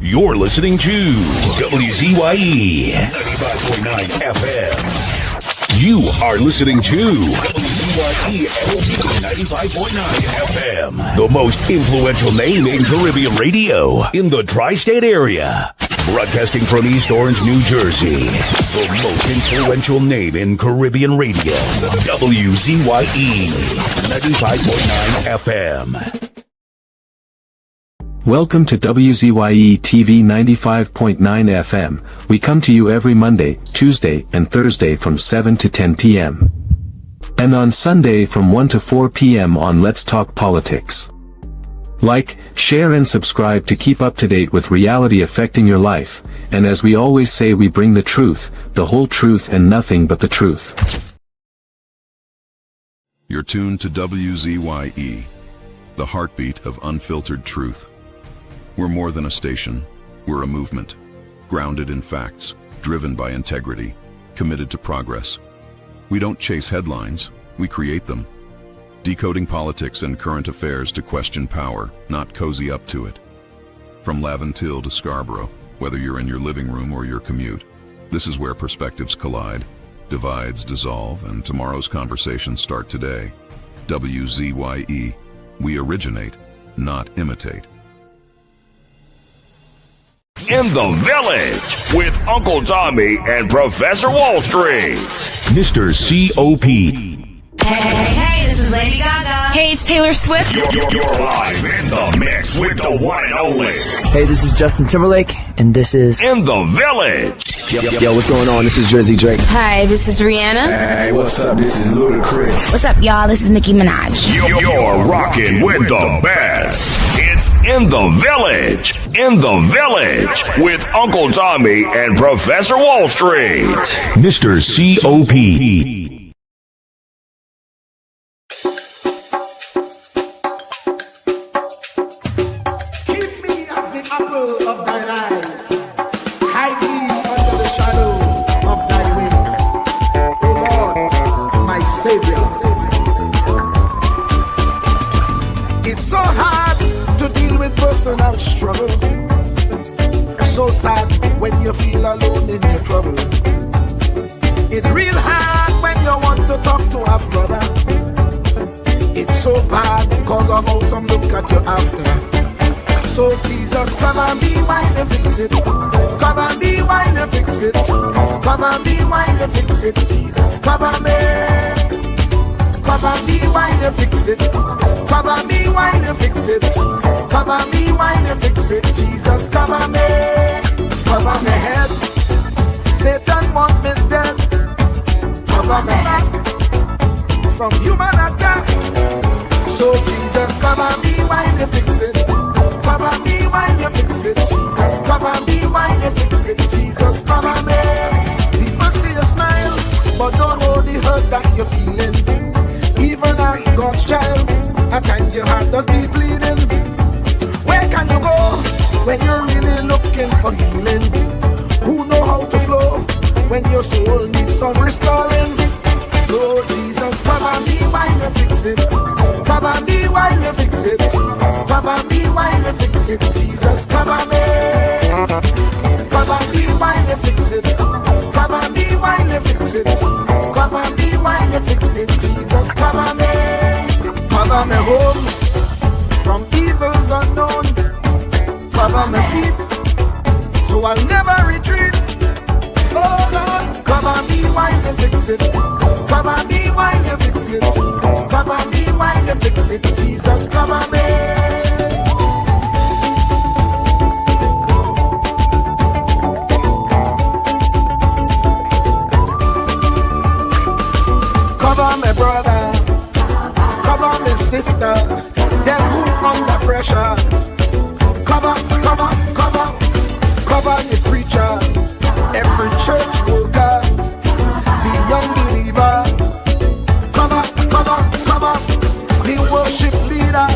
You're listening to WZYE 95.9 FM. You are listening to WZYE 95.9 FM. The most influential name in Caribbean radio in the tri-state area. Broadcasting from East Orange, New Jersey. The most influential name in Caribbean radio. WZYE 95.9 FM. Welcome to WZYE TV 95.9 FM. We come to you every Monday, Tuesday, and Thursday from 7 to 10 p.m. And on Sunday from 1 to 4 p.m. on Let's Talk Politics. Like, share and subscribe to keep up to date with reality affecting your life, and as we always say, we bring the truth, the whole truth and nothing but the truth. You're tuned to WZYE, the heartbeat of unfiltered truth. We're more than a station, we're a movement, grounded in facts, driven by integrity, committed to progress. We don't chase headlines, we create them. Decoding politics and current affairs to question power, not cozy up to it. From Laventille to Scarborough, whether you're in your living room or your commute, this is where perspectives collide, divides dissolve, and tomorrow's conversations start today. WZYE, we originate, not imitate. In the Village with Uncle Tommy and Professor Wall Street. Mr. C.O.P. Hey, this is Lady Gaga. Hey, it's Taylor Swift. You're live in the mix with the one and only. Hey, this is Justin Timberlake, and this is In the Village. Yo, what's going on? This is Drizzy Drake. Hi, this is Rihanna. Hey, what's up? This is Ludacris. What's up, y'all? This is Nicki Minaj. You're rocking with the best. It's In the Village. In the Village with Uncle Tommy and Professor Wall Street. Mr. C.O.P. It's so hard to deal with personal struggle. So sad when you feel alone in your trouble. It's real hard when you want to talk to a brother. It's so bad because of how some look at you after. So Jesus, come and be while you fix it. Come and be while you fix it. Come and be while you fix it. Jesus, come and be. Come and be while you fix it. Come and be while you fix it. Come and be while you fix it. Jesus, come and me. Cover my head. Satan want me dead. Cover my back from human attack. So Jesus, come and be while you fix it. Come and be while you fix it. Jesus, come and be while you fix it. Jesus, come and me. People see you smile, but don't know the hurt that you're feeling. Even as God's child, at times your heart does be bleeding. Where can you go when you're really looking for healing? Who know how to flow when your soul needs some restoring? So Jesus, come and be while you fix it. Come and be while you fix it. Come and be while you fix it. Jesus, come and be. Come and be while you fix it. Come and be while you fix it. Come and be while you fix it. Jesus, cover me. Cover me home from evils unknown. Cover my feet so I'll never retreat. Oh Lord, cover me while you fix it. Cover me while you fix it. Cover me while you fix it. Jesus, cover me. Cover my brother, cover my sister, them who under pressure. Cover the preacher, every church worker, the young believer. Cover the worship leader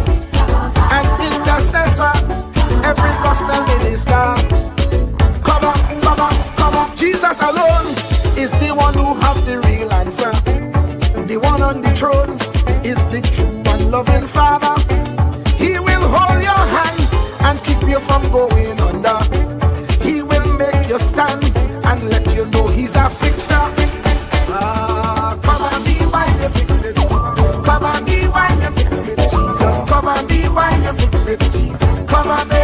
and intercessor, every gospel minister. Cover. Jesus alone is the one who have the real answer. The one on the throne is the true and loving Father. He will hold your hand and keep you from going under. you know he's a fixer. Cover me while you fix it. Cover me while you fix it. Jesus, cover me while you fix it. Jesus, cover me.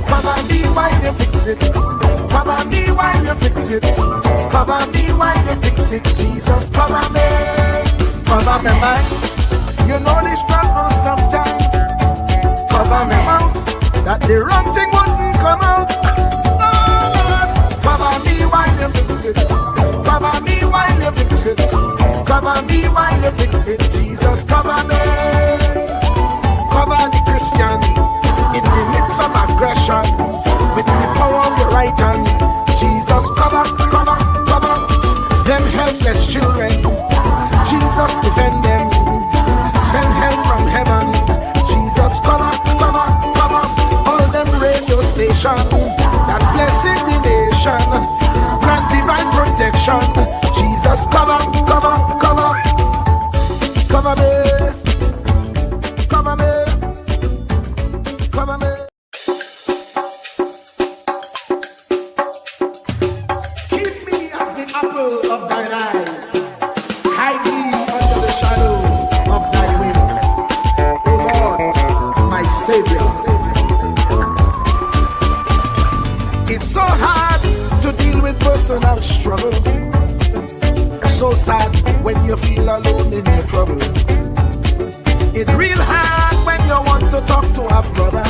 Cover me while you fix it. Cover me while you fix it. Cover me while you fix it. Jesus, cover me. Cover me mind. You know the struggle sometimes. Cover me mouth. That the wrong thing wouldn't come out. Oh, cover me while you fix it. Cover me while you fix it. Cover me while you fix it. Jesus, cover me. Cover the Christian in the midst of aggression with the power of your right hand. Jesus, cover, cover, cover them helpless children. Jesus, defend them. Send help from heaven. Jesus, cover, cover, cover all them radio stations that blessing the nation. Grant divine protection. Jesus, cover, cover, cover, cover me, cover me, cover me. Keep me as the apple of thine eye. Hide me under the shadow of thy wing. O Lord, my Savior. It's so hard to deal with personal struggle. So sad when you feel alone in your trouble. It's real hard when you want to talk to a brother.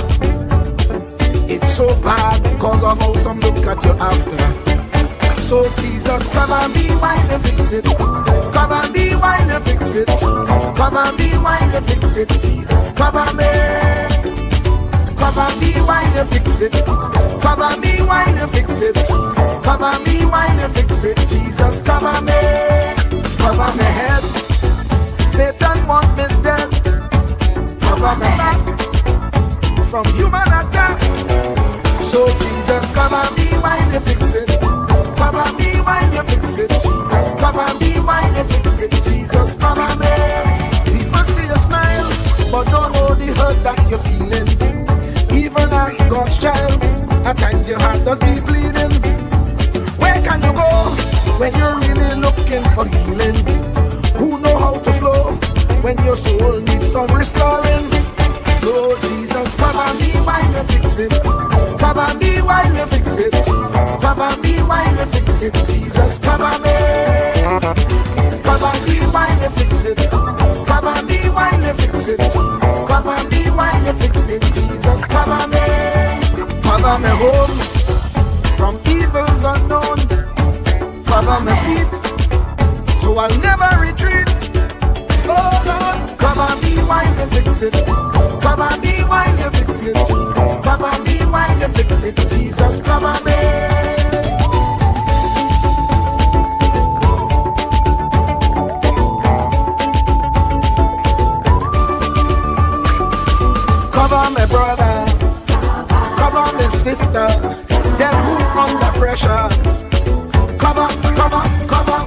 It's so bad because of how some look at you after. So Jesus, cover me while you fix it. Cover me while you fix it. Cover me while you fix it. Jesus, cover me. Cover me while you fix it. Cover me while you fix it. Cover me while you fix it. Jesus, cover me. Cover my head. Satan want me dead. Cover my back from human attack. So Jesus, cover me while you fix it. Cover me while you fix it. Jesus, cover me while you fix it. Jesus, cover me. People see you smile, but don't know the hurt that you're feeling. Even as God's child, at times your heart does be bleeding. Where can you go when you're really looking for healing? Who know how to flow when your soul needs some restoring? So Jesus, cover me while you fix it. Cover me while you fix it. Cover me while you fix it. Jesus, cover me. Cover me while you fix it. Cover me while you fix it. Cover me while you fix it. Jesus, cover me. Cover me home from evils unknown. Cover my feet so I'll never retreat. Oh Lord, cover me while you fix it. Cover me while you fix it. Cover me while you fix it. Jesus, cover me. Cover my brother, cover my sister, them who under pressure. Cover, cover, cover,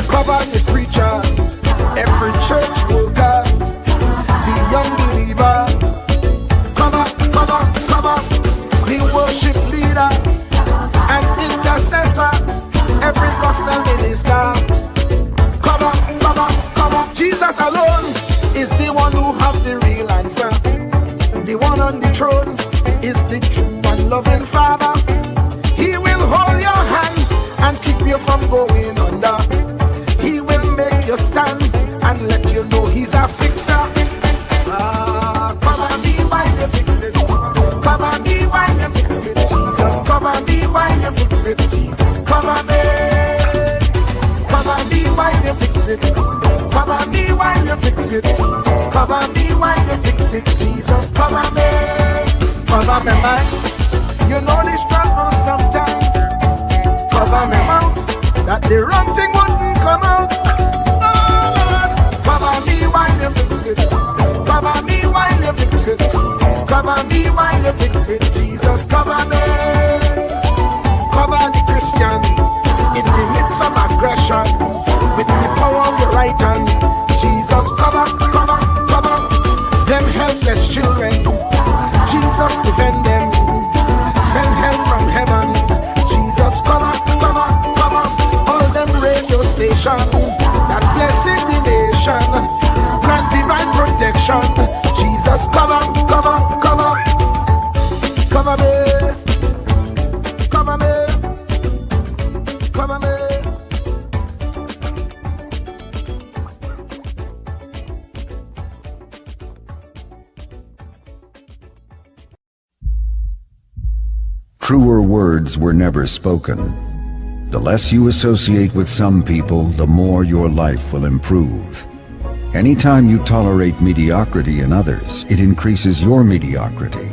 cover the preacher, every church worker, the young believer. Cover, cover, cover, the worship leader and intercessor, every gospel minister. Cover, cover, cover. Jesus alone is the one who has the real answer. The one on the throne is the true and loving Father. He will hold your hand and keep you from going under. He will make you stand and let you know he's a fixer. Cover me while you fix it. Cover me while you fix it. Jesus, cover me while you fix it. Jesus, cover me. Cover me while you fix it. Cover me while you fix it. Cover me while you fix it. Jesus, cover me. Cover me mind. You know the struggle sometimes. Cover me mouth, that the wrong thing wouldn't come out. Oh Lord, cover me while you fix it. Cover me while you fix it. Cover me while you fix it. Jesus, cover me. Cover the Christian in the midst of aggression with the power of your right hand. Jesus, cover, cover, cover them helpless children. Jesus, defend them. Send help from heaven. Jesus, cover. words were never spoken. The less you associate with some people, the more your life will improve. Anytime you tolerate mediocrity in others, it increases your mediocrity.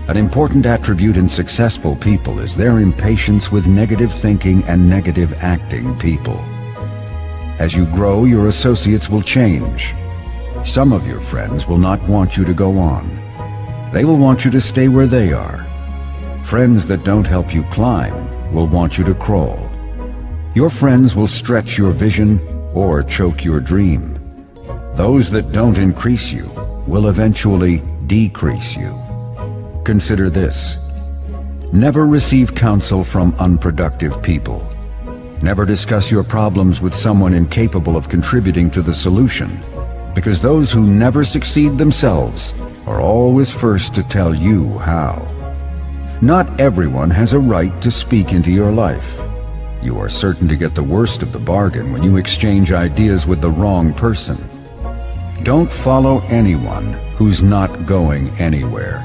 An important attribute in successful people is their impatience with negative thinking and negative acting people. As you grow, your associates will change. Some of your friends will not want you to go on. They will want you to stay where they are. Friends that don't help you climb will want you to crawl. Your friends will stretch your vision or choke your dream. Those that don't increase you will eventually decrease you. Consider this. Never receive counsel from unproductive people. Never discuss your problems with someone incapable of contributing to the solution, because those who never succeed themselves are always first to tell you how. Not everyone has a right to speak into your life. You are certain to get the worst of the bargain when you exchange ideas with the wrong person. Don't follow anyone who's not going anywhere.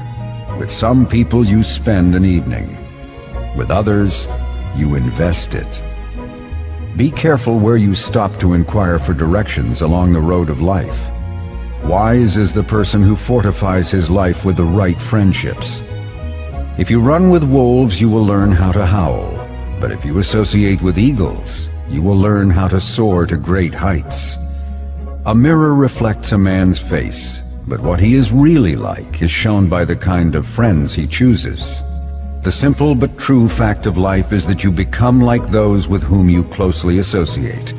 With some people you spend an evening. With others, you invest it. Be careful where you stop to inquire for directions along the road of life. Wise is the person who fortifies his life with the right friendships. If you run with wolves, you will learn how to howl. But if you associate with eagles, you will learn how to soar to great heights. A mirror reflects a man's face, but what he is really like is shown by the kind of friends he chooses. The simple but true fact of life is that you become like those with whom you closely associate,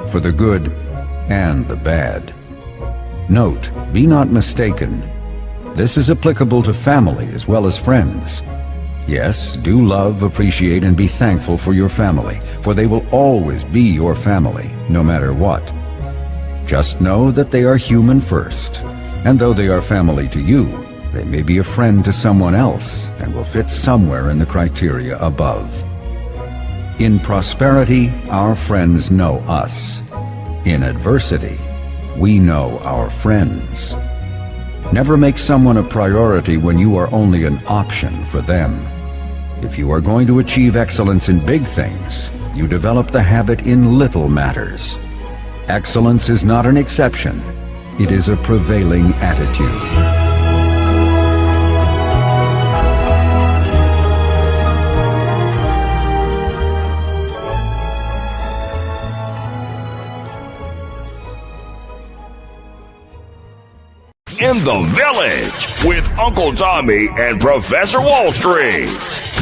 for the good and the bad. Note, be not mistaken. This is applicable to family as well as friends. Yes, do love, appreciate, and be thankful for your family, for they will always be your family, no matter what. Just know that they are human first, and though they are family to you, they may be a friend to someone else and will fit somewhere in the criteria above. In prosperity, our friends know us. In adversity, we know our friends. Never make someone a priority when you are only an option for them. If you are going to achieve excellence in big things, you develop the habit in little matters. Excellence is not an exception. It is a prevailing attitude. In the Village with Uncle Tommy and Professor Wall Street.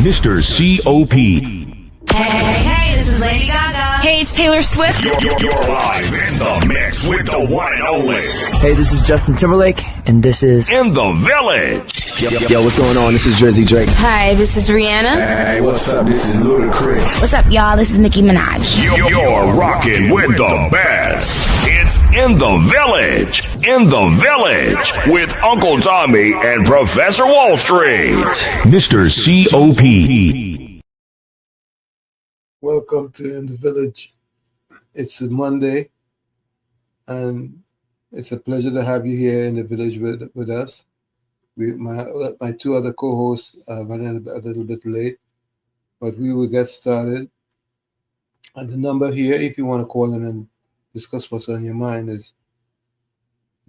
Mr. C.O.P. Hey, this is Lady Gaga. Hey, it's Taylor Swift. You're live in the mix with the one and only. Hey, this is Justin Timberlake, and this is In the Village. Yo, what's going on? This is Drizzy Drake. Hi, this is Rihanna. Hey, what's up? This is Ludacris. What's up, y'all? This is Nicki Minaj. You're rocking with the best. It's In the Village. In the Village with Uncle Tommy and Professor Wall Street. Mr. C.O.P. Welcome to In the Village. It's a Monday, and it's a pleasure to have you here in the village with us. My two other co-hosts are running a little bit late, but we will get started. And the number here, if you want to call in and discuss what's on your mind, is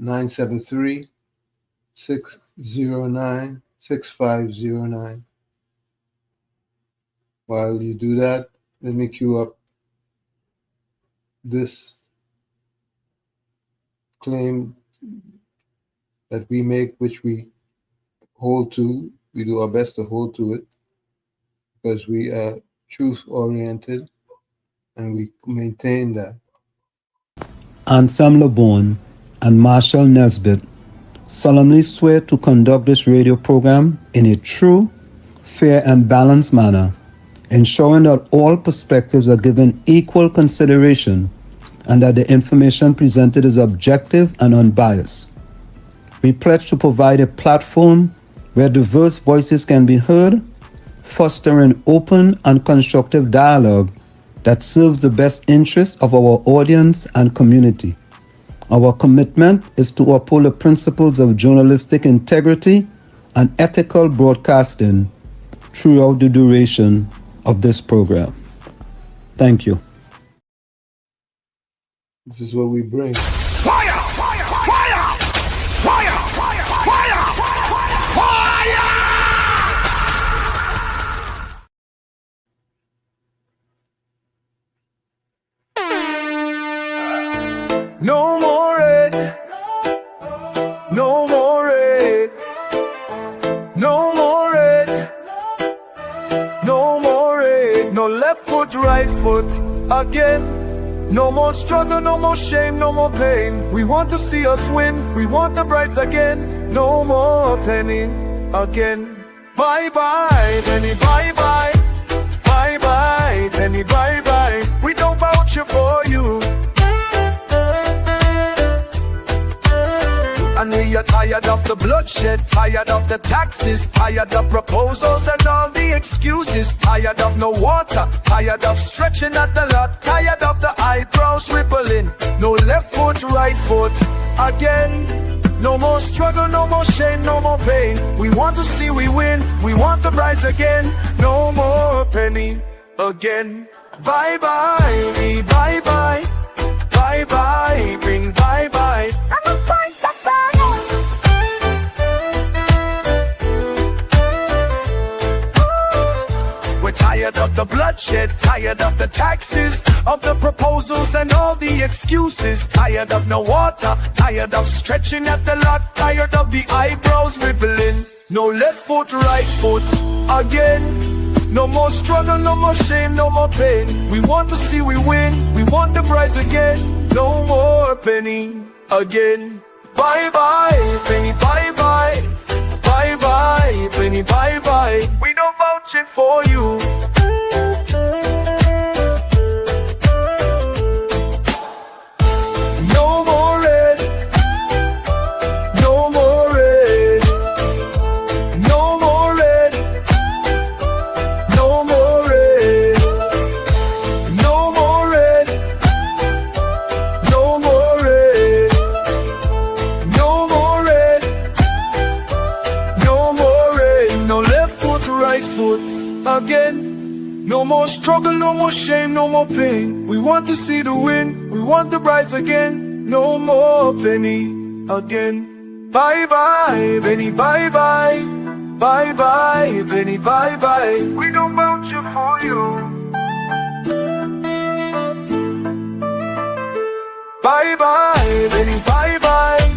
973-609-6509. While you do that, let me cue up this claim that we make, which we hold to. We do our best to hold to it because we are truth-oriented and we maintain that. Anselm LeBon and Marshall Nesbitt solemnly swear to conduct this radio program in a true, fair, and balanced manner, ensuring that all perspectives are given equal consideration and that the information presented is objective and unbiased. We pledge to provide a platform where diverse voices can be heard, fostering open and constructive dialogue that serves the best interests of our audience and community. Our commitment is to uphold the principles of journalistic integrity and ethical broadcasting throughout the duration of this program. Thank you. This is what we bring. Fire! Fire! Fire! Fire! Fire! Fire! Fire! No more red. No more red. No more red. No more red. No left foot, right foot again. No more struggle, no more shame, no more pain. We want to see us win. We want the brides again. No more penny again. Bye bye, penny, bye bye. Bye bye, penny, bye bye. We don't vouch for you. And we are tired of the bloodshed, tired of the taxes, tired of proposals and all the excuses, tired of no water, tired of stretching at the lot, tired of the eyebrows rippling. No left foot, right foot again. No more struggle, no more shame, no more pain. We want to see we win, we want the brides again. No more penny again. Bye bye, me bye bye. Bye bye, bring bye bye. We're tired of the bloodshed, tired of the taxes, of the proposals and all the excuses. Tired of no water, tired of stretching at the lot, tired of the eyebrows rippling. No left foot, right foot again. No more struggle, no more shame, no more pain. We want to see we win, we want the brides again. No more penny again. Bye bye, penny, bye bye. Bye bye, penny, bye bye. We don't vouch it for you. No more red. No more red. No more red. No more red. No more red. No more red. No more red. No more red. No left foot, right foot again. No more struggle, no more shame, no more pain. We want to see the win, we want the brides again. No more penny again. Bye bye, penny, bye bye. Bye bye, penny, bye bye. We don't vouch for you. Bye bye, penny, bye bye.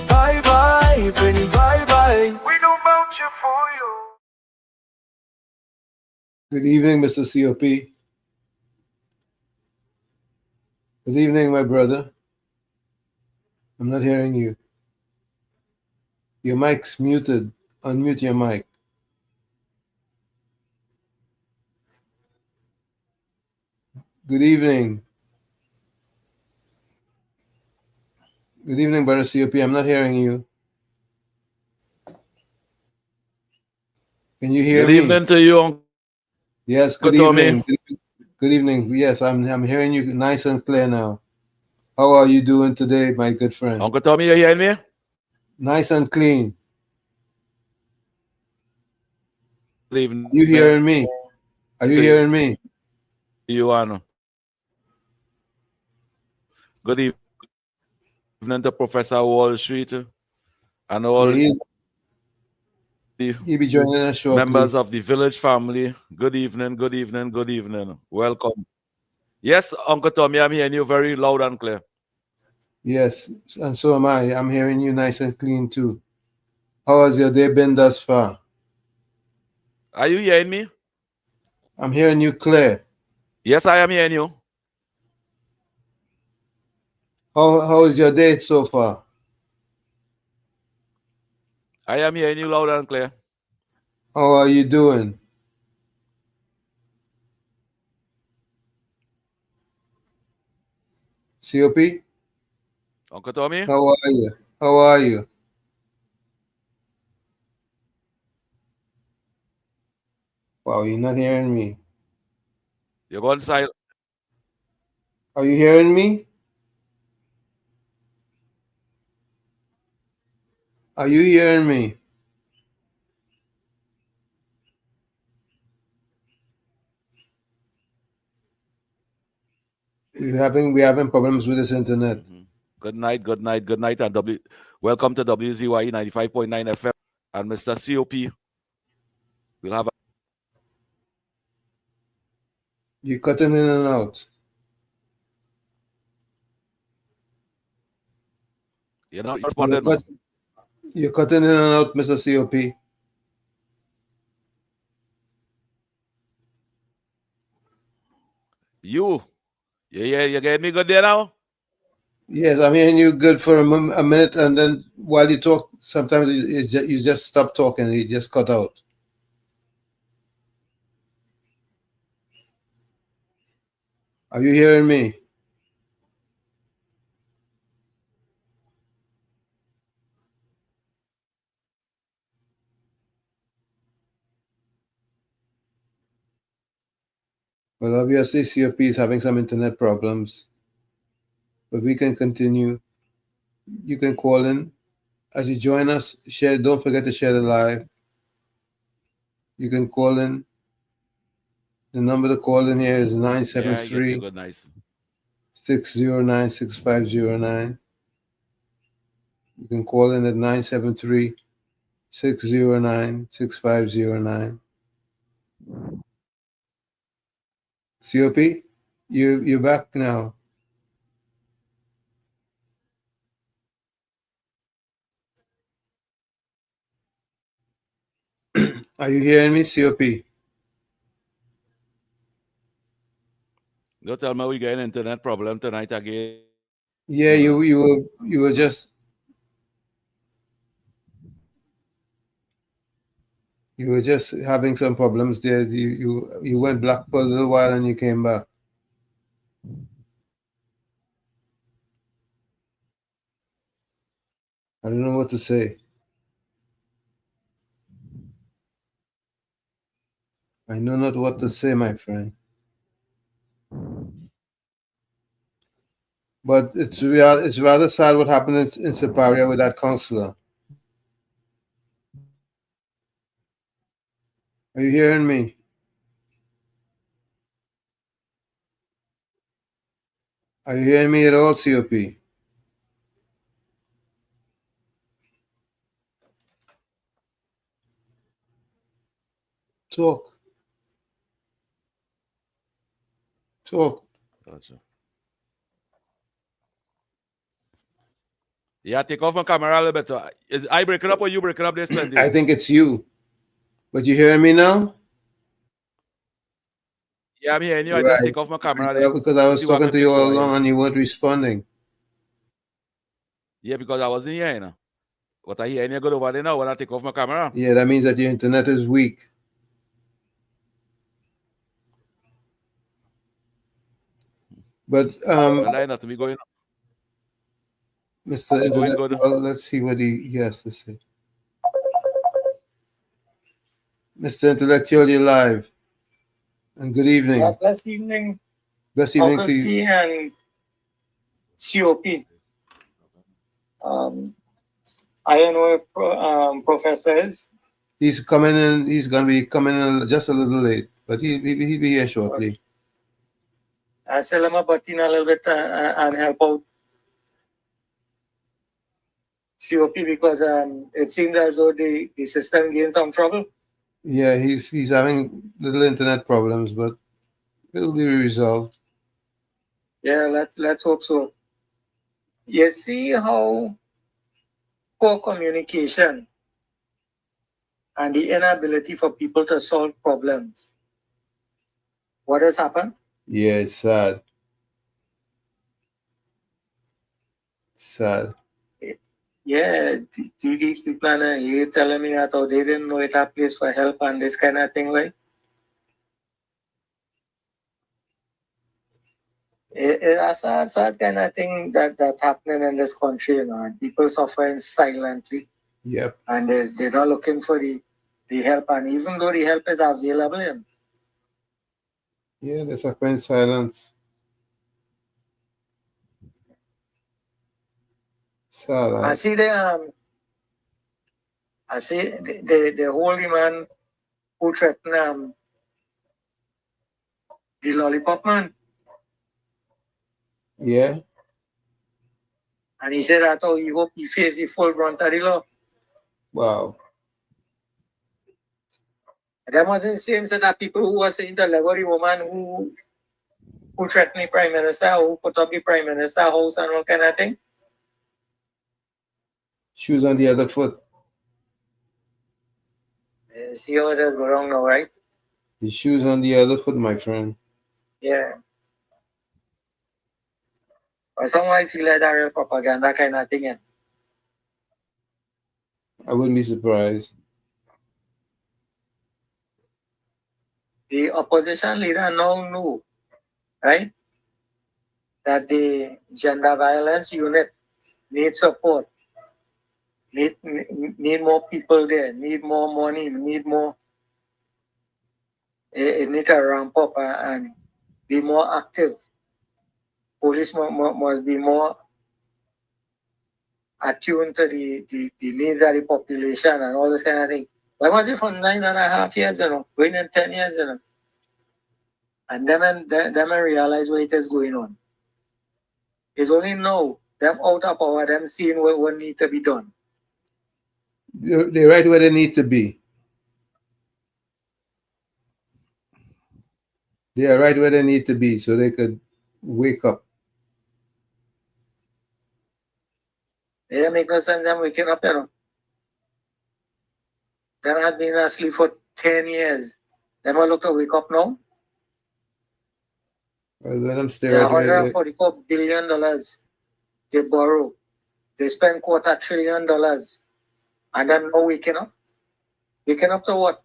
Bye bye, penny, bye bye. We don't vouch for you. Good evening, Mr. COP. Good evening, my brother. I'm not hearing you. Your mic's muted. Unmute your mic. Good evening. Good evening, brother COP. I'm not hearing you. Can you hear me? Good evening to you, Uncle Yes, good Tommy. evening. Good evening. Yes, I'm hearing you nice and clear now. How are you doing today, my good friend? Uncle Tommy, you hearing me? Nice and clean. Good evening. You hearing me? Are you hearing me? You are. Good evening to Professor Wall Street and all He'll be joining us shortly. members of the village family. Good evening, good evening, good evening. Welcome. Yes, Uncle Tommy, I'm hearing you very loud and clear. Yes, and so am I. I'm hearing you nice and clean too. How has your day been thus far? Are you hearing me? I'm hearing you clear. Yes, I am hearing you. How is your day so far? I am hearing you loud and clear. How are you doing? COP? Uncle Tommy? How are you? How are you? Wow, you're not hearing me. You're going silent. Are you hearing me? Are you hearing me? We're having problems with this internet. Good night, and welcome to WZYE 95.9 FM and Mr. COP. We'll have You're cutting in and out. you're not responding. You're cutting in and out, Mr. COP. You getting me good there now? Yes, I'm hearing you good for a minute, and then while you talk, sometimes you just stop talking. You just cut out. Are you hearing me? Well, obviously, COP is having some internet problems, but we can continue. You can call in. As you join us, share. Don't forget to share the live. You can call in. The number to call in here is 973 609 6509. You can call in at 973 609 6509. COP, you're back now. Are you hearing me, COP? Don't tell me we get an internet problem tonight again. Yeah, you were just having some problems there. You went black for a little while and you came back. I don't know what to say. I know not what to say, my friend. But it's rather sad what happened in Siparia with that counselor. Are you hearing me? Are you hearing me at all, COP? Talk. Gotcha. Yeah, take off my camera a little bit. Is I breaking up or you breaking up this plenty? I think it's you. But you hearing me now? Yeah, I'm hearing you. I Right. just take off my camera. Because I was talking to you all along and you weren't responding. Yeah, because I wasn't here, you know. But I hear you go over there now when I take off my camera. Yeah, that means that your internet is weak. But not to be going. Mr. Internet, well, let's see what he has to say. Mr. Intellectual, you're live. And good evening. Yeah, blessed evening. Blessed evening to you. And COP. I don't know if Professor is. He's coming in. He's going to be coming in just a little late, but he'll be here shortly. I tell him about a little bit and help out COP because it seems as though the system gained some trouble. Yeah, he's having little internet problems, but it'll be resolved. Yeah, let's hope so. You see how poor communication and the inability for people to solve problems. What has happened? Yeah, it's sad. Sad. Yeah, these people are here telling me that they didn't know it a place for help and this kind of thing, right? It's a sad kind of thing that's happening in this country, you know. People suffering silently. Yep. And they're not looking for the help, and even though the help is available, you know. Yeah, they're suffering in silence. Sad. I see the holy man who threatened the lollipop man. Yeah. And he said that he hope he face the full brunt of the law. Wow. And that wasn't the same set of people who were saying the Legory woman who threatened the Prime Minister, who put up the Prime Minister house and all kind of thing. Shoes on the other foot. See how it does go wrong now, right? The shoes on the other foot, my friend. Yeah. Or some I feel like that real propaganda kind of thing. Yeah. I wouldn't be surprised. The opposition leader now knew, right, that the gender violence unit needs support, need more people there, need more money, need more. It need to ramp up and be more active. Police must be more attuned to the needs of the population and all this kind of thing. Why was it for 9.5 years, going in 10 years, and them realize what it is going on. It's only now, them out of power, them seeing what need to be done. They're right where they need to be. They are right where they need to be so they could wake up. It doesn't make no sense them waking up, Them have been asleep for 10 years. Them will look to wake up now. Let them stay right where $144 billion they borrow. They spend $250 billion. And then now waking up. Waking up to what?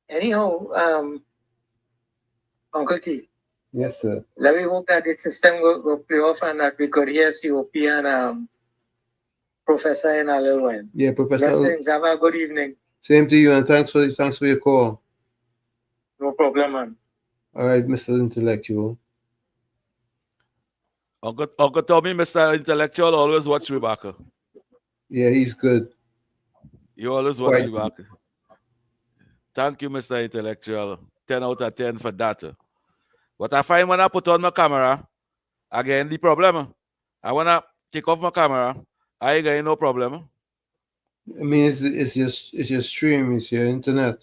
Anyhow, Uncle T. Yes, sir. Let me hope that the system go play off and that we could hear COP and Professor in a little while. Yeah, Professor. Blessings. Have a good evening. Same to you, and thanks for your call. No problem, man. All right, Mr. Intellectual. Uncle Tommy, Mr. Intellectual, always watch Rebecca. Yeah, he's good. You always watch Rebecca. Thank you, Mr. Intellectual. 10 out of 10 for that. But I find when I put on my camera, again, the problem. I want to take off my camera, I ain't got no problem. I mean, it's your stream, it's your internet.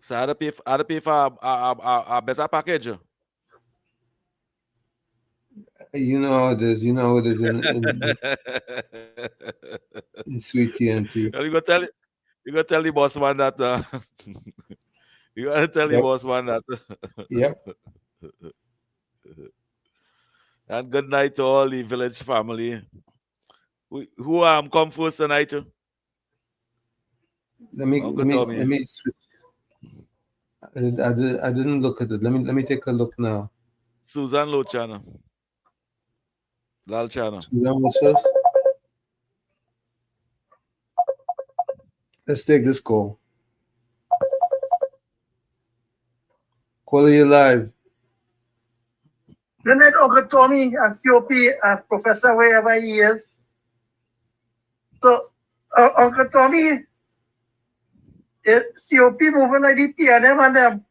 So I pay for a better package. You know how it is. You know how it is in Sweet TNT. You gotta tell the boss man that. You gotta tell the boss man that. Yep. And good night to all the village family. Who come first tonight? Let me switch. I didn't look at it. Let me take a look now. Susan Lochana. Lal Chana. Susan was first. Let's take this call. Call you live. Good night, Uncle Tommy and COP and Professor wherever he is. So, Uncle Tommy, COP moving like the PNM and them.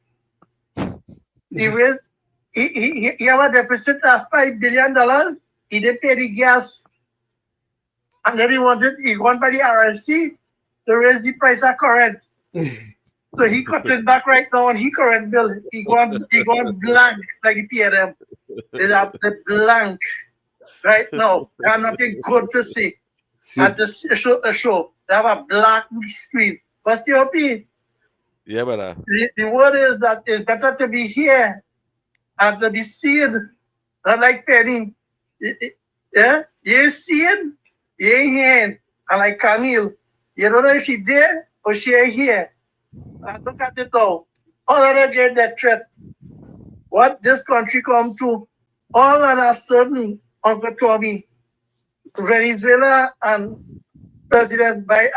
He have a deficit of $5 billion. He didn't pay the gas. And then he won by the RSC to raise the price of current. So he cut it back right now on his current bill. He gone blank like the PNM. The blank right now. They have nothing good to say. At the show, they have a black screen. What's the OP? Yeah, brother. The word is that it's better to be here and to be seen, not like Penny. Yeah? You ain't seen, you ain't hearing. And like Camille, you don't know if she there or she ain't here. And look at it now. All of them get that threat. What this country come to, all of a sudden, Uncle Tommy, Venezuela and President by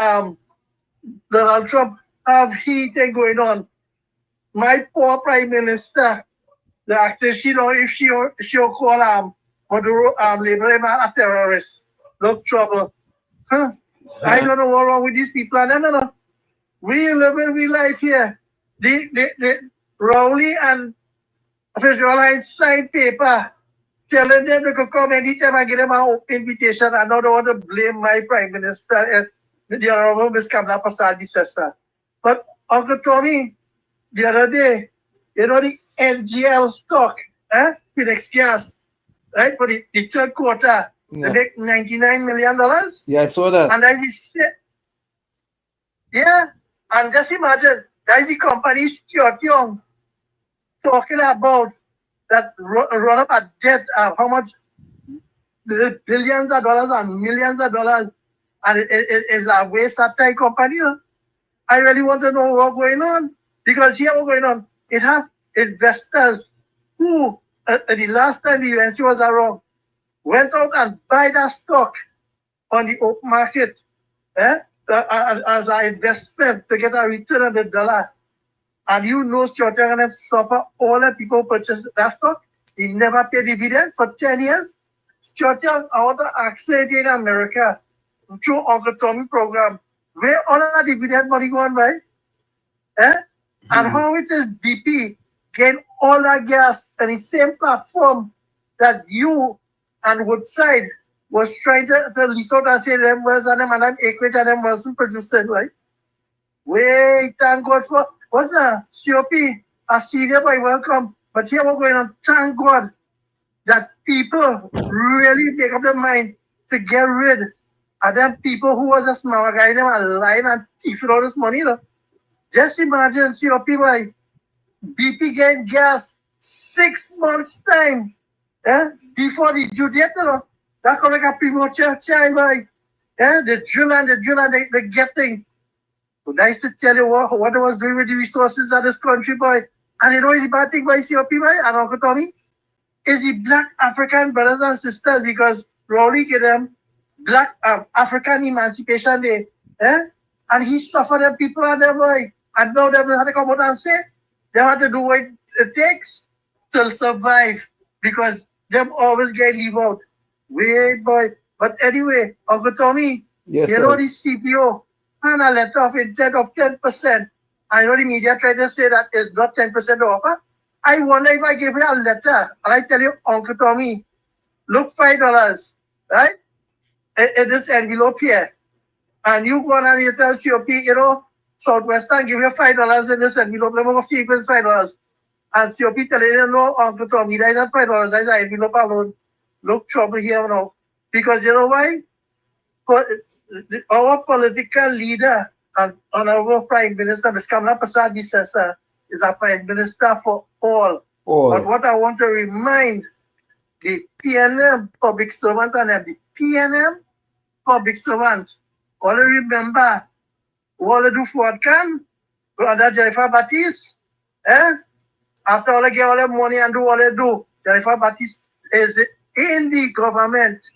Donald Trump have heating going on. My poor Prime Minister, the actor, she know if she'll call Maduro label him a terrorist. No trouble. Huh? I don't know what's wrong with these people. No. We live in real life here. The Rowley and Visualize signed paper telling them they could come anytime I get them an invitation. I don't want to blame my Prime Minister, the Honorable Ms. Kamala Prasad, sister. But Uncle Tommy, the other day, you know the NGL stock, Phoenix Gas, right, for the third quarter, they make $99 million. Yeah, I saw that. And I just said, yeah, and just imagine, that's the company Stuart Young talking about that run up a debt of how much billions of dollars and millions of dollars, and it is a waste of time company. I really want to know what's going on, because here what's going on, it have investors who, the last time the UNC was around, went out and buy that stock on the open market as an investment to get a return on the dollar. And you know Stuart Young and them suffer all the people purchase that stock. He never paid dividend for 10 years. Stuart Young, I want to ask you in America, through Uncle Tommy program, where all of the dividend money going by? And how it is BP gain all that gas on the same platform that you and Woodside was trying to lease out and say them was and them acreage and them wasn't producing, right? Wait, thank God for what's that? COP, a senior boy, welcome. But here we're going on. Thank God that people really make up their mind to get rid of them people who was a small guy, them are lying and thieving all this money. Just imagine COP boy, BP getting gas 6 months time before the due date. That come like a premature child boy. The drill and they getting. But I used to tell you what I was doing with the resources of this country, boy. And you know the bad thing by COP, boy, and Uncle Tommy? Is the black African brothers and sisters, because Rowley gave them black African Emancipation Day. And he suffered the people and them, boy. And now they have to come out and say they have to do what it takes to survive, because them always get leave out. Wait, boy. But anyway, Uncle Tommy, yes, you know the CPO and a letter of intent of 10%. I know the media tried to say that it's not 10% offer. I wonder if I give you a letter and I tell you, Uncle Tommy, look, $5, right? In this envelope here. And you go on and you tell COP, you know, Southwestern give you $5 in this envelope. Let me see if it's $5. And COP telling you, no, Uncle Tommy, that is not $5. That is an envelope alone. Look, trouble here now. Because you know why? Our political leader and Honorable Prime Minister, Ms. Kamala Prasad, is a Prime Minister for all. But what I want to remind the PNM public servant and the PNM public servant, all remember, all they do for what can, under Jennifer Baptiste, after all they get all the money and do all they do, Jennifer Baptiste is in the government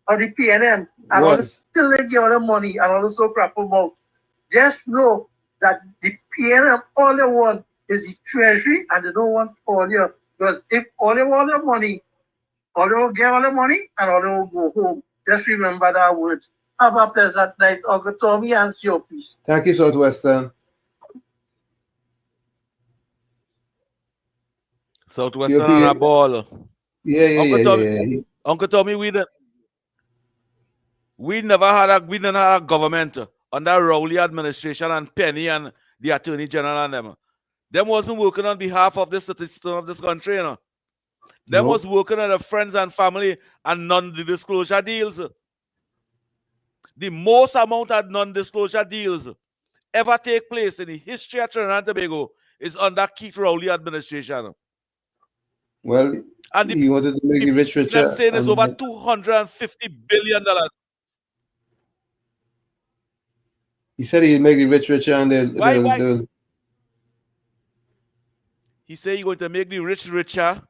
of the PNM, and all still they get all the money and also crap about. Just know that the PNM, all they want is the treasury, and they don't want all your, because if all they want the money, all they will get all the money, and all they will go home. Just remember that word. Have a pleasant night, Uncle Tommy and COP. Thank you, Southwestern. Southwestern on a ball. Yeah. Uncle Tommy, we never had a government under Rowley administration and Penny and the Attorney General and them. Them wasn't working on behalf of the citizens of this country, you know. Them was working on the friends and family and non-disclosure deals. The most amount of non-disclosure deals ever take place in the history of Trinidad and Tobago is under Keith Rowley administration. Well, and he wanted to make the rich richer. Them saying it's over $250 billion. He said he'd make the rich richer, and they'll he said he's going to make the rich richer,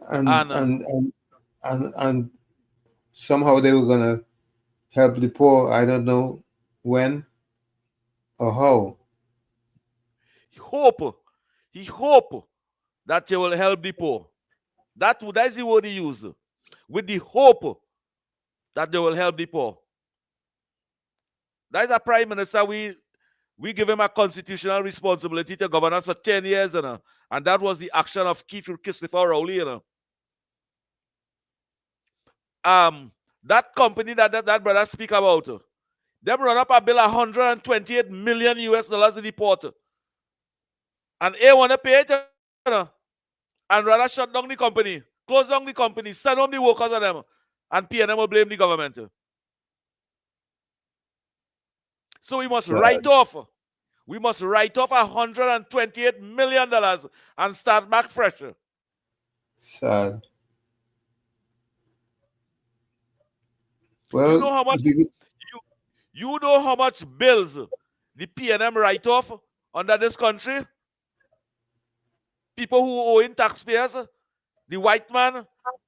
and somehow they were gonna help the poor. I don't know when or how. He hope that they will help the poor. That's the word he used. With the hope that they will help the poor. That is a prime minister we we give him a constitutional responsibility to govern us for 10 years, and that was the action of Keith Christopher Rowley. That company that brother speak about, them run up a bill of 128 million US dollars in the port. And they want to pay it, and rather shut down the company, close down the company, send home the workers of them, and PNM will blame the government. So we must write off. We must write off $128 million and start back fresh. Sad. Well, you know how much bills the PNM write off under this country? People who owe in taxpayers, the white man,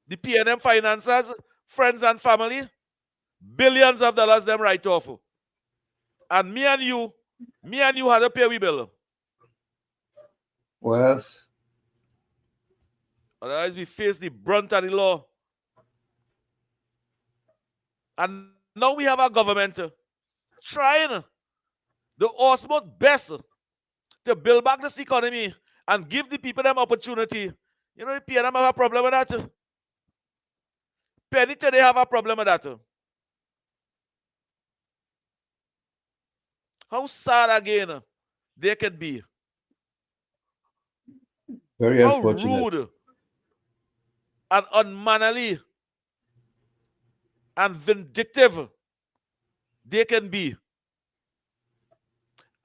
the PNM financiers, friends and family, billions of dollars them write off. And me and you had to pay we bill. Well, otherwise we face the brunt of the law. And now we have a government trying the utmost best to build back this economy and give the people them opportunity. You know, the PNM have a problem with that. Penny today have a problem with that. How sad again they could be. Very unfortunate. How rude and unmannerly and vindictive they can be.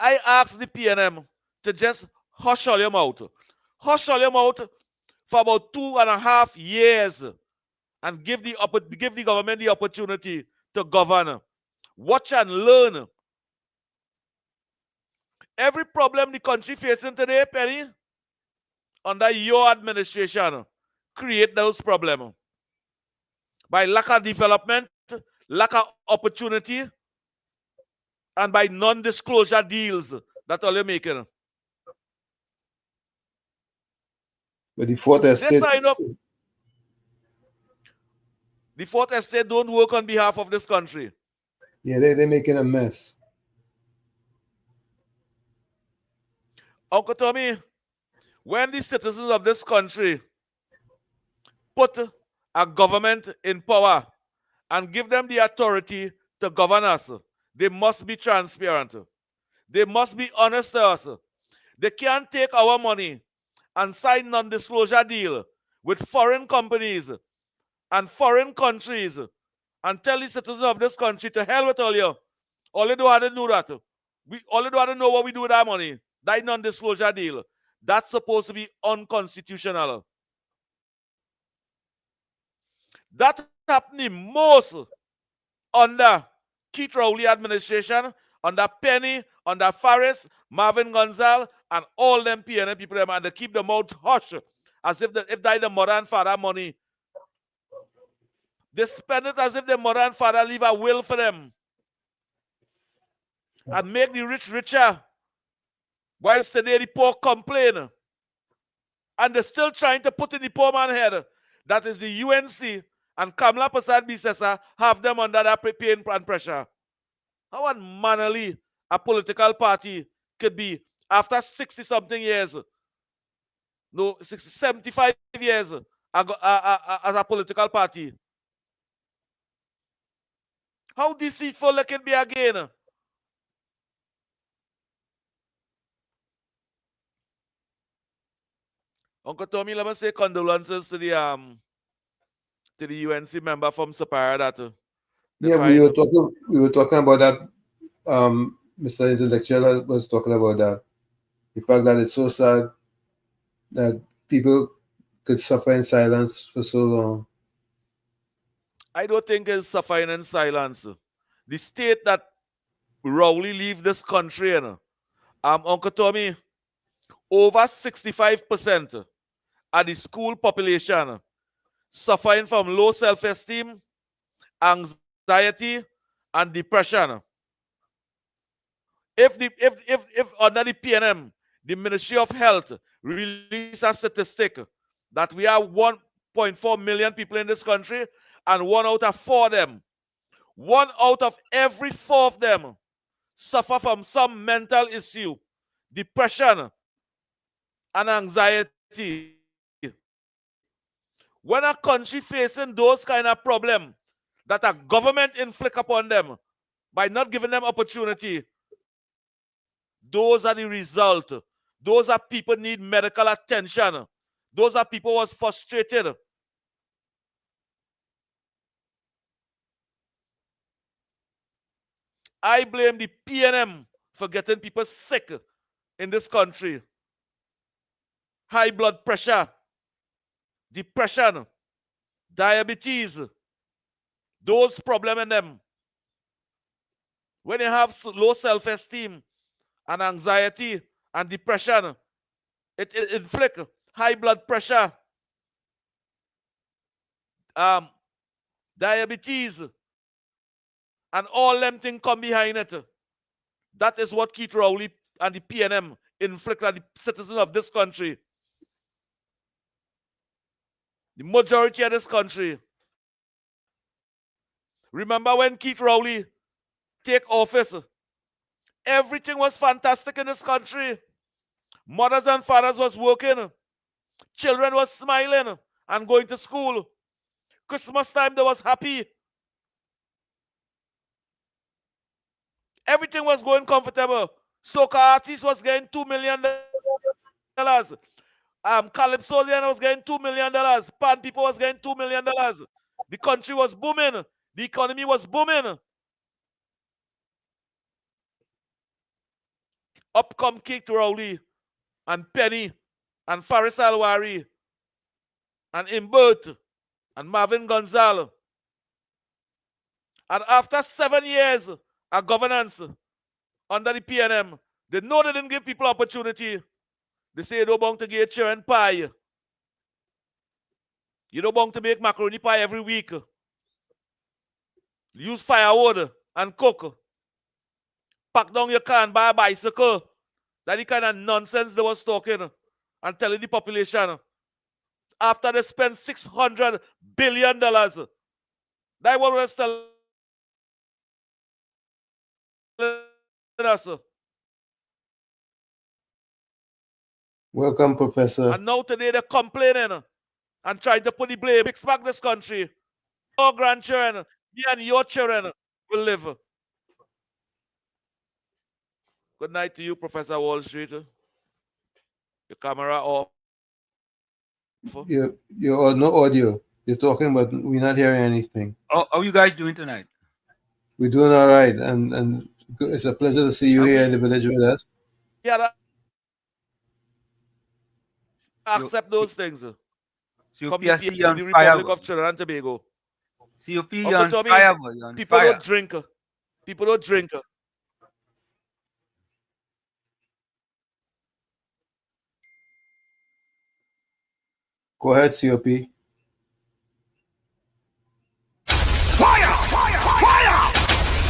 I asked the PNM to just hush all your mouth. Hush all your mouth for about 2.5 years and give the government the opportunity to govern. Watch and learn. Every problem the country facing today, Penny, under your administration, create those problems. By lack of development, lack of opportunity, and by non-disclosure deals that all you're making. But the fourth estate, the fourth estate don't work on behalf of this country. Yeah, they're making a mess. Uncle Tommy, when the citizens of this country put a government in power and give them the authority to govern us, they must be transparent. They must be honest to us. They can't take our money and sign non-disclosure deal with foreign companies and foreign countries and tell the citizens of this country to hell with all you. All they do have to do that. All they do have to know what we do with our money. That non-disclosure deal. That's supposed to be unconstitutional. That's happening most under Keith Rowley administration, under Penny, under Faris, Marvin Gonzalez, and all them PNM people, and they keep the mouth hush as if they the mother and father money. They spend it as if the mother and father leave a will for them and make the rich richer, whilst today the poor complain. And they're still trying to put in the poor man's head that is the UNC and Kamala Prasad Bisesa have them under that pain and pressure. How unmannerly a political party could be after 60-something years, no, 75 years as a political party. How deceitful it can be again. Uncle Tommy, let me say condolences to the UNC member from Sapara that. Yeah, we were talking about that. Mr. Intellectual was talking about that. The fact that it's so sad that people could suffer in silence for so long. I don't think it's suffering in silence. The state that Rowley leave this country in, Uncle Tommy, over 65% of the school population suffering from low self-esteem, anxiety, and depression. If under the PNM, the Ministry of Health release a statistic that we have 1.4 million people in this country, and 1 out of 4 of them, 1 out of every 4 of them suffer from some mental issue, depression, and anxiety. When a country facing those kind of problems that a government inflict upon them by not giving them opportunity, those are the result. Those are people need medical attention. Those are people was frustrated. I blame the PNM for getting people sick in this country. High blood pressure, depression, diabetes, those problems in them. When you have low self-esteem and anxiety and depression, it inflict high blood pressure, diabetes, and all them things come behind it. That is what Keith Rowley and the PNM inflict on the citizens of this country. The majority of this country. Remember when Keith Rowley take office, everything was fantastic in this country. Mothers and fathers was working. Children was smiling and going to school. Christmas time, they was happy. Everything was going comfortable. Soca artist was getting $2 million. Calypsonian was getting $2 million. Pan people was getting $2 million. The country was booming. The economy was booming. Up come Keith Rowley and Penny and Faris Alwari and Imbert and Marvin Gonzalez. And after 7 years of governance under the PNM, they know they didn't give people opportunity. They say you don't want to get children pie. You don't want to make macaroni pie every week. Use firewood and cook. Pack down your car and buy a bicycle. That's the kind of nonsense they was talking and telling the population. After they spent $600 billion. That's what we're telling us. Welcome, Professor. And now today they're complaining and trying to put the blame, fix back this country. Your grandchildren, me and your children will live. Good night to you, Professor Wall Street. Your camera off. You're no audio. You're talking, but we're not hearing anything. How are you guys doing tonight? We're doing all right, and it's a pleasure to see you here in the village with us. Yeah, accept those things. COP, Come I to see the you on Republic fire. of Trinidad and Tobago. COP, Uncle you on Tommy, fire, boy. You on people fire. don't drink. People don't drink. Go ahead, COP. Fire! Fire! Fire!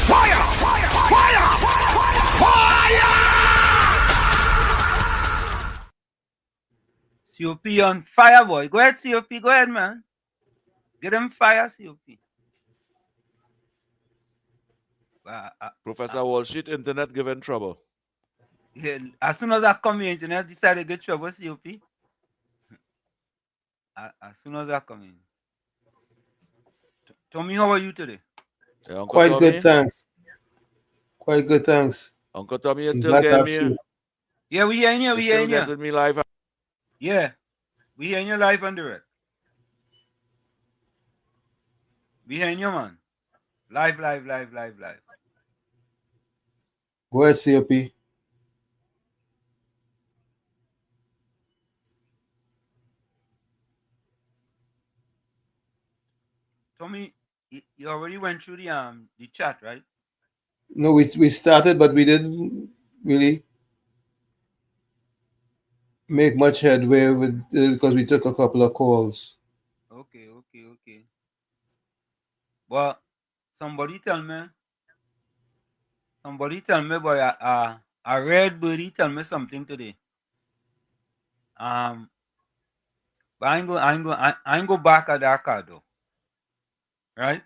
Fire! Fire! Fire! COP on fire, boy. Go ahead, COP. Go ahead, man. Get them fire, COP. Professor Wall Street, internet giving trouble. Yeah, as soon as I come here, internet decided to get trouble, COP. As soon as I come in. Tommy, how are you today? Yeah, Quite Tommy? good, thanks. Quite good, thanks. Uncle Tommy, you I'm still glad to getting have me? you. Yeah, we hearing you. You We still hearing you. getting me live? Yeah, we hearing you live on direct. We hearing you, man. Live. Go ahead, COP. Tommy, you already went through the chat, right? No, we started, but we didn't really make much headway with because we took a couple of calls. Okay. Well, somebody tell me, boy, a red birdie tell me something today. But I ain't go back at that card though. Right?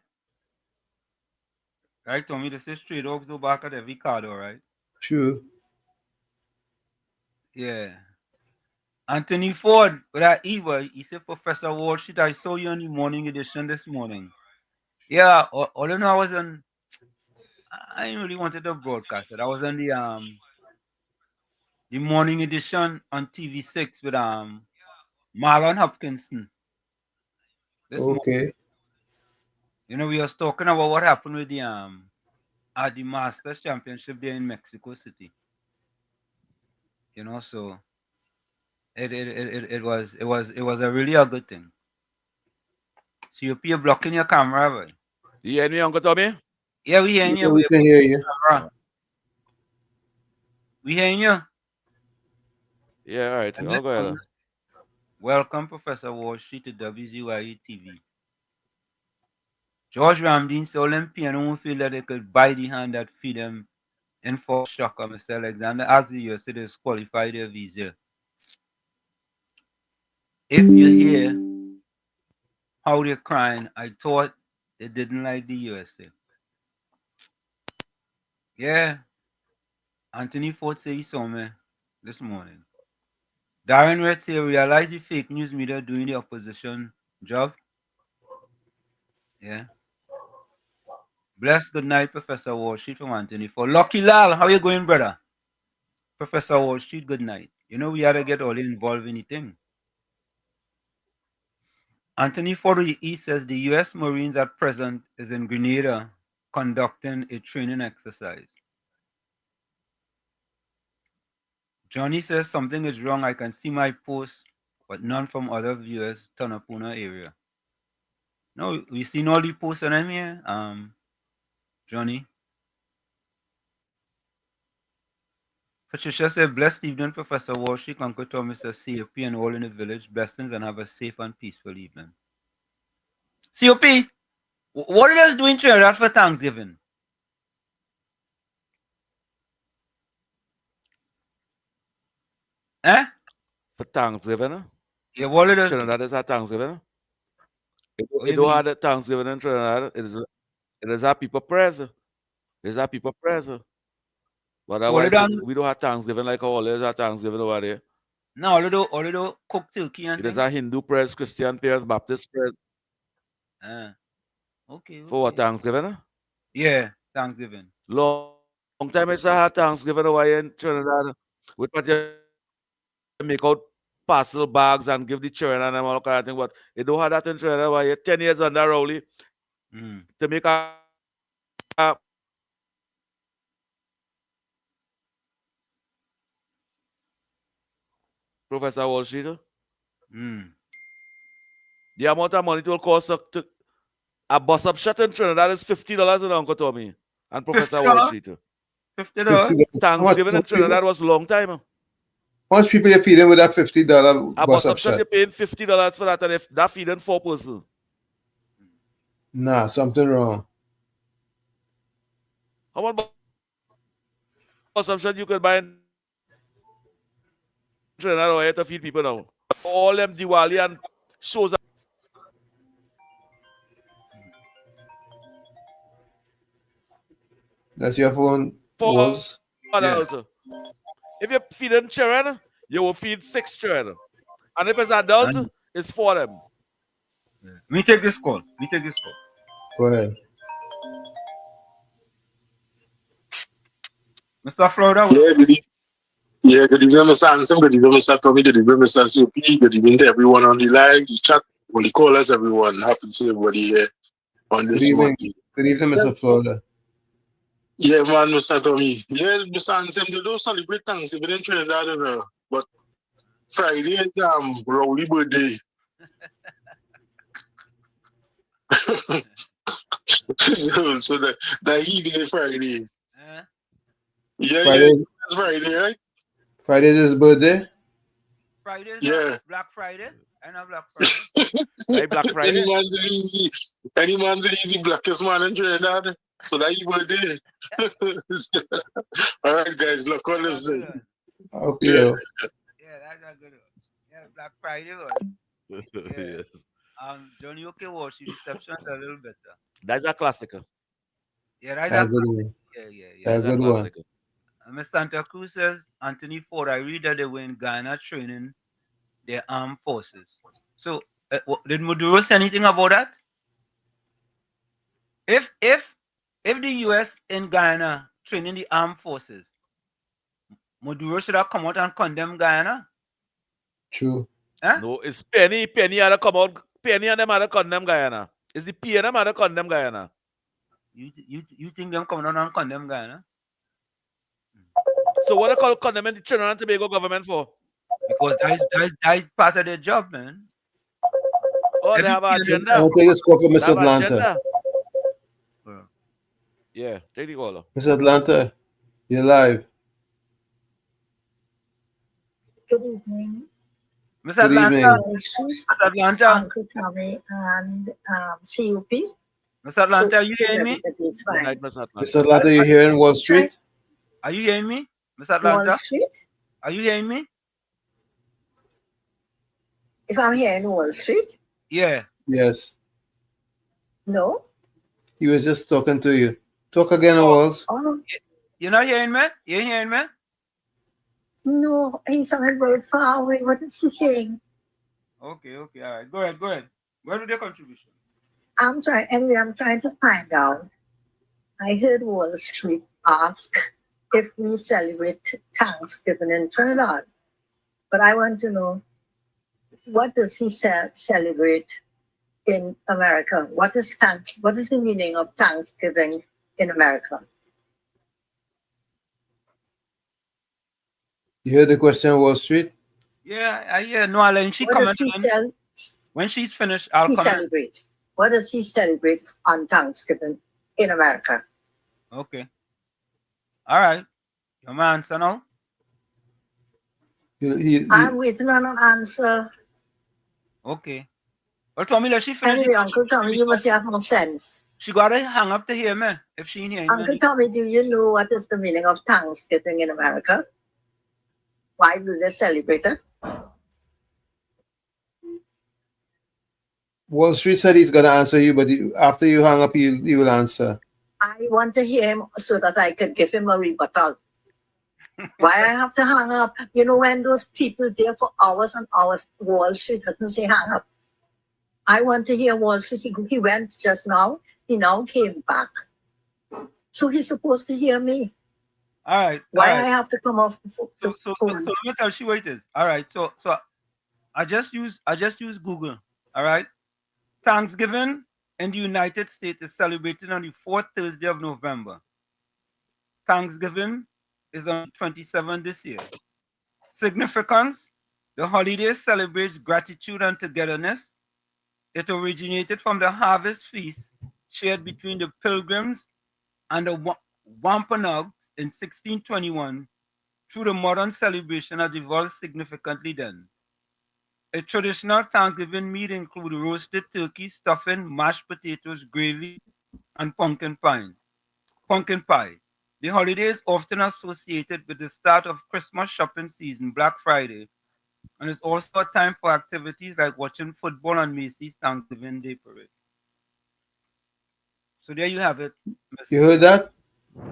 Right, Tommy? This is straight dogs go back at every card, all right? True. Yeah. Anthony Ford, with that Eva, he said, Professor Wall Street, I saw you on the morning edition this morning. Yeah, all I know I was on, I didn't really wanted to broadcast it. I was on the morning edition on TV6 with Marlon Hopkinson. This morning. You know, we was talking about what happened with the at the Masters Championship there in Mexico City. You know, so it was a really a good thing. So you're blocking your camera, boy. You hear me, Uncle Tommy? Yeah, we hearing you. We can hear you. We hearing you. Yeah, all right. I'll go ahead. Welcome, Professor Wall Street to WZYE TV. George Ramdeen said Olympian who feel that they could bite the hand that feed them in for shock. Mr. Alexander asked the US to disqualify their visa. If you hear how they're crying, I thought they didn't like the USA. Yeah. Anthony Ford said he saw me this morning. Darren Red said, realize the fake news media doing the opposition job. Yeah. Bless good night, Professor Wall Street from Anthony Ford. Lucky Lal, how you going, brother? Professor Wall Street, good night. You know we had to get all involved in the thing. Anthony Ford he says the U.S. Marines at present is in Grenada conducting a training exercise. Johnny says something is wrong. I can see my post, but none from other viewers, Tanapuna area. No, we seen all the posts on them here, Johnny. Patricia said, blessed evening, Professor Walshik, Uncle Thomas, COP, and all in the village. Blessings and have a safe and peaceful evening. COP, what are you guys doing in Trinidad for Thanksgiving? Eh? For Thanksgiving? Yeah, what are you Trinidad is at Thanksgiving. It don't have the Thanksgiving in Trinidad. It is a people present. It is a people present. But otherwise, we don't have Thanksgiving like all is at Thanksgiving over there. No, all you do cook turkey and it is a Hindu prayers, Christian prayers, Baptist prayers. Okay. For what, Thanksgiving? Yeah, Thanksgiving. Long time it's a Thanksgiving over here in Trinidad. With what you make out parcel bags and give the children and all kind of thing. But they don't have that in Trinidad over here. 10 years under Rowley to make a Professor Wall Street. The amount of money it will cost to a bus up shut in Trinidad is $50 an Uncle Tommy and Professor Wall Street. $50? Thanksgiving in Trinidad was a long time. How much people you feeding with that $50 a bus up shut? You're paying $50 for that, and if that feeding 4 persons. Nah, something wrong. How much bus up shut you could buy in Trinidad or here to feed people now? All them Diwali and shows. That's your phone was? Yeah. If you're feeding children, you will feed 6 children. And if it's adults, it's 4 of them. Me take this call. Go ahead. Mr. Florida? Yeah, good evening, Mr. Anson. Good evening, Mr. Tommy. Good evening, Mr. COP. Good evening to everyone on the live, the chat, all the callers, everyone. Happy to see everybody here on this morning. Good evening, Mr. Florida. Yeah, man, Mr. Tommy. Yeah, Mr. Anson, they don't celebrate Thanksgiving in Trinidad, you know, but Friday is Rowley birthday. so the he day Friday. Yeah, it's Friday, right? Friday is his birthday? Friday is Black Friday. I know Black Friday. Hey, Black Friday. Any man's an easy blackest man in Trinidad. So that his birthday. All right, guys, look on this thing. Okay. Yeah, that's a good one. Yeah, Black Friday was. Yeah. Johnny okay was the reception a little better. That's a classic. Yeah, right. A good one. Yeah. A good one. Miss Santa Cruz says, Anthony Ford, I read that they were in Ghana training their armed forces. So, did Maduro say anything about that? If the U.S. in Guyana training the armed forces, Maduro should have come out and condemn Guyana. True. Huh? No, it's Penny had to come out. Penny and them had to condemn Guyana. It's the P and them had to condemn Guyana. You think them coming out and condemn Guyana? So what they call condemning the Trinidad and Tobago government for? Because that is part of their job, man. Oh, they have an agenda. I want to take this call for Miss They have Atlanta. agenda. Yeah, take the caller. Miss Atlanta, you're live. Good evening. Miss Good Atlanta. evening. Miss Atlanta. Uncle Tommy and CUP. Miss Atlanta, are you hearing me? Everybody's fine. Miss Atlanta, you here in Wall Street? Are you hearing me? Miss Wall Atlanta? Street? Are you hearing me? If I'm here in Wall Street? Yeah. Yes. No. He was just talking to you. Talk again, Walls. Oh. You're not hearing me? You ain't hearing me? No, he's sounding very far away. What is he saying? Okay, all right. Go ahead. Where do their contribution? I'm trying to find out. I heard Wall Street ask if we celebrate Thanksgiving in Trinidad. But I want to know, what does he celebrate in America? What is the meaning of Thanksgiving in America? You heard the question, Wall Street? Yeah, I hear Noala, and she What does he when she's finished, I'll comment. Celebrate. What does he celebrate on Thanksgiving in America? Okay. All right. Your man answer now? I'm waiting on an answer. Okay. Well, Tommy, let she finish. Anyway, Uncle Tommy, you must have more sense. She got to hang up to hear me if she ain't hearing Uncle me. Tommy, do you know what is the meaning of Thanksgiving in America? Why do they celebrate it? Wall Street said he's going to answer you, but after you hang up, he will answer. I want to hear him so that I could give him a rebuttal. Why I have to hang up? You know, when those people there for hours and hours, Wall Street doesn't say hang up. I want to hear Wall Street. He went just now. He now came back. So he's supposed to hear me. All right. Why all right. I have to come off the phone? So let me tell you what it is. All right. So I just use Google. All right. Thanksgiving in the United States is celebrated on the 4th Thursday of November. Thanksgiving is on 27 this year. Significance: the holiday celebrates gratitude and togetherness. It originated from the harvest feast shared between the Pilgrims and the Wampanoags in 1621. Through the modern celebration has evolved significantly then. A traditional Thanksgiving meal includes roasted turkey, stuffing, mashed potatoes, gravy, and pumpkin pie. The holiday is often associated with the start of Christmas shopping season, Black Friday, and is also a time for activities like watching football and Macy's Thanksgiving Day Parade. So there you have it. You heard that?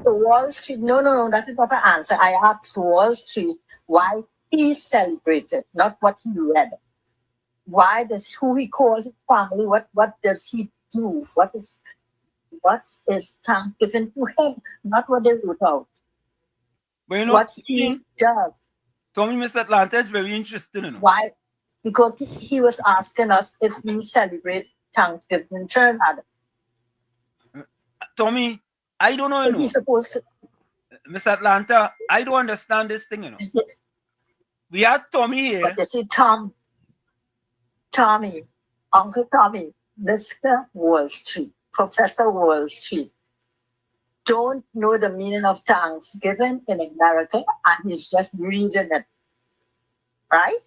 The Wall Street, no, that is not an answer. I asked Wall Street why he celebrated, not what he read. Why does who he calls his family? What does he do? What is Thanksgiving to him? Not what they wrote out. But you know, what he does. Tommy, Miss Atlanta is very interesting. You know? Why? Because he was asking us if we celebrate Thanksgiving in Trinidad. Tommy, I don't know. So he's supposed to. Miss Atlanta, I don't understand this thing. You know, we had Tommy here. But you see, Tommy, Uncle Tommy, Mr. Wall Street, Professor Wall Street, don't know the meaning of Thanksgiving in America, and he's just reading it. Right?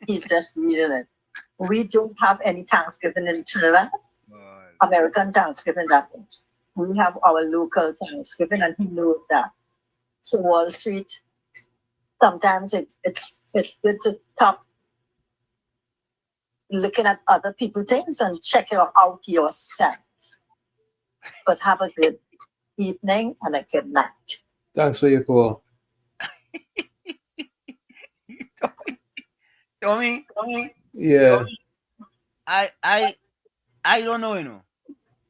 He's just reading it. We don't have any Thanksgiving in Trinidad. American Thanksgiving, that is. We have our local Thanksgiving, and he knows that. So Wall Street, sometimes it's good to stop looking at other people's things and check it out yourself. But have a good evening and a good night. Thanks for your call. Tommy. Yeah. I don't know,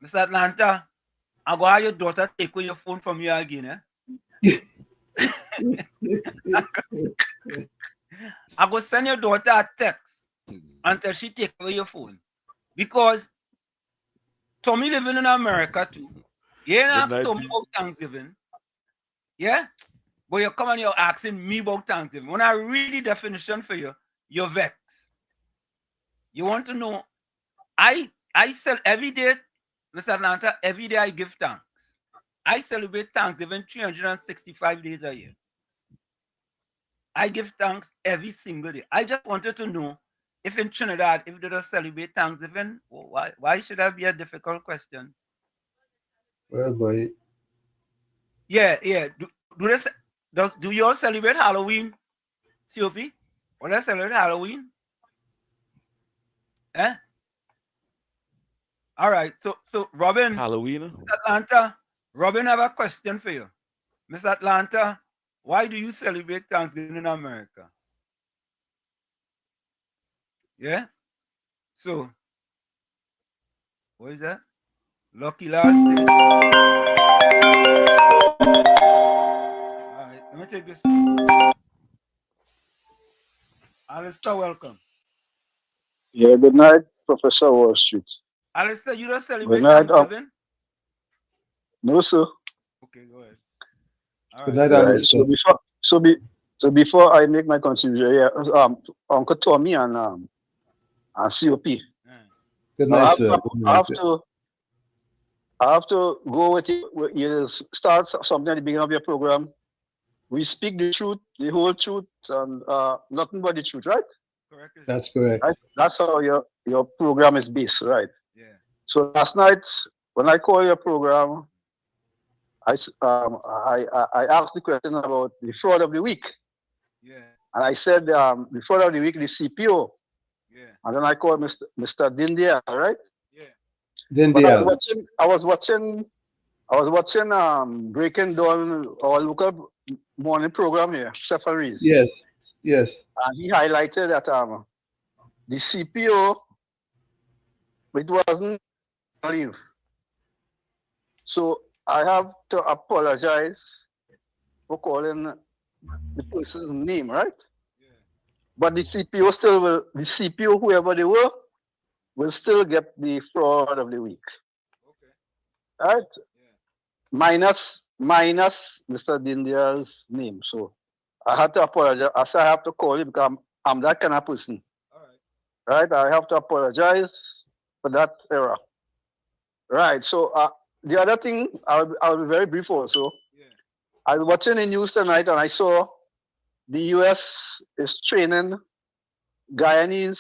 Mr. Atlanta, I go have your daughter take away your phone from you again, I go send your daughter a text until she take away your phone. Because Tommy living in America too. You ain't ask Tommy about Thanksgiving. Yeah? But you come and you're asking me about Thanksgiving. When I read the definition for you, you're vexed. You want to know, I sell every day, Mr. Atlanta, every day I give thanks. I celebrate Thanksgiving 365 days a year. I give thanks every single day. I just wanted to know if in Trinidad, if they don't celebrate Thanksgiving, why should that be a difficult question? Well, boy. Yeah. Do you all celebrate Halloween, COP? Or let's celebrate Halloween? Eh? All right. So Robin, Halloween. Miss Atlanta, Robin, I have a question for you. Miss Atlanta, why do you celebrate Thanksgiving in America? Yeah? So, what is that? Lucky last day. All right, let me take this. Alistair, welcome. Yeah, good night, Professor Wall Street. Alistair, you don't Good celebrate night. Thanksgiving? No, sir. Okay, go ahead. Good night, Right. Alistair. So before I make my contribution, Uncle Tommy and COP. Good Now, night, sir. Good night. I have to go with you start something at the beginning of your program. We speak the truth, the whole truth, and nothing but the truth, right? Correct. That's correct. Right? That's how your program is based, right? Yeah. So last night, when I called your program, I asked the question about the fraud of the week. Yeah. And I said the fraud of the week, the CPO. Yeah. And then I called Mr. Dindia, right? Yeah. But I was watching Breaking Dawn, our local morning program here, Sepharis. Yes. And he highlighted that the CPO, it wasn't leave. So I have to apologize for calling the person's name, right? Yeah. But the CPO still will, the CPO, whoever they were, will still get the fraud of the week. Okay. Right? Yeah. Minus Mr. Dindia's name. So I had to apologize. I said I have to call you because I'm that kind of person. All right. Right? I have to apologize for that error. Right. So the other thing, I'll be very brief also. Yeah. I was watching the news tonight and I saw the US is training Guyanese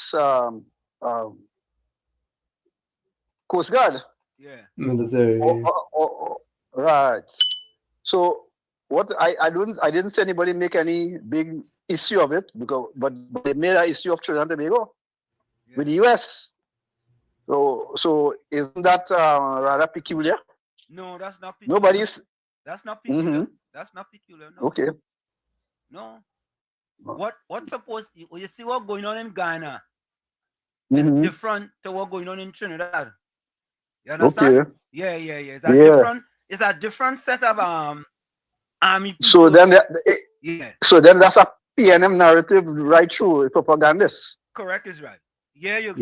Coast Guard. Yeah. Military. Right. So what I didn't see anybody make any big issue of it but they made an issue of Trinidad and Tobago with the US. So isn't that rather peculiar? No, that's not peculiar. That's not peculiar. Mm-hmm. That's not peculiar. No. Okay. No. What's supposed you see what's going on in Ghana? Mm-hmm. It's different to what's going on in Trinidad. You understand? Okay. Yeah. It's a different set of army people. So then that's a PNM narrative right through propagandist. Correct is right. Yeah, you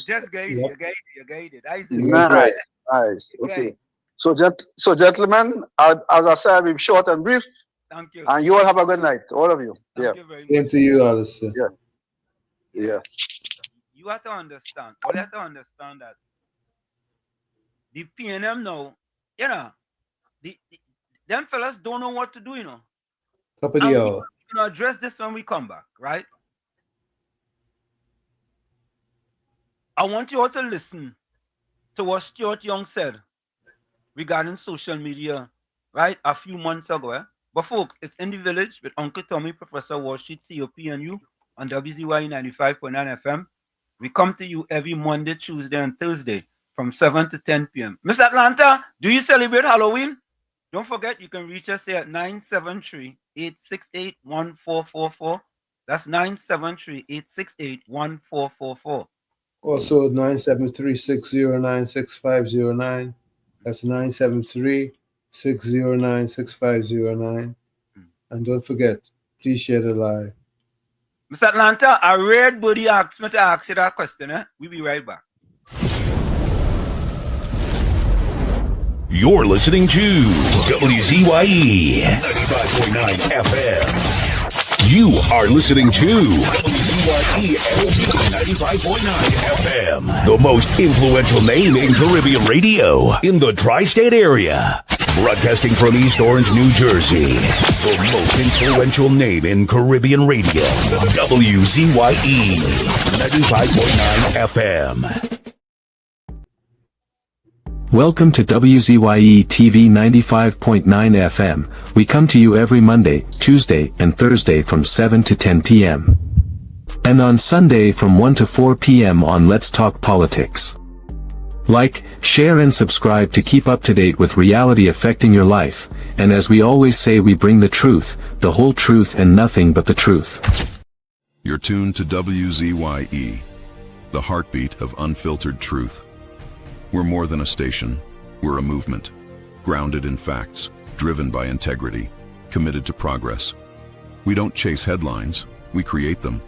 just guided. You guided. I see. Nice. Okay. So gentlemen, as I said, we're short and brief. Thank you. And you all have a good night, all of you. Thank you very Same much. to you, Alistair. Yeah. You have to understand. All you have to understand that the PNM now, them fellas don't know what to do, Top of the hour. We're gonna address this when we come back, right? I want you all to listen to what Stuart Young said regarding social media, right? A few months ago. But folks, it's In the Village with Uncle Tommy, Professor Wall Street, COP, and you on WZYE 95.9 FM. We come to you every Monday, Tuesday, and Thursday from 7 to 10 p.m. Miss Atlanta, do you celebrate Halloween? Don't forget, you can reach us here at 973-868-1444. That's 973-868-1444. Also 973-609-6509. That's 973-609-6509. And don't forget, please share the live. Mr. Atlanta, a red buddy asked me to ask you that question. We'll be right back. You're listening to WZYE 95.9 FM. You are listening to WZYE 95.9 FM, the most influential name in Caribbean radio in the tri-state area. Broadcasting from East Orange, New Jersey, the most influential name in Caribbean radio, WZYE 95.9 FM. Welcome to WZYE TV 95.9 FM. We come to you every Monday, Tuesday, and Thursday from 7 to 10 p.m. And on Sunday from 1 to 4 p.m. on Let's Talk Politics. Like, share and subscribe to keep up to date with reality affecting your life, and as we always say, we bring the truth, the whole truth and nothing but the truth. You're tuned to WZYE, the heartbeat of unfiltered truth. We're more than a station, we're a movement, grounded in facts, driven by integrity, committed to progress. We don't chase headlines, we create them.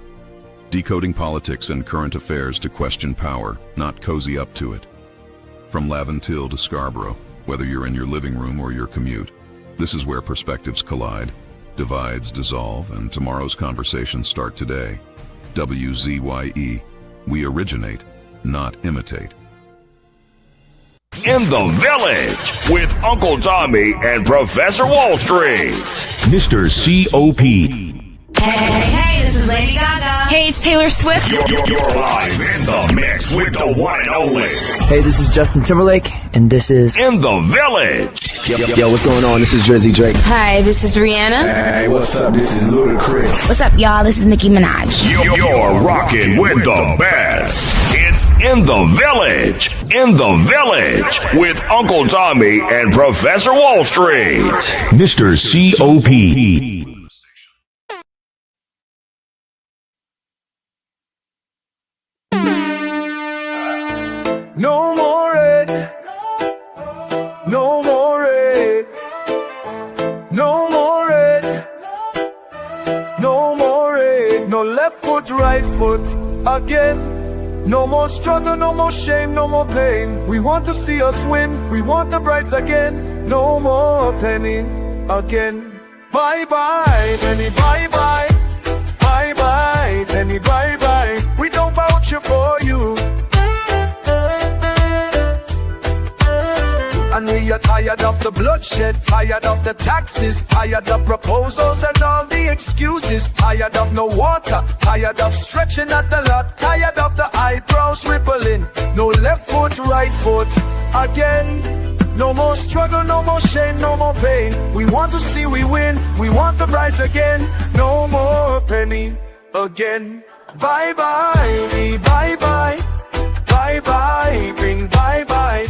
Decoding politics and current affairs to question power, not cozy up to it. From Laventille to Scarborough, whether you're in your living room or your commute, this is where perspectives collide, divides dissolve, and tomorrow's conversations start today. WZYE, we originate, not imitate. In the Village with Uncle Tommy and Professor Wall Street. Mr. C.O.P. Hey, this is Lady Gaga. Hey, it's Taylor Swift. You're live in the mix with the one and only. Hey, this is Justin Timberlake, and this is In the Village. Yo, what's going on? This is WZYE. Hi, this is Rihanna. Hey, what's up? This is Ludacris. What's up, y'all? This is Nicki Minaj. You're rocking with the best. It's In the Village. In the Village with Uncle Tommy and Professor Wall Street. Mr. C.O.P. No more red, no more red, no more red, no more red, no left foot, right foot again. No more struggle, no more shame, no more pain. We want to see us win, we want the brides again. No more penny again. Bye bye, penny, bye bye, bye bye, penny, bye bye. We don't vouch for you. And we are tired of the bloodshed, tired of the taxes, tired of proposals and all the excuses, tired of no water, tired of stretching at the lot, tired of the eyebrows rippling, no left foot, right foot again. No more struggle, no more shame, no more pain. We want to see we win, we want the brides again. No more penny again. Bye bye, me bye bye, bye bye, bring bye bye.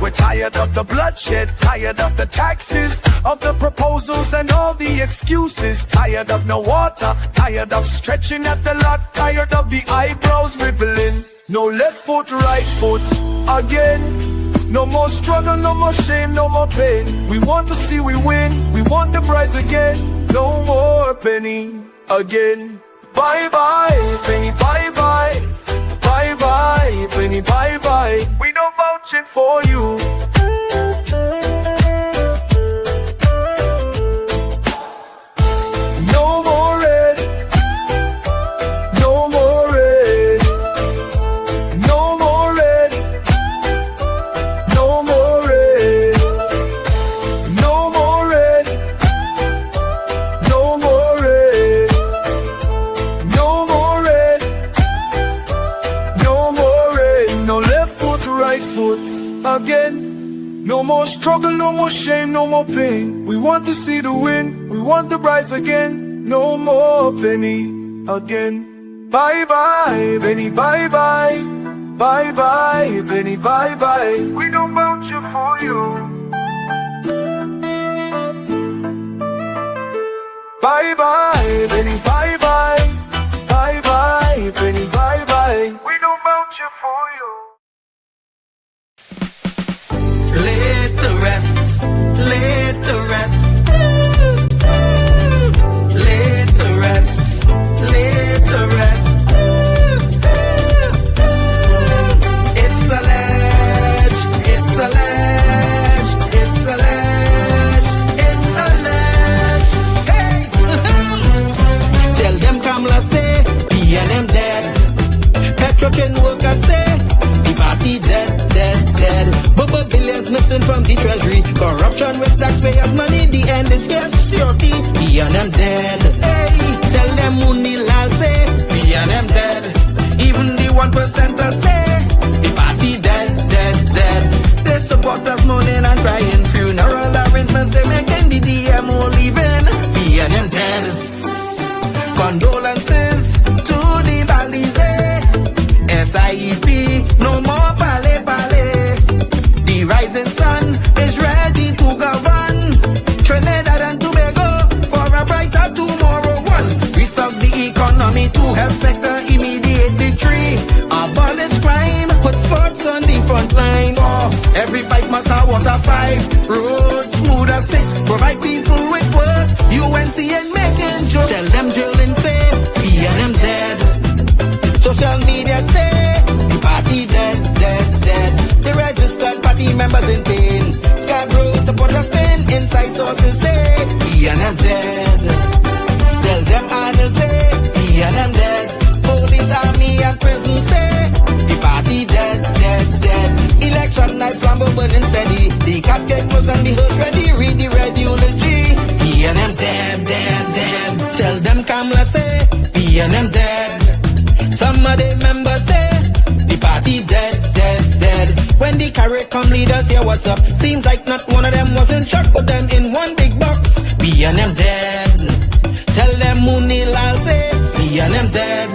We're tired of the bloodshed, tired of the taxes, of the proposals and all the excuses, tired of no water, tired of stretching at the lot, tired of the eyebrows rippling, no left foot, right foot again. No more struggle, no more shame, no more pain. We want to see we win, we want the brides again. No more penny again. Bye bye, penny, bye bye, bye bye, penny, bye bye. We don't vouch it for you. No more red, no more red, no more red, no more red, no more red, no more red, no more red, no more red, no left foot, right foot again. No more struggle, no more shame, no more pain. We want to see the win, we want the brides again. No more penny again. Bye bye, Benny, bye bye. Bye bye, Benny, bye bye. We don't vouch for you. Bye bye, Benny, bye bye. Bye bye, Benny, bye bye. We don't vouch for you. Laid to rest, laid to rest. Laid to rest, laid to rest. It's alleged, it's alleged, it's alleged, it's alleged. Hey! Tell them Kamala say, B&M dead. Petrochain workers say, the party dead, dead, dead. Bubba billions missing from the treasury. Corruption with taxpayers' money, the end is here. Security, B&M dead. Hey, tell them Munilal say, B&M dead. Even the 1% say, the party dead, dead, dead. They support us mourning and crying. Funeral arrangements they making, the DMO leaving. B&M dead. Condolences to the Balize. SIEP, no more pale pale. The rising sun is ready to govern Trinidad and Tobago for a brighter tomorrow. One, restart the economy. Two, health sector immediate victory. Abolish crime, put sports on the front line. Four, every pipe must have water. Five, roads smooth as six. Provide people with work. UNC and making jokes. Tell them drilling say, B&M dead. Social media say, the party dead, dead, dead. The registered party members in pain. Scarborough, the put a spin. Inside sources say, B&M dead. Tell them Arnold say, B&M dead. Police, army and prison say, the party dead, dead, dead. Election night, flambeau burning steady. The casket was on the hearse ready. Read the red eulogy. B&M dead, dead, dead. Tell them Kamala say, B&M dead. Some of the members say, the party dead, dead, dead. When the carrot come leaders here, what's up? Seems like not one of them was in shock. Put them in one big box. B&M dead. Tell them Munilal say, B&M dead.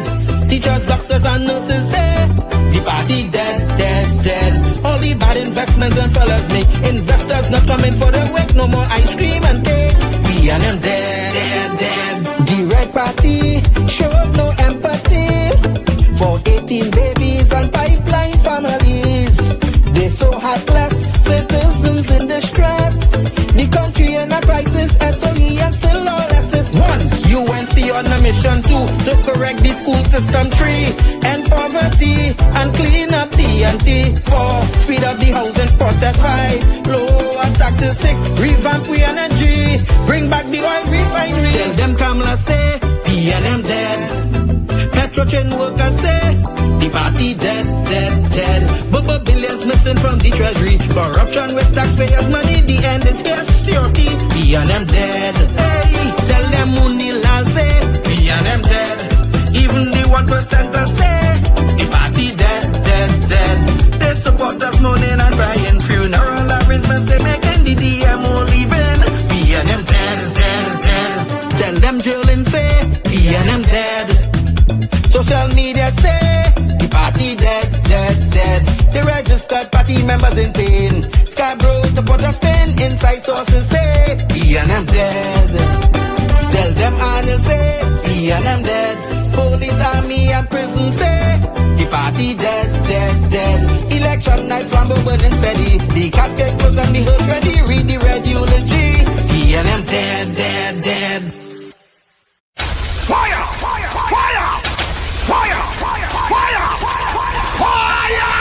Teachers, doctors and nurses say, the party dead, dead, dead. All the bad investments and fellas make. Investors not coming for the work. No more ice cream and cake. B&M dead, dead, dead. The red party showed no empathy for 18 babies and pipeline families. They so heartless, citizens in distress. The country in a crisis, SOE and still all this. One, UNC on a mission. Two, to correct the school system. Three, end poverty and clean up TNT. Four, speed up the housing process. Five, lower taxes. Six, revamp we energy. Bring back the oil refinery. Tell them Kamala say, B&M dead. Petrochain workers say, the party dead, dead, dead. Bubba billions missing from the treasury. Corruption with taxpayers' money, the end is here. Security, B&M dead. Hey, tell them Munilal say, B&M dead. Even the 1% say, the party dead, dead, dead. They support us mourning and crying. Funeral arrangements they making, the DMO leaving. B&M dead, dead, dead. Tell them drilling say, B&M dead. Social media say, the party dead, dead, dead. The registered party members in pain. Scarborough, to put a spin. Inside sources say, B&M dead. Tell them Arnold say, B&M dead. Police, army and prison say, the party dead, dead, dead. Election night, flambeau burning steady. The casket goes on the hearse ready. Read the red eulogy. B&M dead, dead, dead. Fire! Fire! Fire! Fire! Fire! Fire! Fire!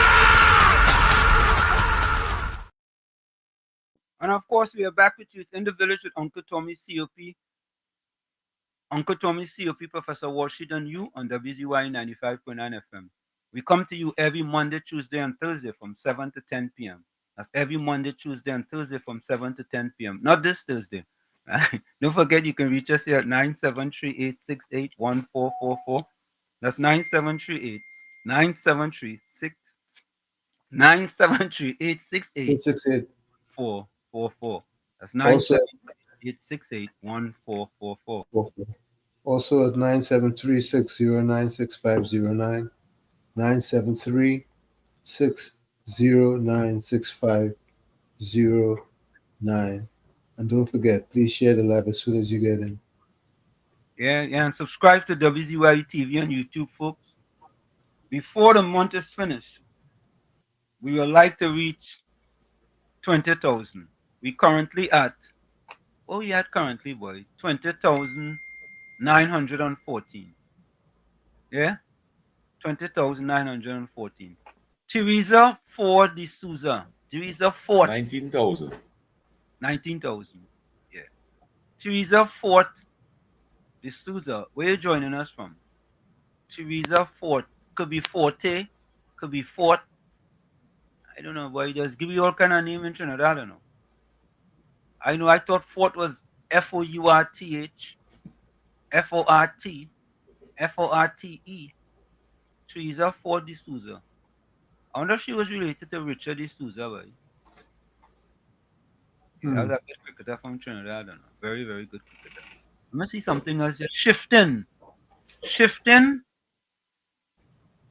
And of course, we are back with you. It's in the village with Uncle Tommy COP. Uncle Tommy COP, Professor Washington U on WZYE 95.9 FM. We come to you every Monday, Tuesday, and Thursday from 7 to 10 p.m. That's every Monday, Tuesday, and Thursday from 7 to 10 p.m. Not this Thursday. Don't forget, you can reach us here at 973-868-1444. That's 973-868-444. That's 973-868-1444. Also at 973-609-6509, 973-609-6509. And don't forget, please share the live as soon as you get in. Yeah, and subscribe to WZYE TV on YouTube, folks. Before the month is finished, we would like to reach 20,000. We currently at, oh yeah, currently, boy, 20,914. Yeah, 20,914. Teresa Ford de Souza. Teresa Fort. 19,000. 19,000. Yeah. Teresa Fort de Souza. Where you joining us from? Teresa Fort. Could be Forte. Could be Fort. I don't know, boy. Just give you all kind of name in Trinidad. I don't know. I thought Fort was F-O-U-R-T-H. F-O-R-T. F-O-R-T-E. Teresa Fort de Souza. I wonder if she was related to Richard de Souza, boy. Yeah, that was a good cricketer from Trinidad. I don't know. Very, very good cricketer. Let me see something else here. Shifting. Shifting.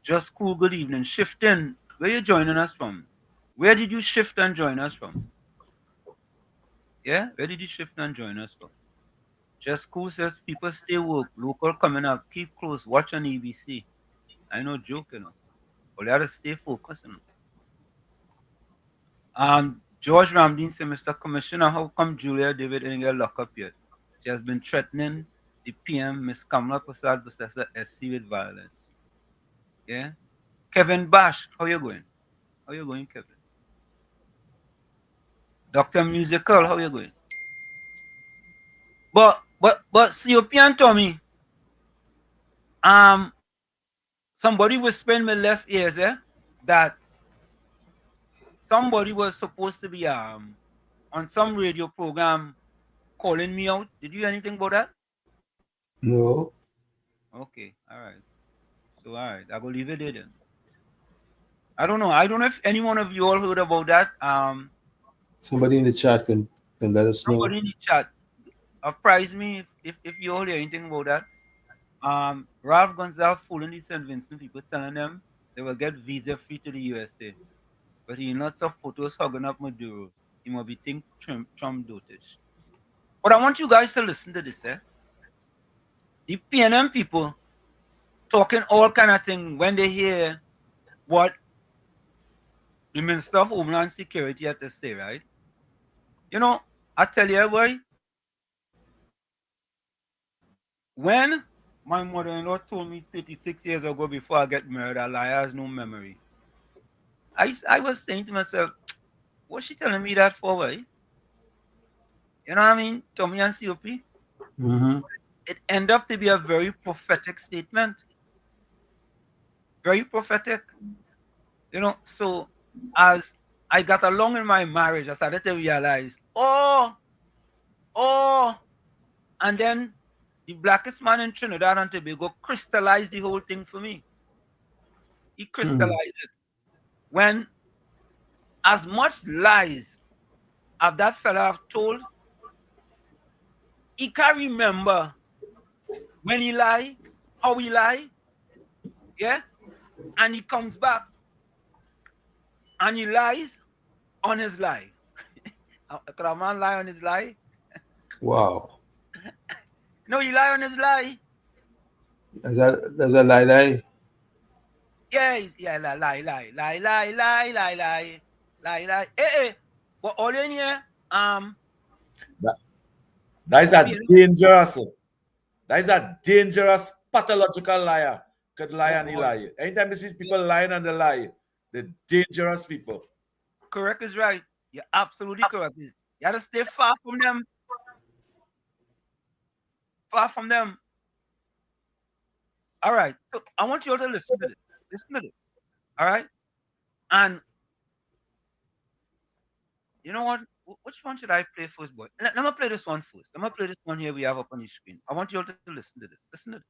Just cool, good evening. Shifting. Where you joining us from? Where did you shift and join us from? Yeah? Where did you shift and join us from? Just cool says people stay woke. Local coming up. Keep close. Watch on EBC. I know joke, you know. But you have to stay focused, you know. George Ramdeen said, Mr. Commissioner, how come Julia David didn't get locked up yet? She has been threatening the PM, Ms. Kamala Prasad, Professor SC with violence. Yeah? Kevin Bash, how you going? How you going, Kevin? Dr. Musical, how you going? But COP and Tommy, somebody whispered in my left ears, that somebody was supposed to be on some radio program calling me out. Did you hear anything about that? No. Okay, all right. So all right, I will leave it there then. I don't know if any one of you all heard about that. Somebody in the chat can let us know. Somebody in the chat apprise me if you all hear anything about that. Ralph Gonzalez fooling the St. Vincent people, telling them they will get visa free to the USA. But he lots of photos hugging up Maduro. He might be think Trump dotage. But I want you guys to listen to this, The PNM people talking all kind of thing when they hear what the Minister of Homeland Security had to say, right? You know, I tell you, boy, when my mother-in-law told me 36 years ago before I get married, a liar has no memory. I was saying to myself, what's she telling me that for, boy? You know what I mean? Tommy and COP. Mm-hmm. It ended up to be a very prophetic statement. Very prophetic. You know, so as I got along in my marriage, I started to realize, and then the blackest man in Trinidad and Tobago crystallized the whole thing for me. He crystallized it. When as much lies as that fella have told, he can't remember when he lie, how he lie, yeah? And he comes back and he lies on his lie. Could a man lie on his lie? Wow. No, he lie on his lie. Is that lie? Yeah, lie. Hey. But all in here, that is a dangerous. That is a dangerous pathological liar. Could lie and he lie. Anytime you see people lying and they lie, they're dangerous people. Correct is right. You're absolutely correct. You gotta stay far from them. Far from them. All right. So I want you all to listen to this. Listen to this. All right. And you know what? Which one should I play first, boy? Let me play this one first. Let me play this one here we have up on the screen. I want you all to listen to this. Listen to this.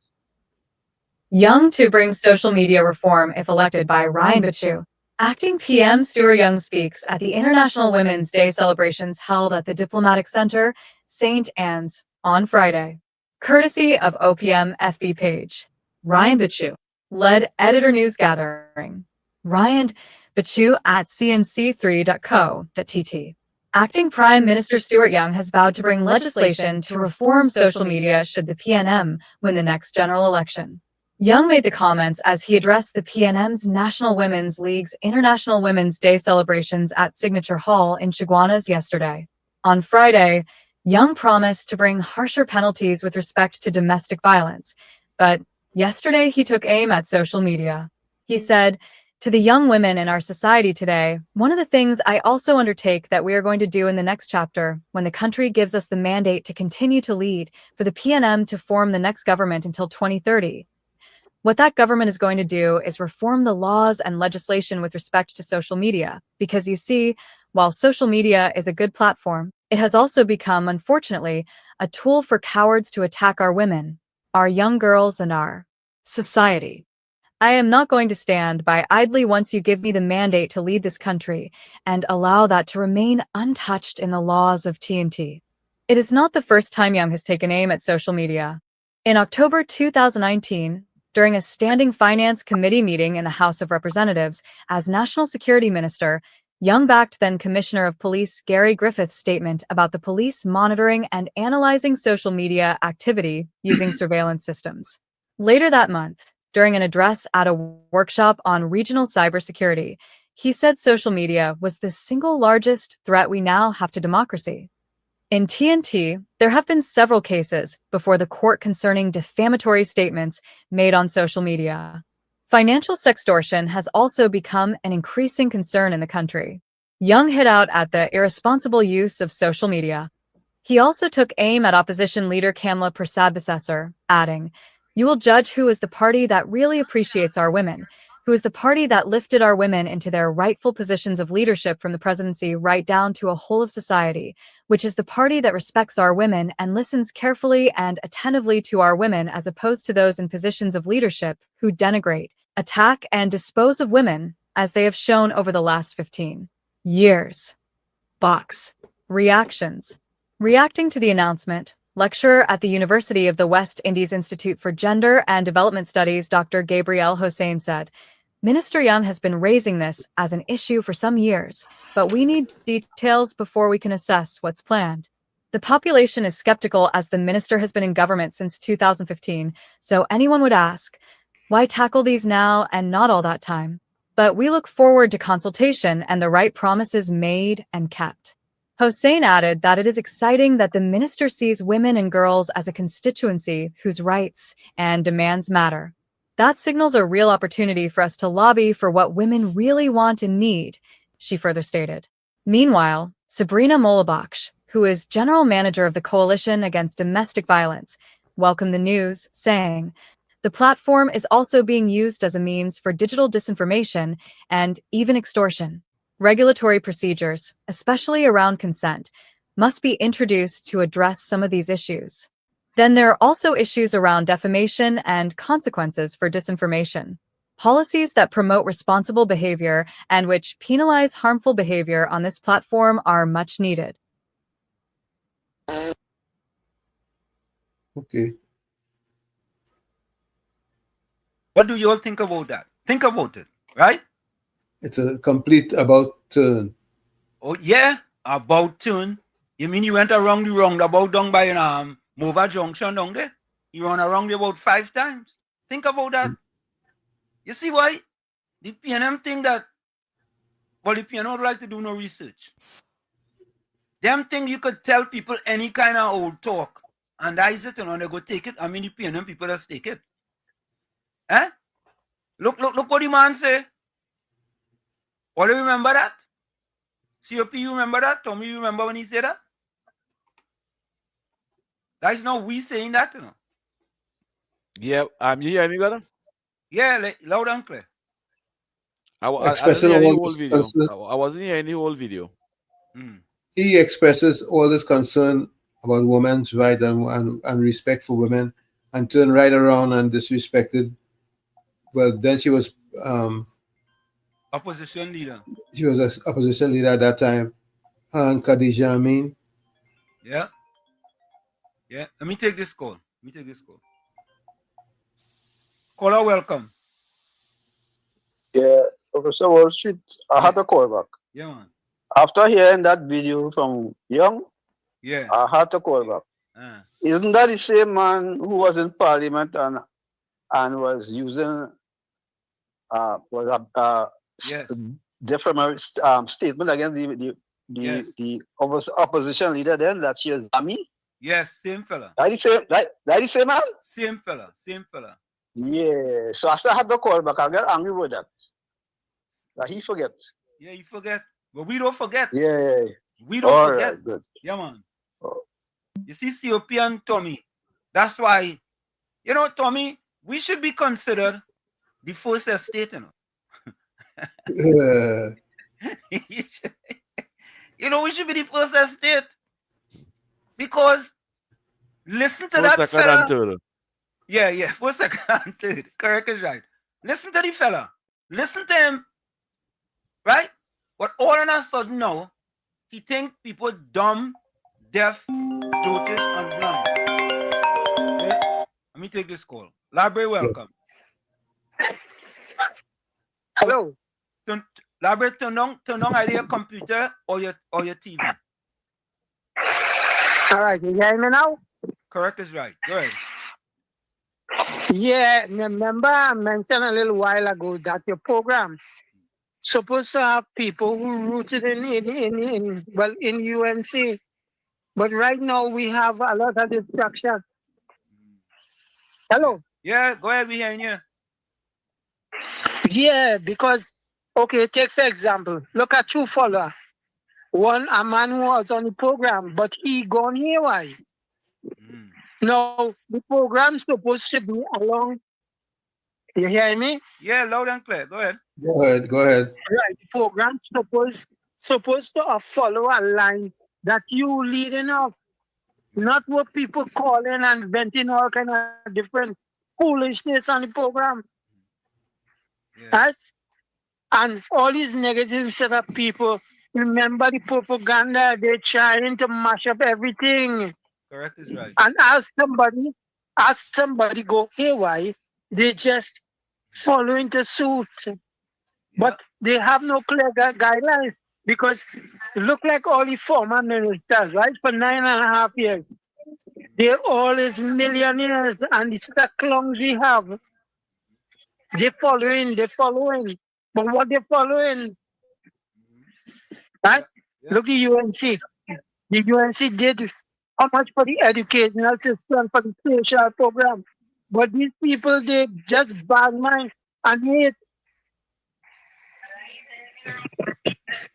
Young to bring social media reform if elected by Ryan Bachu. Acting PM Stuart Young speaks at the International Women's Day celebrations held at the Diplomatic Center, St. Anne's, on Friday. courtesy of OPM FB page. Ryan Bachu led editor news gathering. Ryan Bachu at cnc3.co.tt. Acting Prime Minister Stuart Young has vowed to bring legislation to reform social media should the PNM win the next general election. Young made the comments as he addressed the PNM's National Women's League's International Women's Day celebrations at Signature Hall in Chaguanas yesterday. On Friday, Young promised to bring harsher penalties with respect to domestic violence, but yesterday he took aim at social media. He said, "To the young women in our society today, one of the things I also undertake that we are going to do in the next chapter, when the country gives us the mandate to continue to lead, for the PNM to form the next government until 2030. What that government is going to do is reform the laws and legislation with respect to social media, because you see, while social media is a good platform, it has also become, unfortunately, a tool for cowards to attack our women, our young girls, and our society. I am not going to stand by idly once you give me the mandate to lead this country and allow that to remain untouched in the laws of TNT." It is not the first time Young has taken aim at social media. In October 2019, during a standing finance committee meeting in the House of Representatives, as National Security Minister, Young backed then Commissioner of Police Gary Griffith's statement about the police monitoring and analyzing social media activity using surveillance systems. Later that month, during an address at a workshop on regional cybersecurity, he said social media was the single largest threat we now have to democracy. In TNT, there have been several cases before the court concerning defamatory statements made on social media. Financial sextortion has also become an increasing concern in the country. Young hit out at the irresponsible use of social media. He also took aim at opposition leader Kamla Persad-Bissessar, adding, "You will judge who is the party that really appreciates our women, who is the party that lifted our women into their rightful positions of leadership from the presidency right down to a whole of society, which is the party that respects our women and listens carefully and attentively to our women as opposed to those in positions of leadership who denigrate, attack, and dispose of women, as they have shown over the last 15 years." Box. Reactions. Reacting to the announcement, lecturer at the University of the West Indies Institute for Gender and Development Studies, Dr. Gabriel Hossein said, "Minister Young has been raising this as an issue for some years, but we need details before we can assess what's planned. The population is skeptical as the minister has been in government since 2015, so anyone would ask, why tackle these now and not all that time? But we look forward to consultation and the right promises made and kept." Hossein added that it is exciting that the minister sees women and girls as a constituency whose rights and demands matter. That signals a real opportunity for us to lobby for what women really want and need, she further stated. Meanwhile, Sabrina Molabaksh, who is general manager of the Coalition Against Domestic Violence, welcomed the news, saying, "The platform is also being used as a means for digital disinformation and even extortion. Regulatory procedures, especially around consent, must be introduced to address some of these issues. Then there are also issues around defamation and consequences for disinformation. Policies that promote responsible behavior and which penalize harmful behavior on this platform are much needed." Okay. What do you all think about that? Think about it, right? It's a complete about turn. Oh, yeah, about turn. You mean you went around the roundabout down by Mova Junction down there? You run around there about 5 times. Think about that. You see why? The PNM think that, well, the PNM would like to do no research. Them think you could tell people any kind of old talk, and that is it, and they go take it. I mean, the PNM people just take it. Eh? Look what the man say. All you remember that? COP, you remember that? Tommy, you remember when he said that? That's not we saying that, you know. Yeah, you hear me, brother? Yeah, loud and clear. I didn't hear the whole video. I wasn't hearing the whole video. He expresses all this concern about women's rights and respect for women, and turned right around and disrespected. Well, then she was opposition leader. She was an opposition leader at that time, and Khadija Amin. Yeah. Yeah. Let me take this call. Let me take this call. Caller, welcome. Yeah, Professor Wall Street, I had to call back. Yeah, man. After hearing that video from Young, yeah, I had to call back. Isn't that the same man who was in Parliament and was using yes. defamatory statement against the opposition leader then, that she is Zami? Yes, same fella. That the same man? Same fella. Yeah, so I still had to call back. I get angry with that. That he forget. Yeah, you forget. But we don't forget. Yeah. We don't forget. Right, good. Yeah, man. Oh. You see, COP and Tommy. That's why, Tommy, we should be considered the first estate, Yeah. We should be the first estate. Because listen to First, that second, fella. and third. Yeah, first, second, and third. Correct is right. Listen to the fella. Listen to him. Right? But all of a sudden now, he think people dumb, deaf, dotish, and blind. Okay? Let me take this call. Library, welcome. Hello. Library, turn on either your computer or your TV. All right, you hear me now? Correct is right. Go ahead. Yeah, remember I mentioned a little while ago that your program supposed to have people who rooted in UNC, but right now we have a lot of distraction. Hello. Yeah, go ahead. We hearing you. Yeah, because take for example, look at True Follower. A man who was on the program, but he gone haywire. Now the program's supposed to be along. You hear me? Yeah, loud and clear. Go ahead. Go ahead. Right, the program's supposed to follow a line that you leading off, not what people calling and venting all kind of different foolishness on the program. Right? And all these negative set of people, remember the propaganda, they're trying to mash up everything. Correct is right. And as somebody go haywire, they just follow into suit. But they have no clear guidelines because look like all the former ministers, right? For 9.5 years. They're all is millionaires and the stock lungs we have. They're following. But what they're following, right? Look at UNC. The UNC did how much for the educational system, for the social program. But these people, they just bad mind and hate.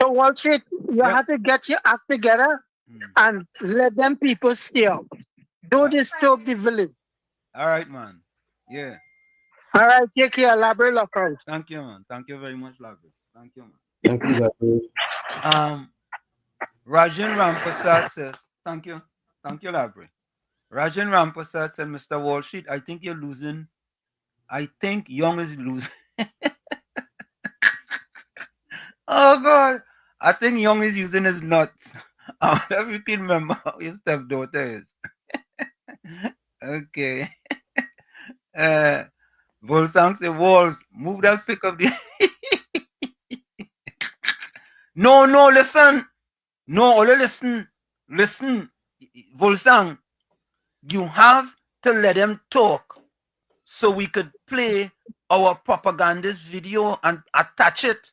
So Wall Street, you have to get your act together and let them people stay out. Don't disturb the village. All right, man. Yeah. All right, take care, Library Local. Thank you, man. Thank you very much, Library. Thank you, man. Thank you, Library. Rajan Rampasad says, thank you, Library. Rajan Rampasad said, Mr. Wall Street, I think you're losing. I think Young is losing. Oh, God. I think Young is using his nuts. I wonder if you can remember how his stepdaughter is. Okay. Volsang say, Walls, move that pick up the... No, listen. No, listen. Volsang, you have to let them talk so we could play our propagandist video and attach it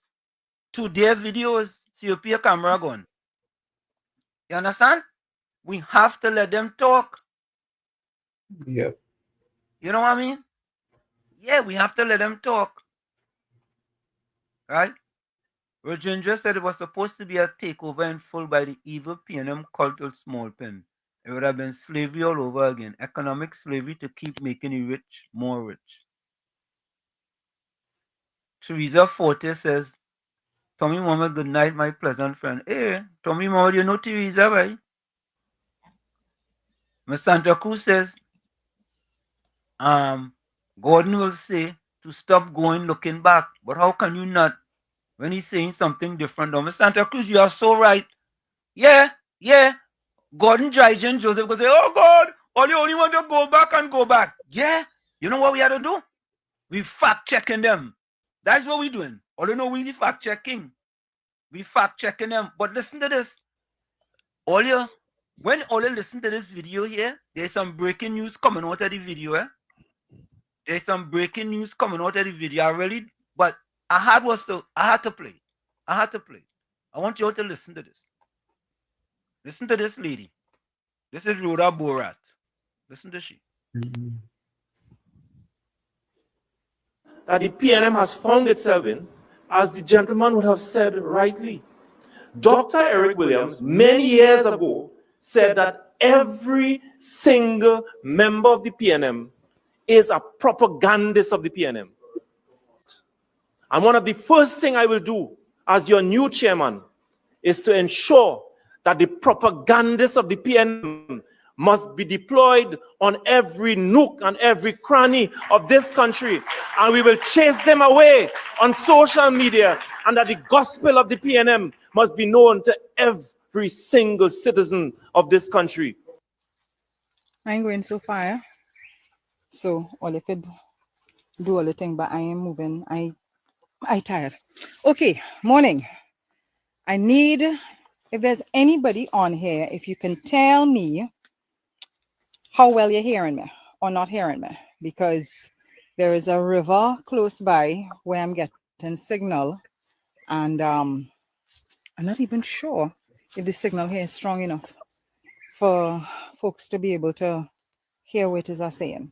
to their videos. See, you put your camera going. You understand? We have to let them talk. Yep. You know what I mean? Yeah, we have to let them talk. Right? Virginia said it was supposed to be a takeover in full by the evil PNM cult of small pen. It would have been slavery all over again. Economic slavery to keep making the rich more rich. Teresa Forte says, Tommy Mohammed, good night, my pleasant friend. Hey, Tommy Mohammed, you know Teresa, right? Miss Santa Cruz says, Gordon will say to stop going looking back. But how can you not when he's saying something different? Now, Miss Santa Cruz, you are so right. Yeah. Gordon Dryden Joseph will say, oh God, Or you only want to go back and go back. Yeah. You know what we had to do? We fact checking them. That's what we're doing. All you know, we fact checking. We fact checking them. But listen to this. When all you listen to this video here, there's some breaking news coming out of the video. There's some breaking news coming out of the video. But I had to play. I had to play. I want you all to listen to this. Listen to this lady. This is Rhoda Borat. Listen to she. That the PNM has found itself in, as the gentleman would have said rightly. Dr. Eric Williams, many years ago, said that every single member of the PNM is a propagandist of the PNM. And one of the first things I will do as your new chairman is to ensure that the propagandists of the PNM must be deployed on every nook and every cranny of this country. And we will chase them away on social media, and that the gospel of the PNM must be known to every single citizen of this country. I ain't going so far. So all you could do all the thing, but I am moving. I tired. Okay, morning. I need, if there's anybody on here, if you can tell me how well you're hearing me or not hearing me, because there is a river close by where I'm getting signal, and I'm not even sure if the signal here is strong enough for folks to be able to hear what it is I'm saying.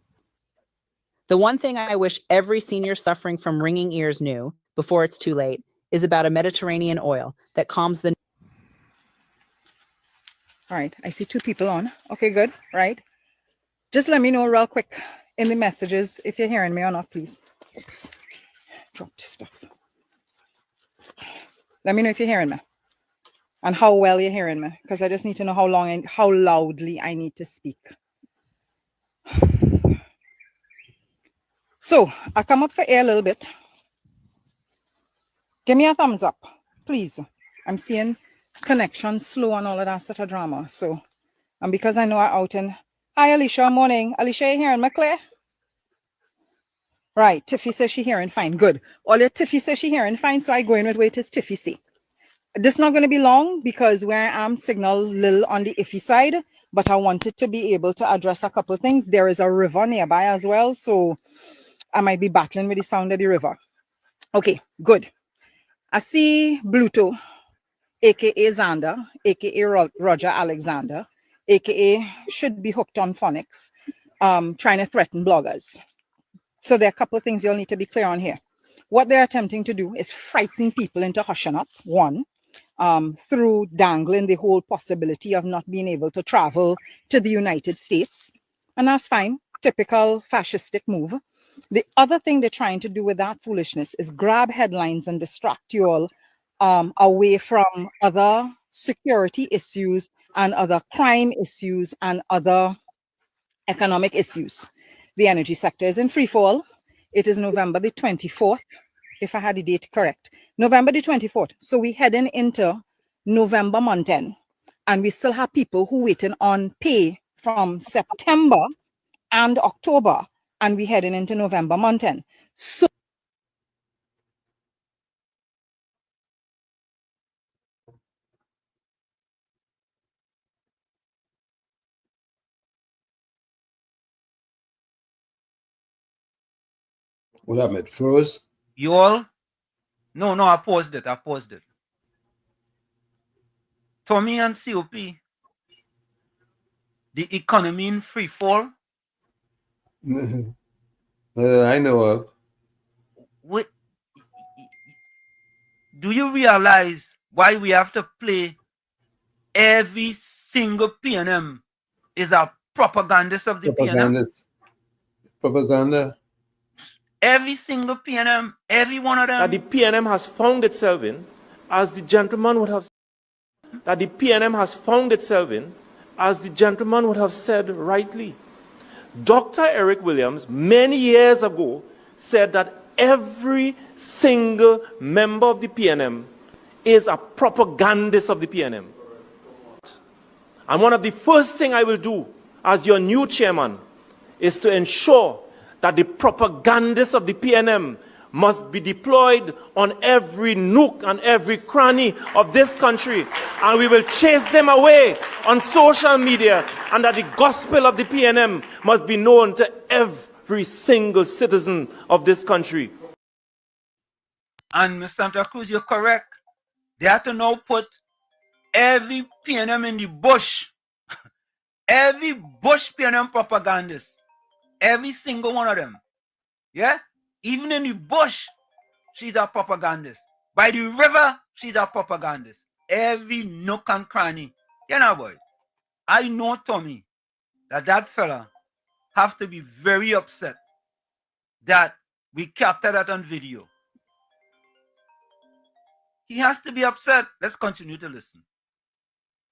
The one thing I wish every senior suffering from ringing ears knew before it's too late is about a Mediterranean oil that calms the... All right, I see 2 people on. Okay, good, right? Just let me know real quick in the messages if you're hearing me or not, please. Oops, drop this stuff. Let me know if you're hearing me and how well you're hearing me, because I just need to know how loudly I need to speak. So I come up for air a little bit. Give me a thumbs up, please. I'm seeing connection slow and all of that sort of drama. So, and because I know I'm out in... Hi, Alicia. Morning. Alicia, you hearing me clear? Right. Tiffy says she hearing fine. Good. All your Tiffy says she hearing fine, so I go in with what is Tiffy say. This is not going to be long because where I am signal little on the iffy side, but I wanted to be able to address a couple of things. There is a river nearby as well, so I might be battling with the sound of the river. Okay, good. I see Bluto, aka Xander, aka Roger Alexander, aka should be hooked on phonics, trying to threaten bloggers. So there are a couple of things you'll need to be clear on here. What they're attempting to do is frighten people into hushing up, one, through dangling the whole possibility of not being able to travel to the United States. And that's fine, typical fascistic move. The other thing they're trying to do with that foolishness is grab headlines and distract you all away from other security issues and other crime issues and other economic issues. The energy sector is in free fall. It is November the 24th, if I had the date correct. November the 24th. So we're heading into November month end, and we still have people who waiting on pay from September and October, and we're heading into November month end. So what happened? Froze? You all? No, I paused it. Tommy and COP, the economy in free fall. I know of. What? Do you realize why we have to play every single PNM is a propagandist of the PNM? Propaganda. Every single PNM, every one of them. That the PNM has found itself in, as the gentleman would have said, that the PNM has found itself in, as the gentleman would have said rightly. Dr. Eric Williams, many years ago, said that every single member of the PNM is a propagandist of the PNM. And one of the first things I will do as your new chairman, is to ensure that the propagandists of the PNM must be deployed on every nook and every cranny of this country, and we will chase them away on social media, and that the gospel of the PNM must be known to every single citizen of this country. And Ms. Santa Cruz, you're correct. They have to now put every PNM in the bush. Every bush PNM propagandist. Every single one of them. Yeah? Even in the bush, she's a propagandist. By the river, she's a propagandist. Every nook and cranny. You know, boy, I know, Tommy, that fella have to be very upset that we captured that on video. He has to be upset. Let's continue to listen.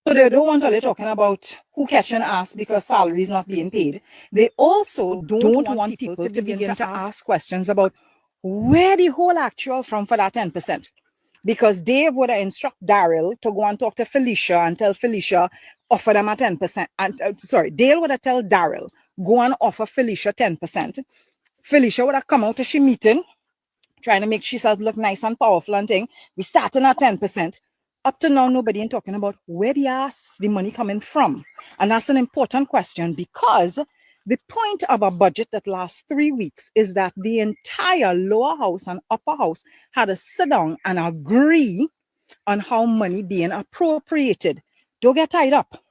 So they don't want only talking about who catching ass because salary is not being paid. They also don't want people to begin to ask questions about where the whole actual from for that 10%. Because Dave would instruct Daryl to go and talk to Felicia and tell Felicia offer them a 10%. And Dale would have tell Daryl go and offer Felicia 10%. Felicia would have come out to she meeting, trying to make herself look nice and powerful and thing. We starting at 10%. Up to now, nobody ain't talking about where the money coming from. And that's an important question because the point of a budget that lasts 3 weeks is that the entire lower house and upper house had to sit down and agree on how money being appropriated. Don't get tied up.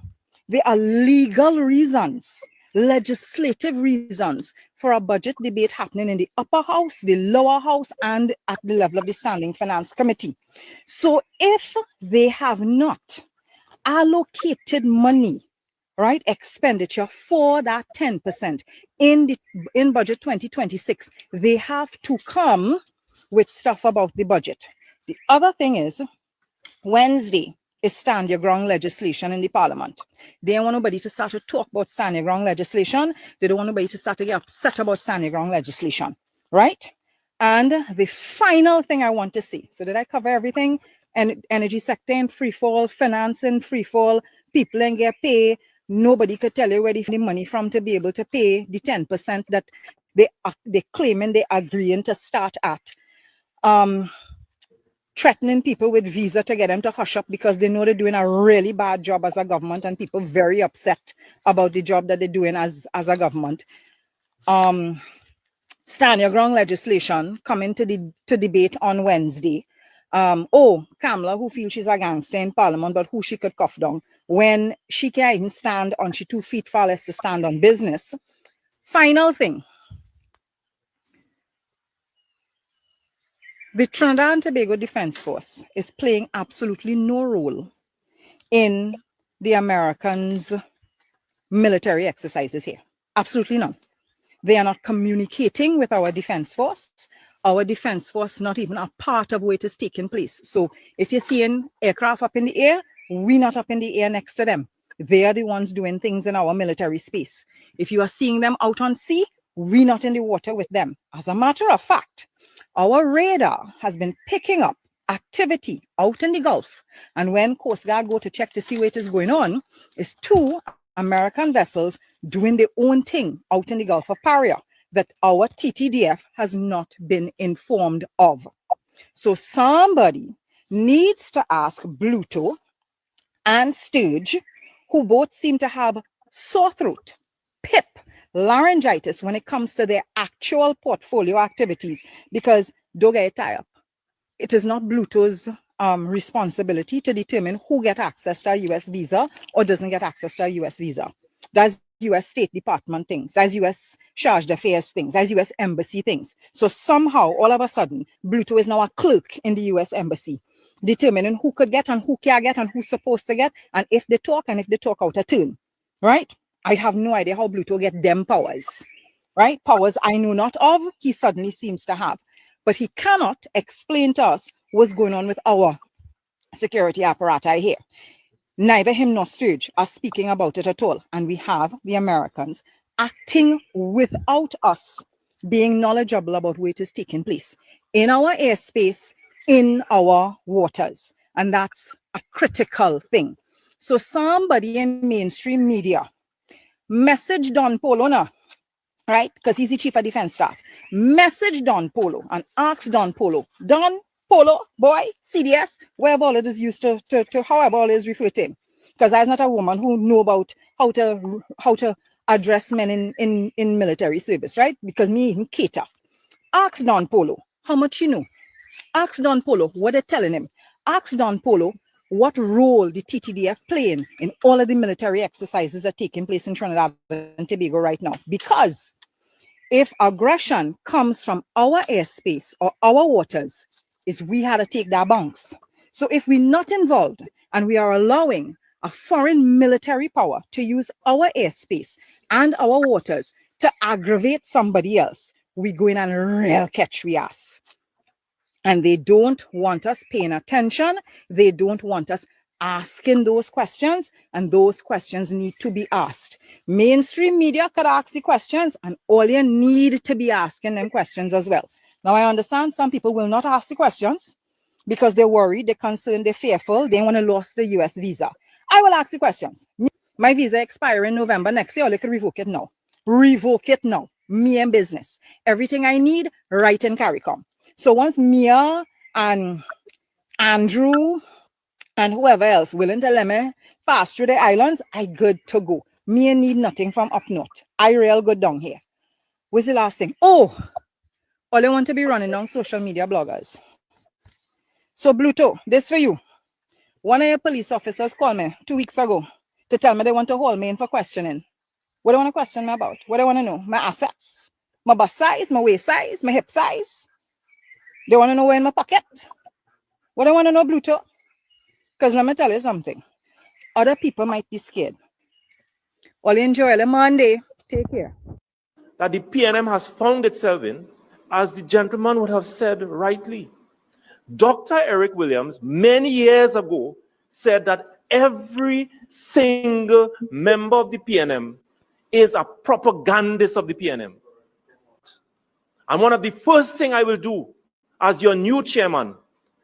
There are legal reasons, legislative reasons for a budget debate happening in the upper house, the lower house, and at the level of the Standing Finance Committee. So if they have not allocated money, right, expenditure for that 10% in budget 2026, they have to come with stuff about the budget. The other thing is, Wednesday is stand your ground legislation in the parliament. They don't want nobody to start to talk about stand your ground legislation. They don't want nobody to start to get upset about stand your ground legislation, right? And the final thing I want to see, so did I cover everything? And energy sector in free fall, finance in free fall, people ain't get pay. Nobody could tell you where the money from to be able to pay the 10% that they claiming they agreeing to start at. Threatening people with visa to get them to hush up because they know they're doing a really bad job as a government, and people very upset about the job that they're doing as a government. Stand your ground legislation coming to debate on Wednesday. Kamala, who feels she's a gangster in parliament, but who she could cuff down when she can't even stand on she 2 feet far less to stand on business. Final thing. The Trinidad and Tobago Defense Force is playing absolutely no role in the Americans' military exercises here. Absolutely none. They are not communicating with our defense force. Our defense force not even a part of what is taking place. So if you're seeing aircraft up in the air, we're not up in the air next to them. They are the ones doing things in our military space. If you are seeing them out on sea, we're not in the water with them. As a matter of fact, our radar has been picking up activity out in the Gulf. And when Coast Guard go to check to see what is going on, is 2 American vessels doing their own thing out in the Gulf of Paria that our TTDF has not been informed of. So somebody needs to ask Bluto and Sturge, who both seem to have sore throat, PIP, laryngitis when it comes to their actual portfolio activities, because don't get tied up. It is not Bluto's responsibility to determine who get access to a U.S. visa or doesn't get access to a U.S. visa. That's U.S. State Department things. That's U.S. Charge d'Affaires things. That's U.S. Embassy things. So somehow, all of a sudden, Bluto is now a clerk in the U.S. Embassy, determining who could get and who can't get and who's supposed to get, and if they talk out of turn, right? I have no idea how Bluto get them powers, right? Powers I know not of, he suddenly seems to have. But he cannot explain to us what's going on with our security apparatus here. Neither him nor Sturge are speaking about it at all. And we have the Americans acting without us being knowledgeable about what is taking place in our airspace, in our waters. And that's a critical thing. So somebody in mainstream media message Don Polo now, right? Because he's the chief of defense staff. Message Don Polo and ask Don Polo, Don Polo, boy, CDS, wherever all it is used to however all it is referred to him. Because I'm not a woman who know about how to address men in military service, right? Because me even cater. Ask Don Polo how much you know. Ask Don Polo what they're telling him. Ask Don Polo what role the TTDF playing in all of the military exercises that are taking place in Trinidad and Tobago right now. Because if aggression comes from our airspace or our waters, is we had to take that bounce. So if we're not involved and we are allowing a foreign military power to use our airspace and our waters to aggravate somebody else, we go in and real catch we ass. And they don't want us paying attention. They don't want us asking those questions, and those questions need to be asked. Mainstream media could ask the questions, and all you need to be asking them questions as well. Now, I understand some people will not ask the questions because they're worried, they're concerned, they're fearful, they want to lose the US visa. I will ask the questions. My visa expires in November next year, or they could revoke it now. Revoke it now. Me and business. Everything I need, right in CARICOM. So once Mia and Andrew and whoever else willing to let me pass through the islands, I good to go. Me need nothing from up north. I real good down here. What's the last thing? Oh, all I want to be running down social media bloggers. So Bluto, this for you. One of your police officers called me 2 weeks ago to tell me they want to hold me in for questioning. What do they want to question me about? What do they want to know? My assets, my bust size, my waist size, my hip size. They want to know where in my pocket. What do they want to know, Bluto? Because let me tell you something. Other people might be scared. All enjoy the Monday. Take care. That the PNM has found itself in, as the gentleman would have said rightly. Dr. Eric Williams, many years ago, said that every single member of the PNM is a propagandist of the PNM. And one of the first things I will do as your new chairman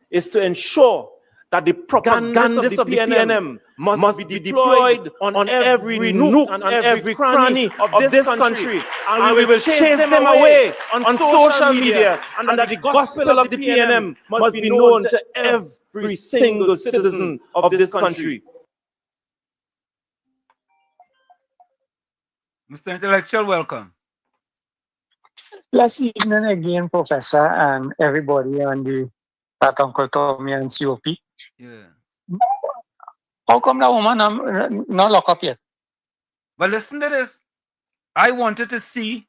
is to ensure that the propagandists of the PNM must be deployed on every nook and every cranny of this country. And we will chase them away on social media. And that the gospel of the PNM must be known to every single citizen of this country. Mr. Intellectual, welcome. Last evening again, Professor, and everybody on the that Uncle Tommy and COP. Yeah. How come that woman not locked up yet? But listen to this. I wanted to see,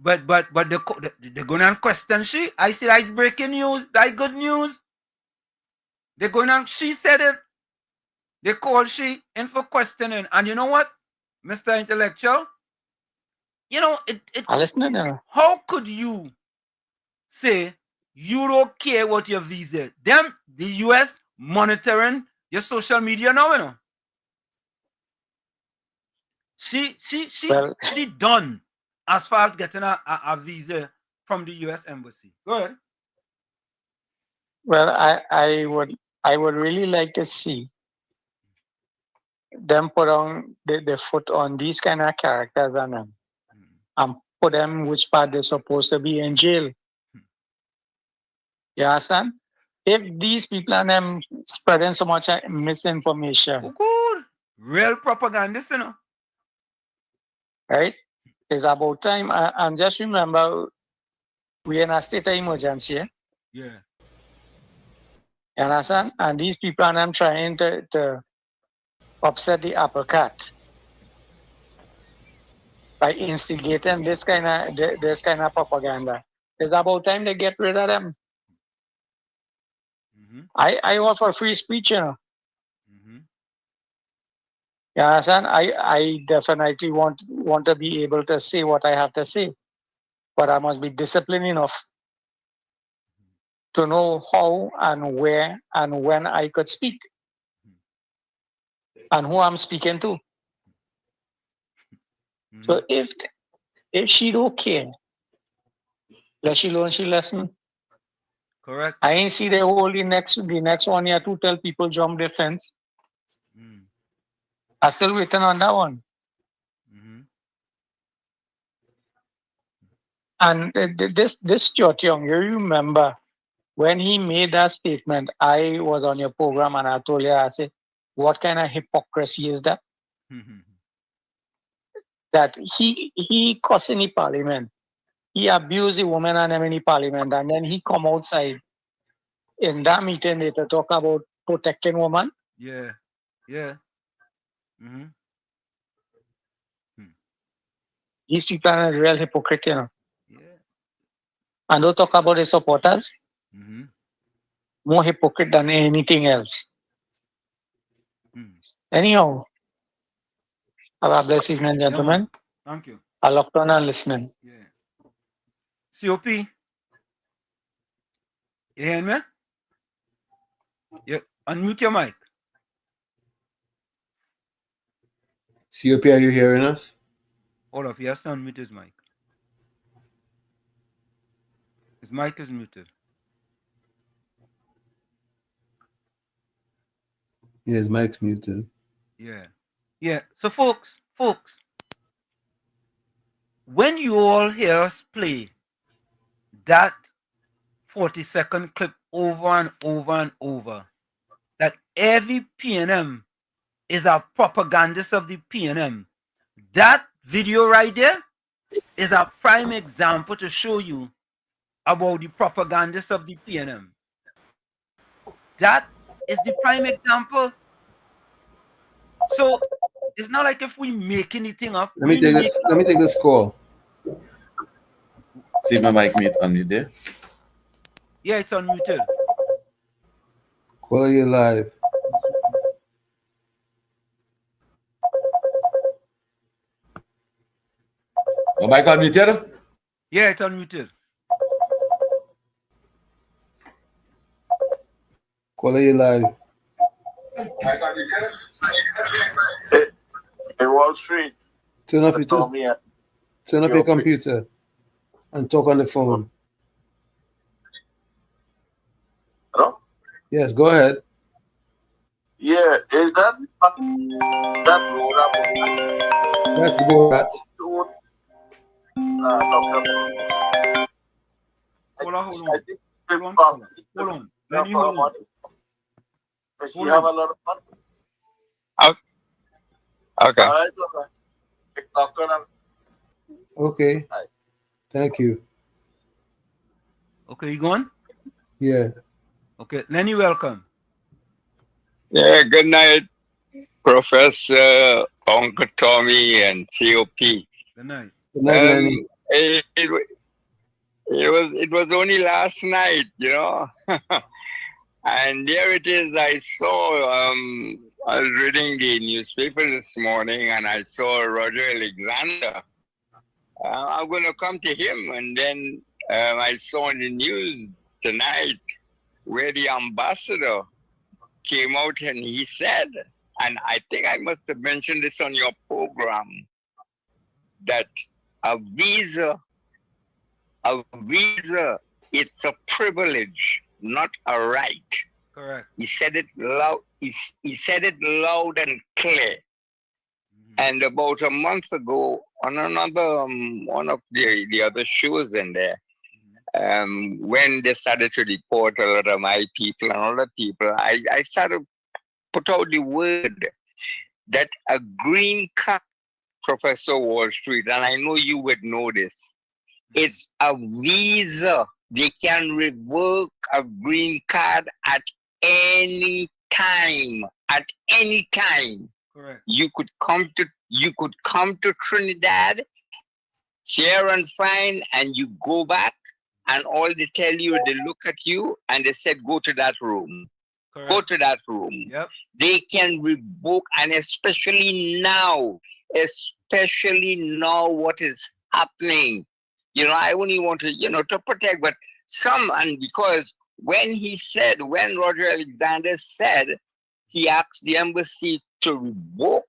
but they're going on question she. I see that's breaking news. That's good news. They're going on. She said it. They called she in for questioning, and you know what, Mr. Intellectual? You know I listen to them. How could you say you don't care what your visa? Them, the US monitoring your social media now, you know. She done as far as getting a visa from the US embassy. Go ahead. Well, I would really like to see them put on the foot on these kind of characters and put them which part they're supposed to be in jail. You understand? If these people are them spreading so much misinformation. Oh, good. Real propagandists, you know. Right? It's about time. And just remember, we're in a state of emergency. Yeah. You understand? And these people are them trying to upset the apple cart by instigating this kind of propaganda. It's about time they get rid of them. Mm-hmm. I offer free speech, you know. Mm-hmm. You understand? I definitely want to be able to say what I have to say, but I must be disciplined enough to know how and where and when I could speak and who I'm speaking to. Mm-hmm. So if she don't care, let she learn she lesson. Correct. I ain't see the whole the next 1 year to tell people jump the fence. Mm. I'm still waiting on that one. And this Stuart Young, you remember when he made that statement, I was on your program and I told you, I said, what kind of hypocrisy is that? That he cussed in the parliament. He abused the woman and them in the parliament, and then he come outside in that meeting they to talk about protecting women. Yeah. These people are real hypocrite, you know. And don't talk about the supporters. More hypocrite than anything else. Anyhow, have a blessed evening, gentlemen. Thank you. I locked on and listening. Yeah. COP. You hear me? Yeah. Unmute your mic. COP, are you hearing us? Hold up. He has to unmute his mic. His mic is muted. Yeah, his mic's muted. Yeah. So folks, when you all hear us play that 40-second clip over and over and over, that every PNM is a propagandist of the PNM, that video right there is a prime example to show you about the propagandists of the PNM. That is the prime example. So it's not like if we make anything up. Let me take this call. See if my mic unmute there. Yeah, it's unmuted. Caller, you live. My mic unmuted? Yeah, it's unmuted. Caller, you live. Hey, Wall Street. Turn off your computer and talk on the phone. Hello? Yes, go ahead. Yeah, is that road? That's the Borat. Hold on. Let me hold on. Does she have a lot of fun? Okay. All right. Okay. Thank you. Okay, you going? Yeah. Okay, Lenny, welcome. Yeah, good night, Professor, Uncle Tommy, and COP. Good night. Good night, Lenny. It was only last night, you know. And there it is. I was reading the newspaper this morning and I saw Roger Alexander. I'm going to come to him. And then I saw in the news tonight where the ambassador came out and he said, and I think I must have mentioned this on your program, that a visa, it's a privilege, not a right. Correct. He said it loud. He said it loud and clear. And about a month ago, on another one of the other shows in there, when they started to report a lot of my people and other people, I started to put out the word that a green card, Professor Wall Street, and I know you would know this, it's a visa. They can revoke a green card at any time. At any time. Correct. You could come to Trinidad, share and fine, and you go back, and all they tell you, they look at you and they said, go to that room. Correct. Go to that room. Yep. They can revoke, and especially now what is happening. You know, I only want to, to protect, but and because when Roger Alexander said, he asked the embassy to revoke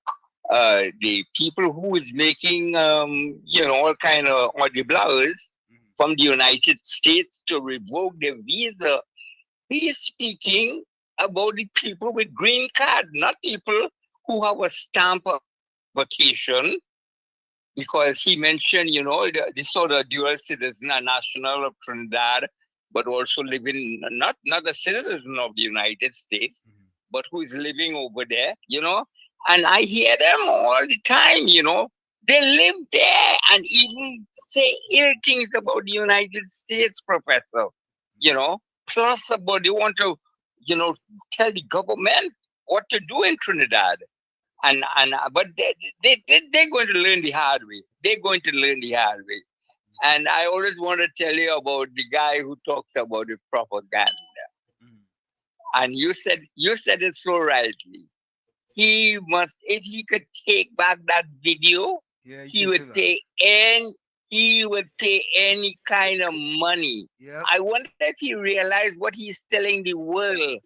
the people who is making, all kind of audiblowers from the United States to revoke their visa. He is speaking about the people with green card, not people who have a stamp of vacation because he mentioned, this sort of dual citizen, a national of Trinidad, but also living, not a citizen of the United States, but who is living over there, and I hear them all the time, they live there and even say ill things about the United States, Professor, plus about they want to, tell the government what to do in Trinidad. But they're going to learn the hard way. They're going to learn the hard way. And I always want to tell you about the guy who talks about the propaganda. And you said it so rightly. He must, if he could take back that video, he would pay any kind of money. I wonder if he realized what he's telling the world.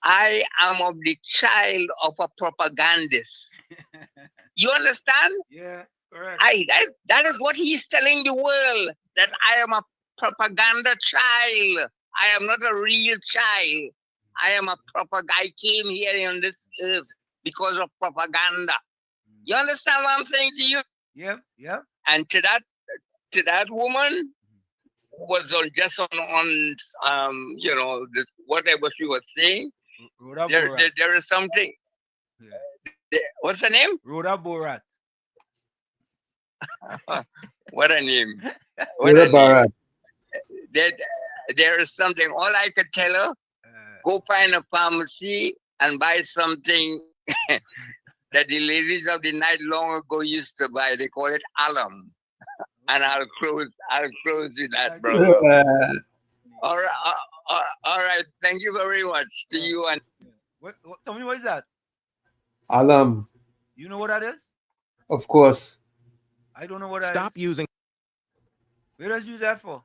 I am of the child of a propagandist. You understand? Yeah, correct. That is what he is telling the world, that I am a propaganda child. I am not a real child. I am a I came here on this earth because of propaganda. You understand what I'm saying to you? Yep. And to that woman who was on this, whatever she was saying, there is something. What's her name? Rhoda Borat. What a name. Rhoda Borat. There is something. All I could tell her, go find a pharmacy and buy something that the ladies of the night long ago used to buy. They call it alum. And I'll close with that, brother. All right. Thank you very much to you. And tell me, what is that? Alum. You know what that is? Of course. I don't know what that is. Stop using. Where does you use that for?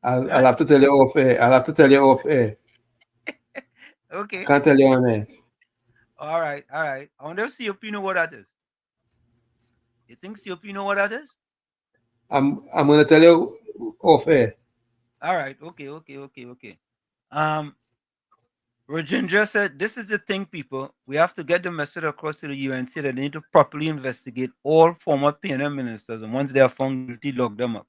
I'll have to tell you off air. Okay. Can't tell you on air. All right. I wonder if COP know what that is. You think COP know what that is? I'm gonna tell you off air. All right. Okay. Rajendra said, this is the thing, people. We have to get the message across to the UNC that they need to properly investigate all former PNM ministers, and once they are found guilty, lock them up.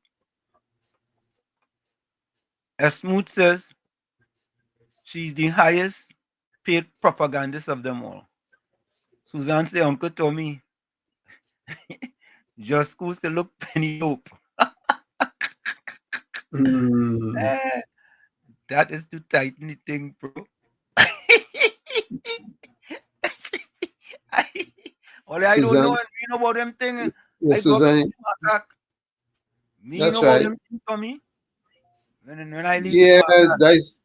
Smooth says she's the highest paid propagandist of them all. Suzanne said, Uncle Tommy, just schools to look penny hope. That is to tighten the thing, bro. I don't know, and me know about them thing. Yeah, Suzanne. Me That's know right. about them thing for me. When I leave, yeah, that's.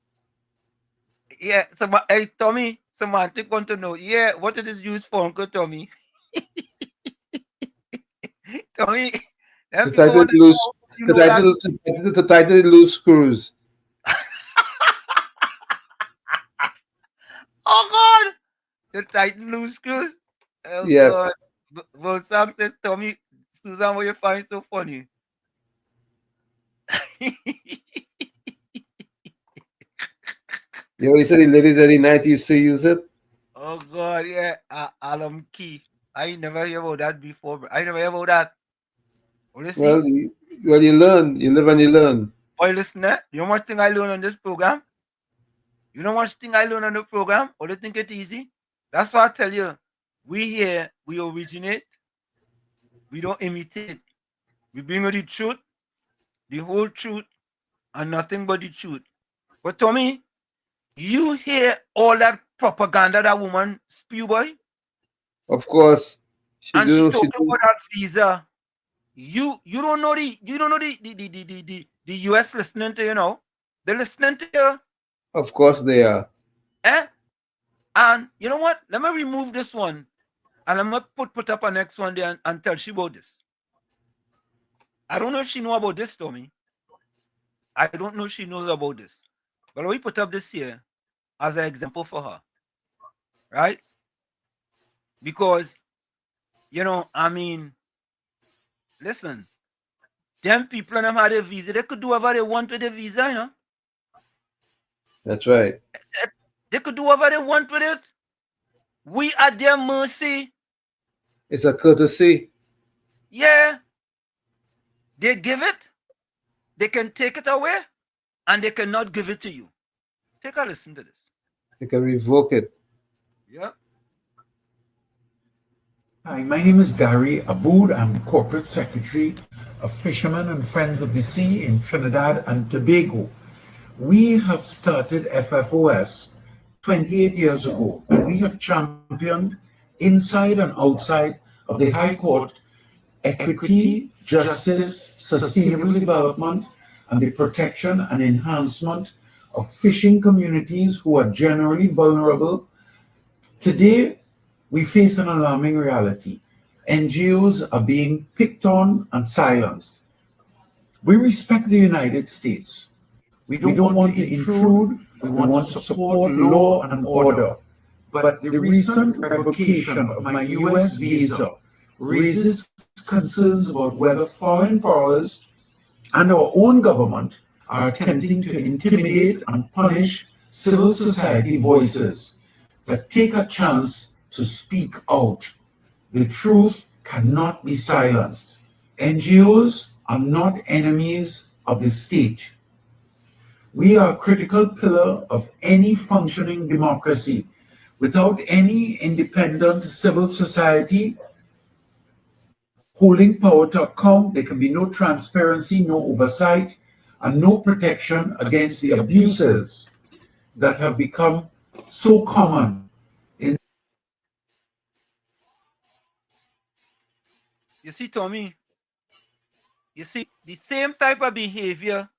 Yeah, hey Tommy, semantic want to know. Yeah, what it is used for, Uncle Tommy? Tommy, To tighten loose screws. Oh God! To tighten loose screws. Oh yeah. God. Well, Sam said, Tommy, Susan, what you find so funny? You already said the ladies every night used to use it? Oh God, yeah. Alum key. I never hear about that before, bro. I never hear about that. Well, you learn. You live and you learn. Boy, listen, you know much thing I learn on this program? You know much thing I learn on the program? Or do you think it's easy? That's why I tell you, we here, we originate. We don't imitate. We bring you the truth, the whole truth, and nothing but the truth. But Tommy, you hear all that propaganda that woman spew, boy? Of course. She talking about that visa. You don't know the US listening to you know. They're listening to you. Of course they are. And you know what? Let me remove this one. And I'm gonna put up a next one there and tell she about this. I don't know if she know about this, Tommy. I don't know if she knows about this. But we put up this here as an example for her. Right? Because, you know, I mean, listen, them people and them had a visa, they could do whatever they want with the visa, you know. That's right. They could do whatever they want with it. We at their mercy. It's a courtesy. Yeah. They give it, they can take it away, and they cannot give it to you. Take a listen to this. They can revoke it. Yeah. Hi, my name is Gary Aboud. I'm Corporate Secretary of Fishermen and Friends of the Sea in Trinidad and Tobago. We have started FFOS 28 years ago, and we have championed inside and outside of the High Court equity, justice, sustainable development, and the protection and enhancement of fishing communities who are generally vulnerable. Today, we face an alarming reality. NGOs are being picked on and silenced. We respect the United States. We don't want to intrude. We want to support law and order. But the recent revocation of my US visa raises concerns about whether foreign powers and our own government are attempting to intimidate and punish civil society voices that take a chance to speak out. The truth cannot be silenced. NGOs are not enemies of the state. We are a critical pillar of any functioning democracy. Without any independent civil society holding power to account, there can be no transparency, no oversight, and no protection against the abuses that have become so common in. You see, Tommy, you see, the same type of behavior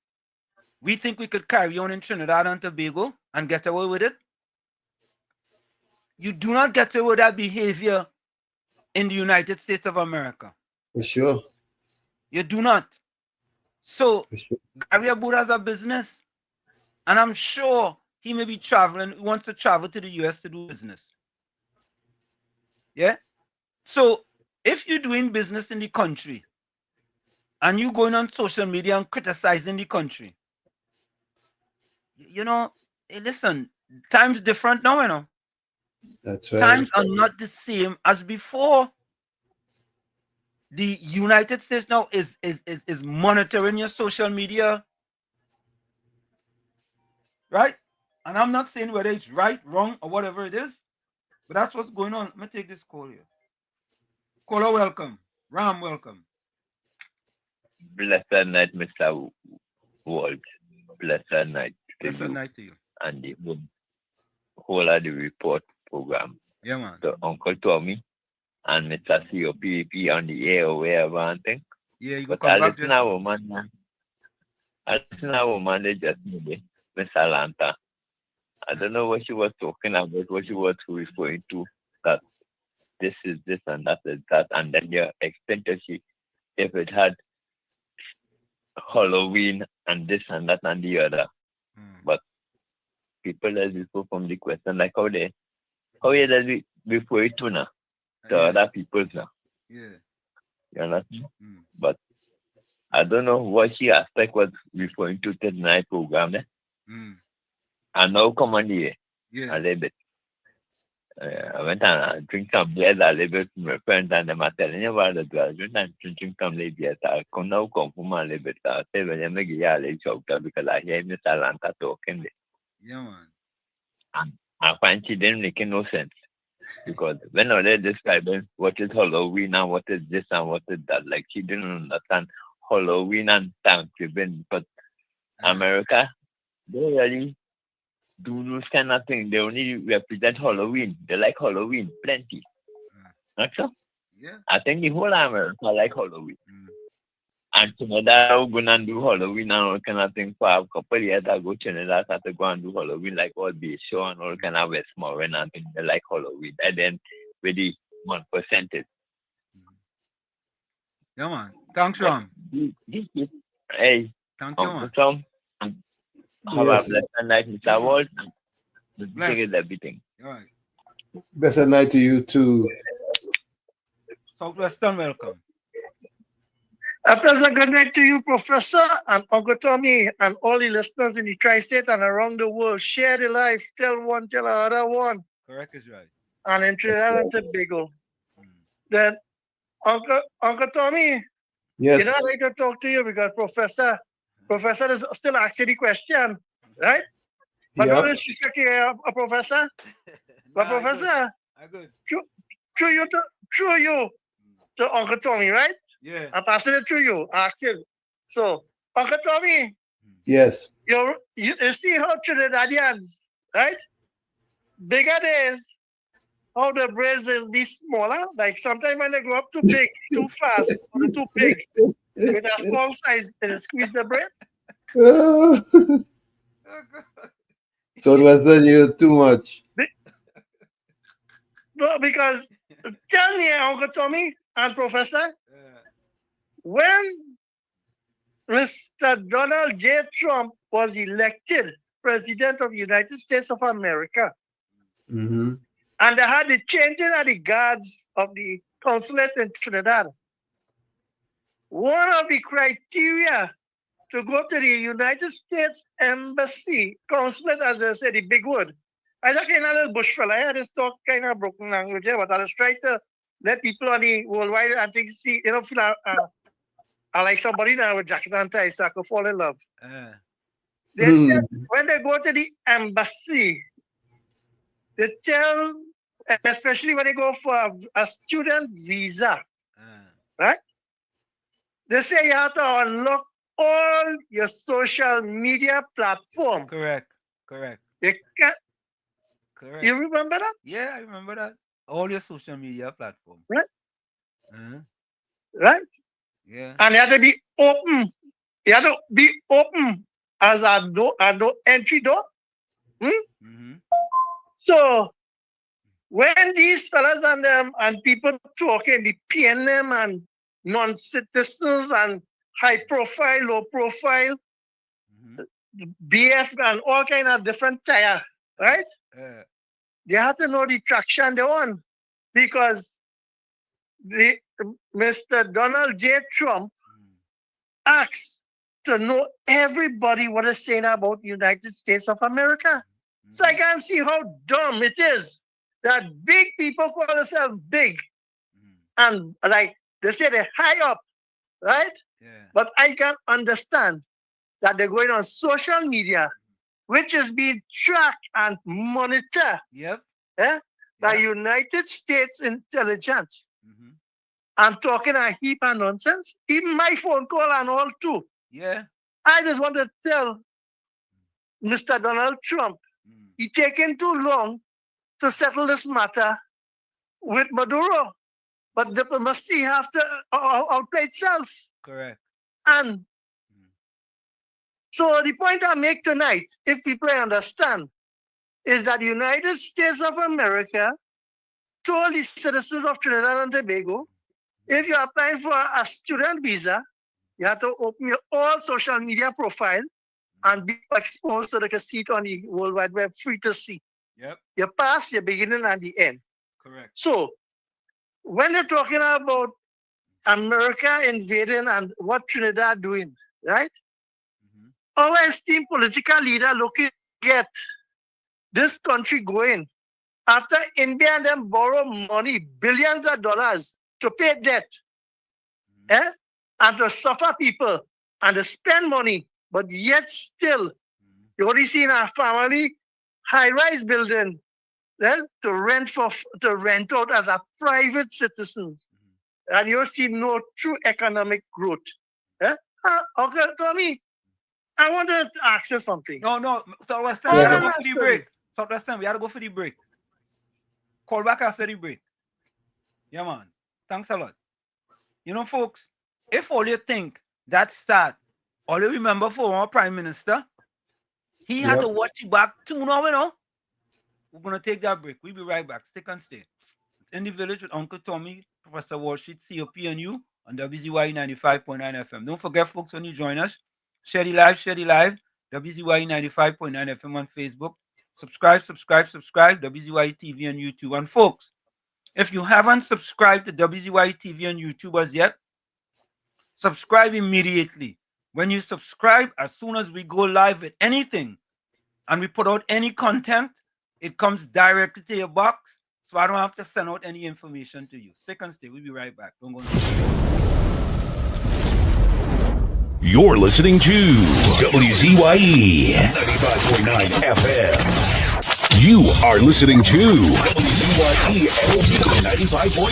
we think we could carry on in Trinidad and Tobago and get away with it. You do not get away with that behavior in the United States of America. For sure. You do not. So, Gary Aboud has a business, and I'm sure he may be traveling, he wants to travel to the US to do business. Yeah? So, if you're doing business in the country, and you going on social media and criticizing the country, you know, hey, listen, times different now, you know. That's right. Times are not the same as before. The United States now is monitoring your social media, right? And I'm not saying whether it's right, wrong, or whatever it is, but that's what's going on. Let me take this call here. Caller, welcome. Ram, welcome. Blessed night, Mr. Walt. Blessed night to Blessed you. Night to you. And the whole of the report program. Yeah, man. So Uncle Tommy and Mr. COPP on the air or wherever and thing. Yeah, you but come I back listen to a woman, they just maybe Miss Alanta. I don't know what she was talking about, what she was referring to, that this is this and that is that, and then you explain to she if it had Halloween and this and that and the other. But people as before from the question like how you does before it to now to other people now. Yeah. You understand? But I don't know what she aspect was referring to tonight program. And now come on here a little bit. I went and drink some beer a little bit with my friends and them are telling you about the drugs. I went and drink some beer. I come from a little bit. I say when you make it a little shout because I hear Mr. Atlanta talking. Yeah, man. And I find she didn't make no sense. Because when they're describing what is Halloween and what is this and what is that, like she didn't understand Halloween and Thanksgiving. But America, they really do those kind of things. They only represent Halloween. They like Halloween plenty. Not so? Yeah. I think the whole America like Halloween. And Trinidad going and do Halloween and all kind of things for a couple of years ago. Trinidad had to go and do Halloween like all the show and all kind of Westmoreland and things. They like Halloween. And then with the 1%. Yeah, man. Thanks, Ram. Hey, thank you, man. Tom. Have a blessed night, Mr. Walt. Bless is everything. All right. Blessed night to you too. Southwestern, welcome. A pleasant good night to you, Professor, and Uncle Tommy, and all the listeners in the tri-state and around the world. Share the life. Tell one, tell another one. Correct is right. And in Trinidad and Tobago. Then Uncle Tommy, Yes. you know, I'd like to talk to you because Professor is still asking the question, right? But Yep. no disrespect to a professor. But Professor, through you to Uncle Tommy, right? Yeah. I'm passing it to you. Ask him. So, Uncle Tommy, Yes. you see how Trinidadians, right? Bigger days, how the braids will be smaller. Like sometimes when they grow up too big, too fast, or they're too big, with a small size, they squeeze the braid. So it was done you too much. No, because tell me, Uncle Tommy and Professor, when Mr. Donald J. Trump was elected President of the United States of America, Mm-hmm. and they had the changing of the guards of the consulate in Trinidad, one of the criteria to go to the United States Embassy, consulate, as they say, the big word. I just kind of little bush fella. I just talk kind of broken language, but I was trying to let people on the worldwide and think, see, you know, feel I like somebody now with jacket and tie, so I could fall in love. They tell, when they go to the embassy, they tell, especially when they go for a student visa, right? They say you have to unlock all your social media platform. Correct. You can't. Correct. You remember that? Yeah, I remember that. All your social media platforms. Right. Uh-huh. Right? Yeah. And you have to be open. You have to be open as a entry door. So when these fellas and them and people talking, the PNM and non-citizens and high profile, low profile, BF and all kind of different tire, right? They have to know the traction they're on because Mr. Donald J. Trump asks to know everybody what is saying about the United States of America. So I can't see how dumb it is that big people call themselves big and like they say they're high up, right? Yeah. But I can understand that they're going on social media, which is being tracked and monitored by United States intelligence. I'm talking a heap of nonsense. Even my phone call and all too. Yeah. I just want to tell Mr. Donald Trump, he's taking too long to settle this matter with Maduro. But diplomacy have to outplay itself. Correct. And so the point I make tonight, if people understand, is that the United States of America told the citizens of Trinidad and Tobago, if you're applying for a student visa, you have to open your all social media profile and be exposed so they can see it on the World Wide Web, free to see. Yep. Your past, your beginning, and the end. Correct. So when they're talking about America invading and what Trinidad doing, right? Our esteemed political leader looking to get this country going after India and them borrow money, billions of dollars to pay debt, and to suffer people and to spend money, but yet still, you only see in our family high-rise building, to rent out as a private citizens, and you see no true economic growth. Okay, Tommy, I want to ask you something. No. So last time we had to go for the break. We had to go for the break. Call back after the break. Yeah, man. Thanks a lot. You know, folks, if all you think that start, all you remember for our Prime Minister, he had to watch it back too now, you know. We're going to take that break. We'll be right back. Stick and stay. It's In the Village with Uncle Tommy, Professor Walsheet, COPNU on WZYE 95.9 FM. Don't forget, folks, when you join us, share the live, WZYE 95.9 FM on Facebook. Subscribe, WZYE TV on YouTube. And folks, if you haven't subscribed to WZYE TV on YouTube as yet, subscribe immediately. When you subscribe, as soon as we go live with anything and we put out any content, it comes directly to your box So I don't have to send out any information to you. Stick and stay. We'll be right back. Don't go. You're listening to WZYE 95.9 FM. You are listening to WZYE 95.9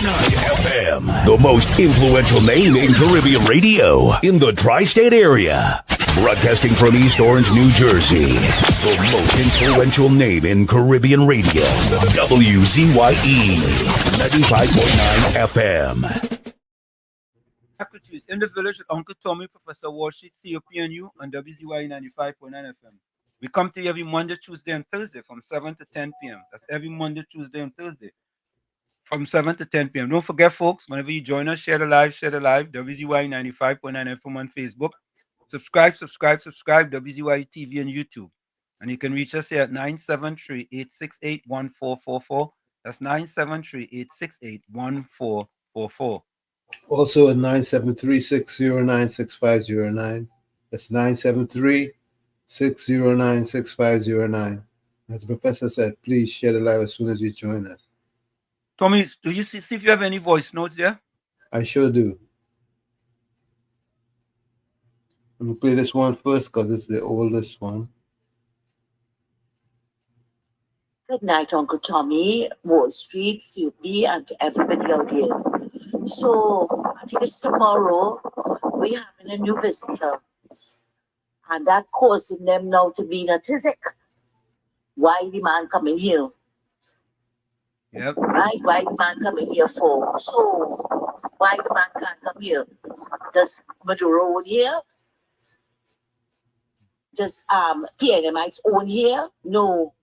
FM, the most influential name in Caribbean radio in the tri-state area. Broadcasting from East Orange, New Jersey, the most influential name in Caribbean radio, WZYE 95.9 FM. Secretaries in the village with Uncle Tommy, Professor Warsheet, COPNU, and WZYE 95.9 FM. We come to you every Monday, Tuesday, and Thursday from 7 to 10 p.m. That's every Monday, Tuesday, and Thursday from 7 to 10 p.m. Don't forget, folks, whenever you join us, share the live, WZYE 95.9 FM on Facebook. Subscribe, WZYE TV and YouTube. And you can reach us here at 973-868-1444. That's 973-868-1444. Also at 973-609-6509. That's 973-609-6509. As the professor said, please share the live as soon as you join us. Tommy, do you see if you have any voice notes there? I sure do. I'm going to play this one first because it's the oldest one. Good night, Uncle Tommy, Wall Street, CUP, and to everybody out here. So, I think it's tomorrow, we're having a new visitor. And that causing them now to be in a tizzy. Why the man coming here? Yep. Right? Why the man coming here for? So, why the man can't come here? Does Maduro own here? Does PNMites own here? No.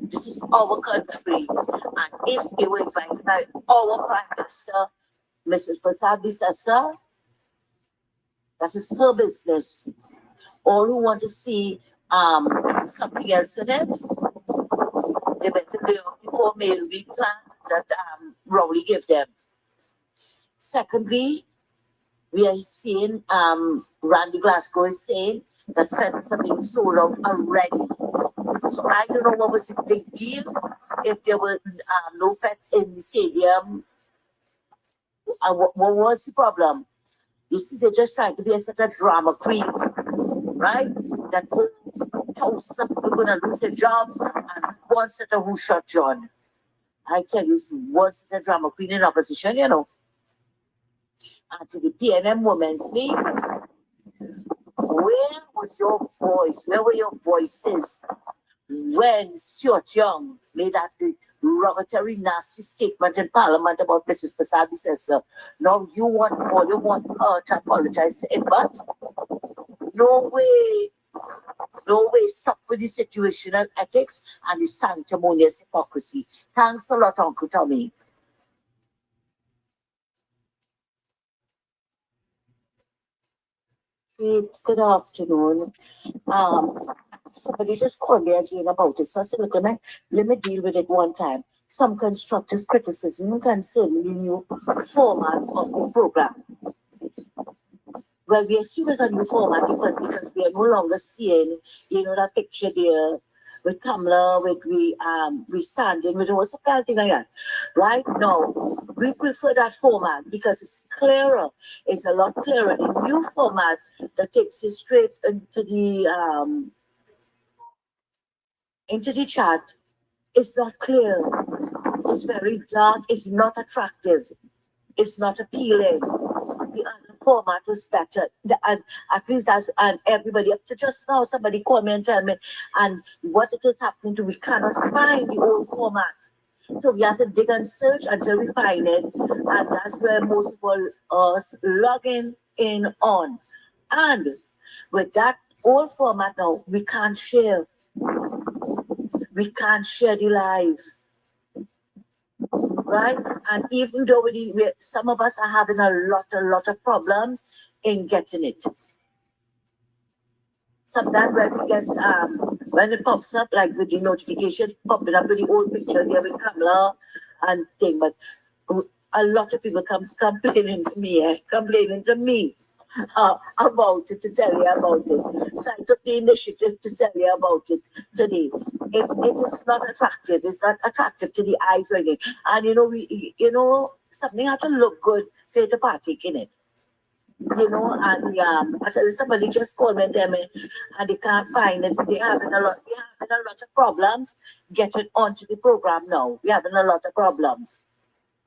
This is our country. And if they were invited by our Prime Minister, Mrs. Prasad Visasa, that is her business. All who want to see something else in it, they better lay off the 4 meal week plan that Rowley gave them. Secondly, we are seeing Randy Glasgow is saying that fences are being sold out already. So I don't know what was the big deal if there were no fence in the stadium. What was the problem? You see, they're just trying to be such a drama queen, right? That thousands of people are going to lose their jobs and one set of who shot John. I tell you, one set of drama queen in opposition, you know. And to the PNM Women's League, where was your voice? Where were your voices when Stuart Young made that derogatory, nasty statement in Parliament about Mrs. Prasad Visasa? Now you want her to apologize to him, but no way. No way. Stop with the situational ethics and the sanctimonious hypocrisy. Thanks a lot, Uncle Tommy. Good afternoon. Somebody just called me again about it. So I said, look, let me deal with it one time. Some constructive criticism concerning the new format of the program. Well, we assume it's a new format because we are no longer seeing, that picture there with Kamala, with we standing with all kind of thing like that. Right? No, we prefer that format because it's clearer. It's a lot clearer. The new format that takes you straight into the chat is not clear. It's very dark. It's not attractive. It's not appealing. The other format was better. And at least and everybody up to just now, somebody call me and tell me, and what it is happening to, we cannot find the old format. So we have to dig and search until we find it. And that's where most people are logging in on. And with that old format now, we can't share. We can't share the live. Right? And even though some of us are having a lot of problems in getting it. Sometimes when we get when it pops up, like with the notification popping up with the old picture there with Kamala and thing, but a lot of people complaining to me. about it, to tell you about it. So I took the initiative to tell you about it today. It is not attractive. It's not attractive to the eyes or anything. And something had to look good for you to partake in it. And actually somebody just called me and tell me, and they can't find it. We're having a lot of problems getting onto the program now. We're having a lot of problems.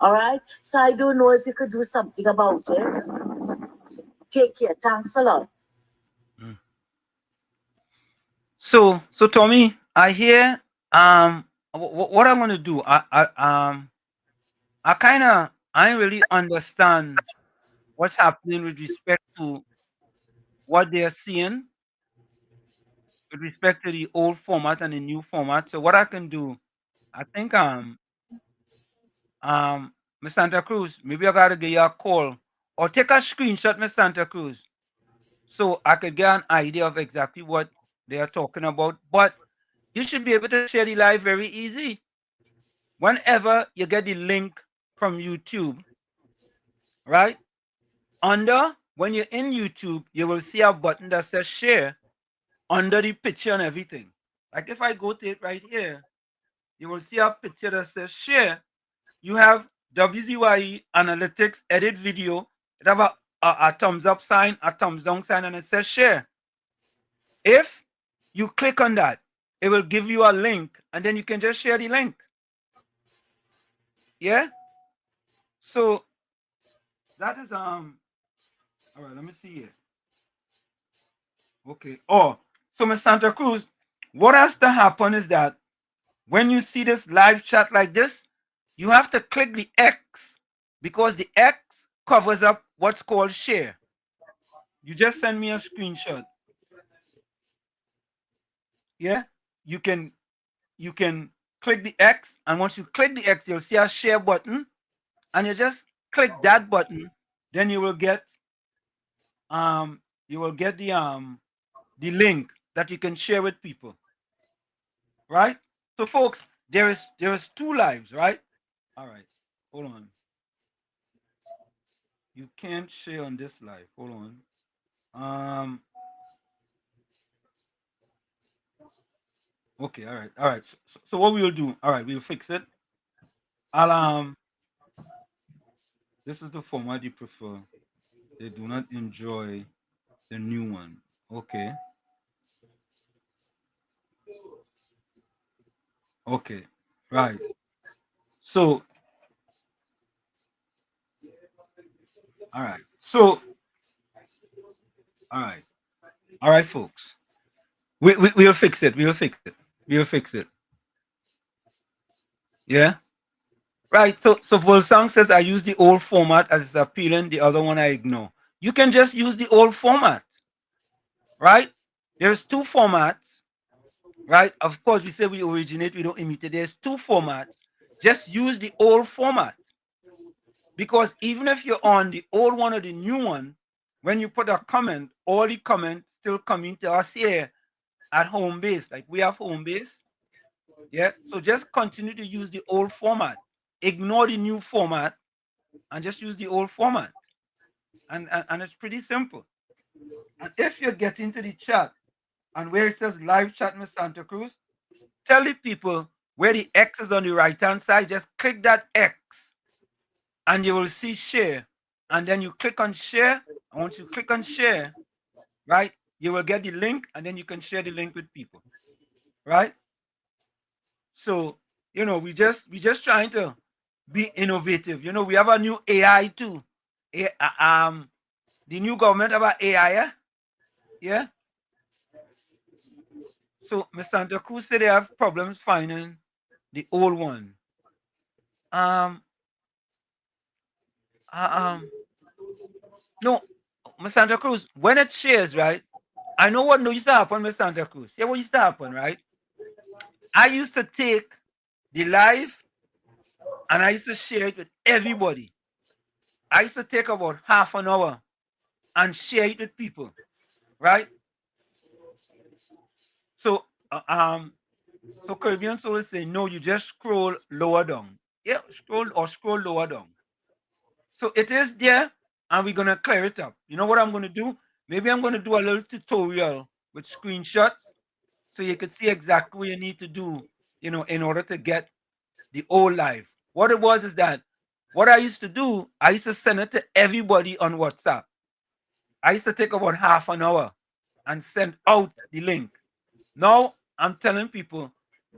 All right. So I don't know if you could do something about it. Take care. Thanks a lot. So Tommy, I hear what I'm gonna do. I really understand what's happening with respect to what they're seeing with respect to the old format and the new format. So what I can do, I think Miss Santa Cruz, maybe I gotta give you a call or take a screenshot, Miss Santa Cruz, so I could get an idea of exactly what they are talking about. But you should be able to share the live very easy. Whenever you get the link from YouTube, right? When you're in YouTube, you will see a button that says share under the picture and everything. Like if I go to it right here, you will see a picture that says share. You have WZYE analytics, edit video. It have a thumbs up sign, a thumbs down sign, and it says share. If you click on that, it will give you a link, and then you can just share the link. Yeah. So that is all right. Let me see here. Okay. Oh, so Miss Santa Cruz, what has to happen is that when you see this live chat like this, you have to click the X because the X covers up what's called share. You just send me a screenshot. Yeah, you can click the X, and once you click the X, you'll see a share button, and you just click that button. Then you will get the link that you can share with people. Right? So folks, there is two lives, right? All right. Hold on. You can't share on this live. Hold on. Okay, all right. So what we will do, all right, we'll fix it. This is the format you prefer. They do not enjoy the new one. Okay. Okay. Right. So all right. So all right. All right, folks. We'll fix it. We'll fix it. We'll fix it. Yeah. Right. So Volsang says I use the old format as it's appealing. The other one I ignore. You can just use the old format. Right? There's two formats. Right? Of course, we say we originate, we don't imitate. There's two formats. Just use the old format. Because even if you're on the old one or the new one, when you put a comment, all the comments still coming to us here at home base. Like we have home base. Yeah. So just continue to use the old format. Ignore the new format and just use the old format. And it's pretty simple. And if you get into the chat and where it says live chat with Santa Cruz, tell the people where the X is on the right hand side, just click that X and you will see share. And then you click on share. And once you click on share, right, you will get the link and then you can share the link with people. Right? So, we just trying to be innovative. We have a new AI too. The new government about AI, yeah? Yeah. So Mr. Santa Cruz said they have problems finding the old one. No, Miss Santa Cruz, when it shares, right? I know what used to happen, Miss Santa Cruz. Yeah, what used to happen, right? I used to take the live and I used to share it with everybody. I used to take about half an hour and share it with people, right? So, Caribbean Soul is saying, no, you just scroll lower down. Yeah, scroll lower down. So it is there, and we're gonna clear it up. You know what I'm gonna do? Maybe I'm gonna do a little tutorial with screenshots so you can see exactly what you need to do, you know, in order to get the old live. What it was is that what I used to do, I used to send it to everybody on WhatsApp. I used to take about half an hour and send out the link. Now I'm telling people,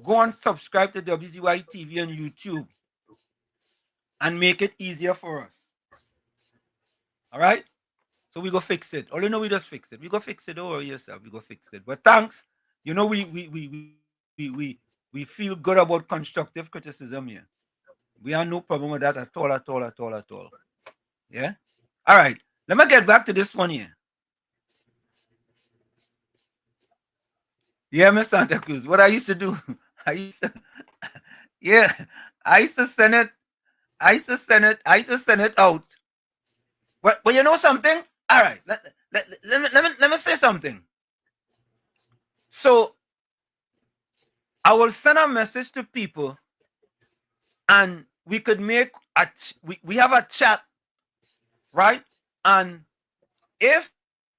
go and subscribe to WZYE TV on YouTube and make it easier for us. All right? So we go fix it. All you know, we just fix it. We go fix it. Don't worry yourself. We go fix it. But thanks. You know, we feel good about constructive criticism here. We have no problem with that at all, at all, at all, at all. Yeah? All right. Let me get back to this one here. Yeah, Miss Santa Cruz. What I used to do, I used to send it. I used to send it out. But you know something? All right. Let me say something. So I will send a message to people, and we could make we have a chat, right? And if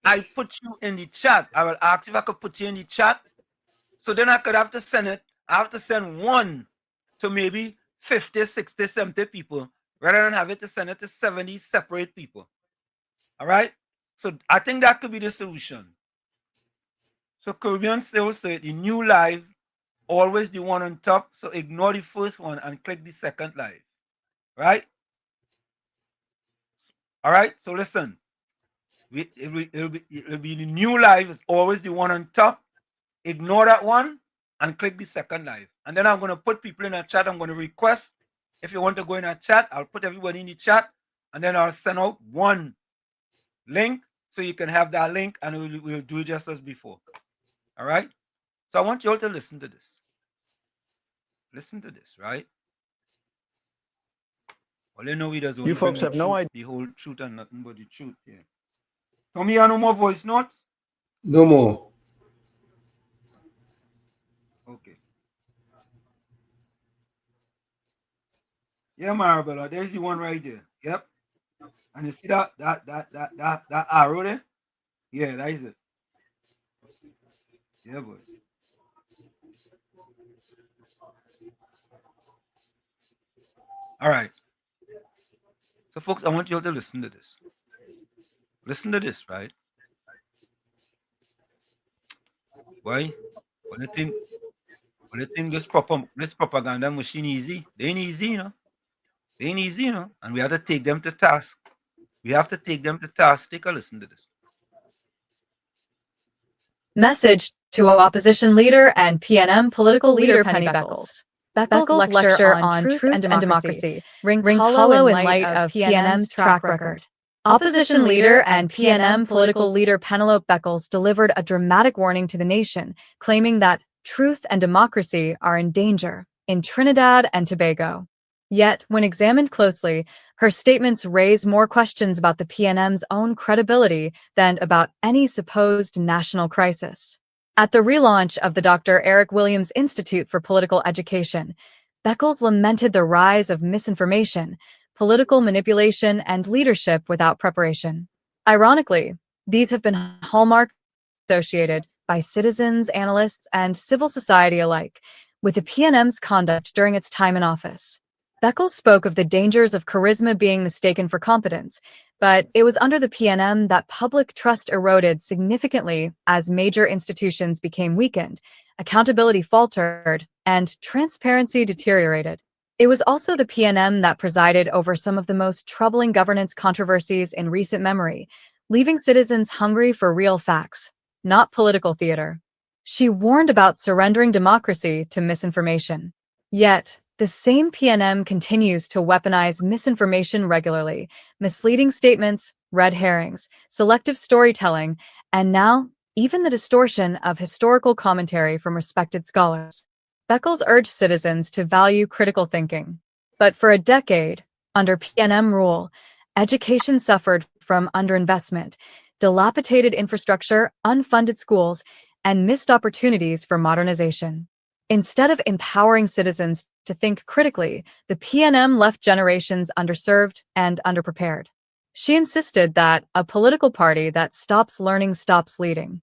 I put you in the chat, I will ask if I could put you in the chat. So then I could have to send it. I have to send one to maybe 50, 60, 70 people rather than have it to send it to 70 separate people. All right? So I think that could be the solution. So Caribbean still say the new live, always the one on top. So ignore the first one and click the second live. Right? All right? So listen. It'll be the new live is always the one on top. Ignore that one and click the second live. And then I'm going to put people in a chat. I'm going to request if you want to go in a chat. I'll put everybody in the chat, and then I'll send out one link so you can have that link, and we'll do it just as before. All right? So I want you all to listen to this. Listen to this, right? Well, you know we doesn't. You folks have no idea. The whole truth and nothing but the truth. Yeah. Tommy, you no more voice notes? No more. Okay. Yeah, Marabella, there's the one right there. Yep. And you see that arrow there? Yeah, that is it. Yeah, boy. All right. So, folks, I want you all to listen to this. Listen to this, right? Why? What do you think this propaganda machine easy? They ain't easy, you know. They ain't easy, you know. And we have to take them to task. We have to take them to task. Take a listen to this. Message to opposition leader and PNM political leader Penny Beckles. Beckles' lecture on truth and democracy rings hollow in light of PNM's track record. Opposition leader and PNM political leader Penelope Beckles delivered a dramatic warning to the nation, claiming that truth and democracy are in danger in Trinidad and Tobago. Yet, when examined closely, her statements raise more questions about the PNM's own credibility than about any supposed national crisis. At the relaunch of the Dr. Eric Williams Institute for Political Education, Beckles lamented the rise of misinformation, political manipulation, and leadership without preparation. Ironically, these have been hallmarks associated by citizens, analysts, and civil society alike with the PNM's conduct during its time in office. Beckles spoke of the dangers of charisma being mistaken for competence, but it was under the PNM that public trust eroded significantly as major institutions became weakened, accountability faltered, and transparency deteriorated. It was also the PNM that presided over some of the most troubling governance controversies in recent memory, leaving citizens hungry for real facts, not political theater. She warned about surrendering democracy to misinformation. Yet, the same PNM continues to weaponize misinformation regularly, misleading statements, red herrings, selective storytelling, and now even the distortion of historical commentary from respected scholars. Beckles urged citizens to value critical thinking. But for a decade, under PNM rule, education suffered from underinvestment, dilapidated infrastructure, unfunded schools, and missed opportunities for modernization. Instead of empowering citizens to think critically, the PNM left generations underserved and underprepared. She insisted that a political party that stops learning stops leading.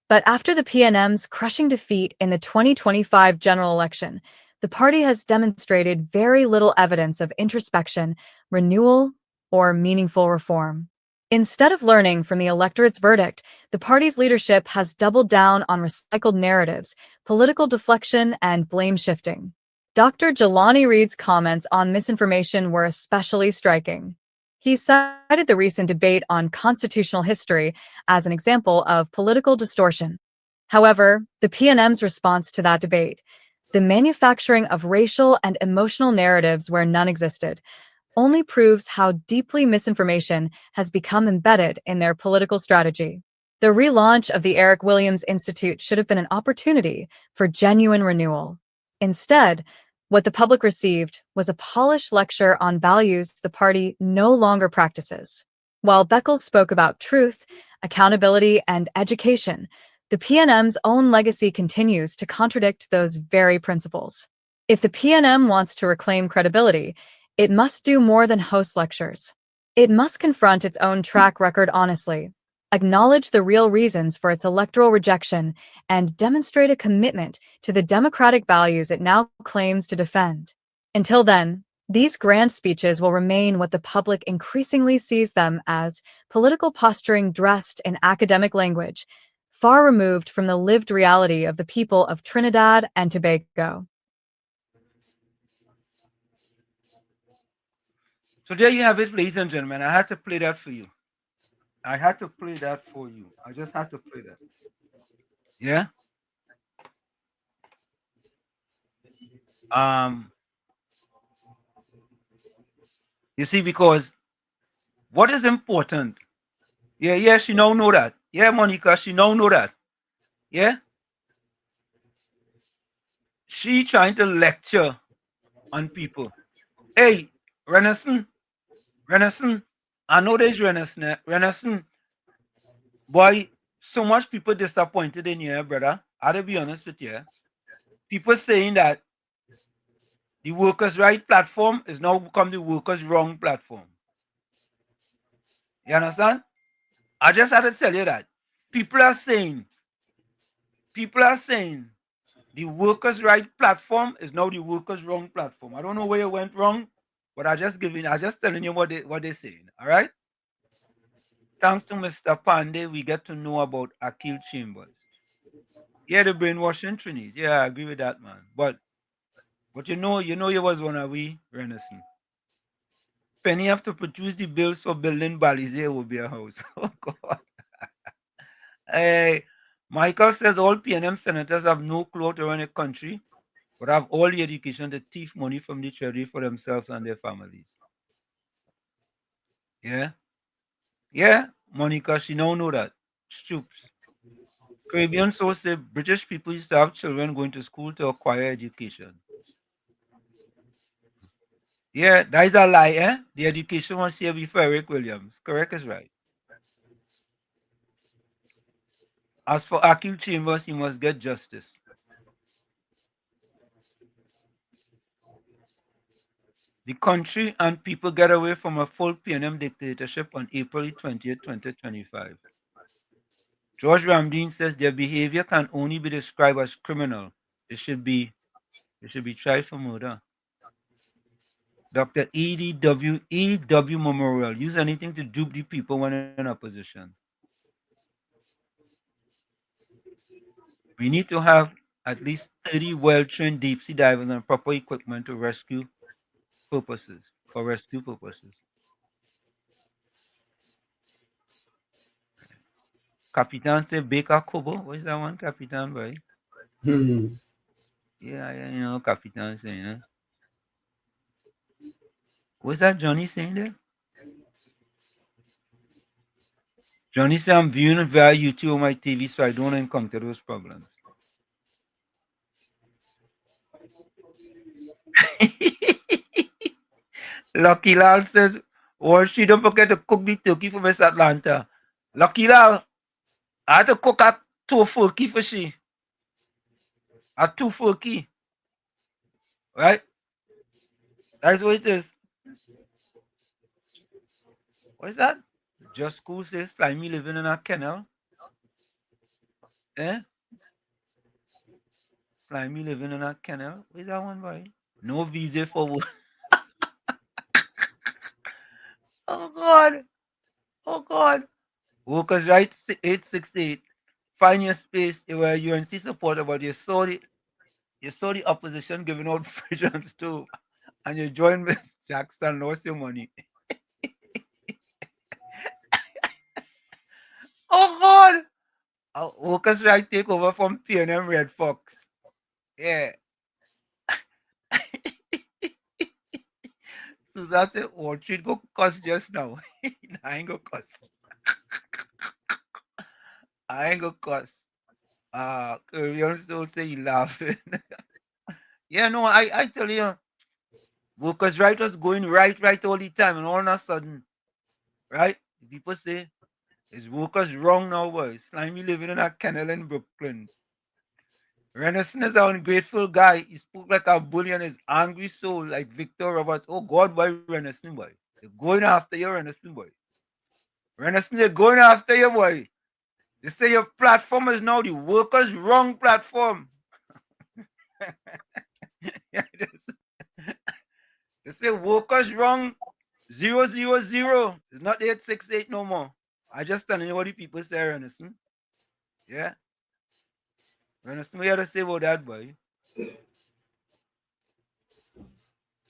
But after the PNM's crushing defeat in the 2025 general election, the party has demonstrated very little evidence of introspection, renewal, or meaningful reform. Instead of learning from the electorate's verdict, the party's leadership has doubled down on recycled narratives, political deflection, and blame shifting. Dr. Jelani Reed's comments on misinformation were especially striking. He cited the recent debate on constitutional history as an example of political distortion. However, the PNM's response to that debate, the manufacturing of racial and emotional narratives where none existed, only proves how deeply misinformation has become embedded in their political strategy. The relaunch of the Eric Williams Institute should have been an opportunity for genuine renewal. Instead, what the public received was a polished lecture on values the party no longer practices. While Beckles spoke about truth, accountability, and education, the PNM's own legacy continues to contradict those very principles. If the PNM wants to reclaim credibility, it must do more than host lectures. It must confront its own track record honestly, acknowledge the real reasons for its electoral rejection, and demonstrate a commitment to the democratic values it now claims to defend. Until then, these grand speeches will remain what the public increasingly sees them as: political posturing dressed in academic language, far removed from the lived reality of the people of Trinidad and Tobago. So there you have it, ladies and gentlemen. I had to play that for you. I had to play that for you. I just had to play that. Yeah. You see, because what is important? Yeah, she now know that. Yeah, Monica, she now know that. Yeah. She trying to lecture on people. Hey, Renison, I know there's Renison. Boy, so much people disappointed in you, brother. I to be honest with you. People saying that the workers' right platform is now become the workers' wrong platform. You understand? I just had to tell you that. People are saying the workers' right platform is now the workers' wrong platform. I don't know where it went wrong, but I just telling you what they're saying. All right. Thanks to Mr. Pandey, we get to know about Akil Chambers. Yeah, the brainwashing Trinis. Yeah, I agree with that, man. But you know you was one of we Renison. Penny have to produce the bills for building Balize will be a house. Oh God. Hey, Michael says all PNM senators have no clue to run a country, but have all the education to thief money from the treasury for themselves and their families. Yeah? Yeah, Monica, she now know that. Stoops. Caribbean source say British people used to have children going to school to acquire education. Yeah, that is a lie, eh? The education was here before Eric Williams. Correct is right. As for Akil Chambers, he must get justice. The country and people get away from a full PNM dictatorship on April 20th, 2025. George Ramdeen says their behavior can only be described as criminal. It should be tried for murder. Dr. E.W. Memorial, use anything to dupe the people when in opposition. We need to have at least 30 well-trained deep sea divers and proper equipment for rescue purposes. Capitan say Baker Kobo. What is that one, Capitan, boy? Yeah, you know, Capitan saying, What's that Johnny saying there? Johnny said I'm viewing via YouTube on my TV so I don't encounter those problems. Lucky Lal says, well, she don't forget to cook the turkey for Miss Atlanta. Lucky Lal, I had to cook a tofurkey for she. A tofurkey. Right? That's what it is. What is that? Just Cool says Slimy living in a kennel. Eh? Slimy living in a kennel. Where's that one, boy? No visa for work. Oh God. Oh God. Workers right 868. Find your space where you UNC supporter, but you saw the opposition giving out fridge and stove, and you join Miss Jackson, lost your money. Oh God! Workers right take over from PNM Red Fox. Yeah. Susan said, "Oh, treat go cuss just now." I ain't go cuss. I ain't go cuss. Korean still say you laughing. Yeah, no, I tell you, workers right was going right all the time, and all of a sudden, right? People say, is workers wrong now, boy? Slimy living in a kennel in Brooklyn. Renaissance is an ungrateful guy. He spoke like a bully and his angry soul like Victor Roberts. Oh God, boy, Renaissance boy. They're going after you, Renaissance boy. Renaissance, they're going after you, boy. They say your platform is now the workers' wrong platform. They say workers wrong 000. It's not 868 no more. I just telling you what the people say, Renaissance. Yeah. Renaissance, what you have to say about that, boy?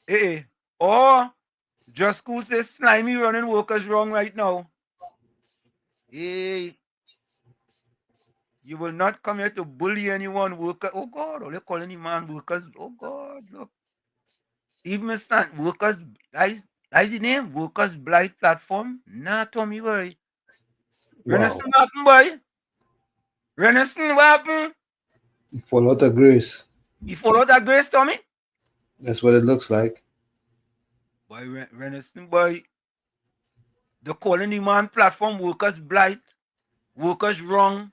Hey, or just school says Slimy running workers wrong right now. Hey, you will not come here to bully anyone. Worker, oh God, all you calling the man workers. Oh God, look. Even Mr. Workers, that's the name, Workers Blight Platform. Nah, Tommy, boy. Renaissance, what happened, boy? Renaissance, what happened? He fall out of grace. You fall out of grace, Tommy? That's what it looks like. Boy, Renaissance, boy. The calling the man platform, Workers Blight, Workers Wrong.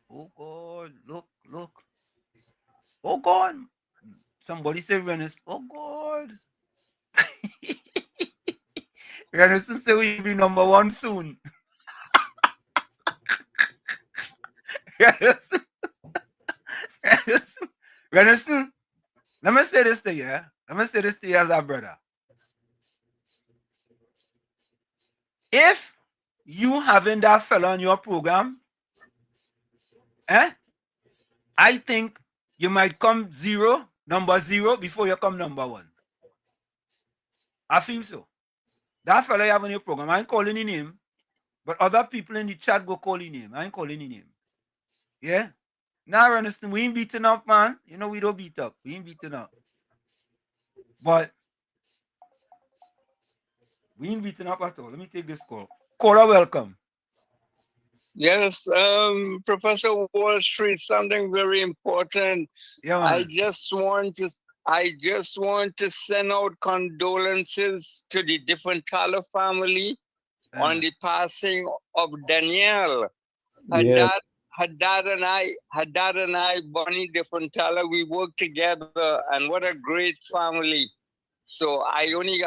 Oh God, look. Oh God. Somebody say Renaissance. Oh God. Renaissance say we'll be number one soon. Renaissance. Let me say this to you. Let me say this to you as a brother. If you having that fella on your program, I think you might come number zero before you come number one. I feel so. That fella you have on your program, I ain't calling his name, but other people in the chat go call his name. I ain't calling his name. Yeah? Now, Renaissance, we ain't beating up, man. You know we don't beat up. We ain't beating up. But we ain't beating up at all. Let me take this call. Caller, welcome. Yes, Professor Wall Street, something very important. Yeah, I just want to send out condolences to the Differentala family on the passing of Danielle. Yeah. Her dad and I, Bonnie Differentala, we worked together, and what a great family. So I only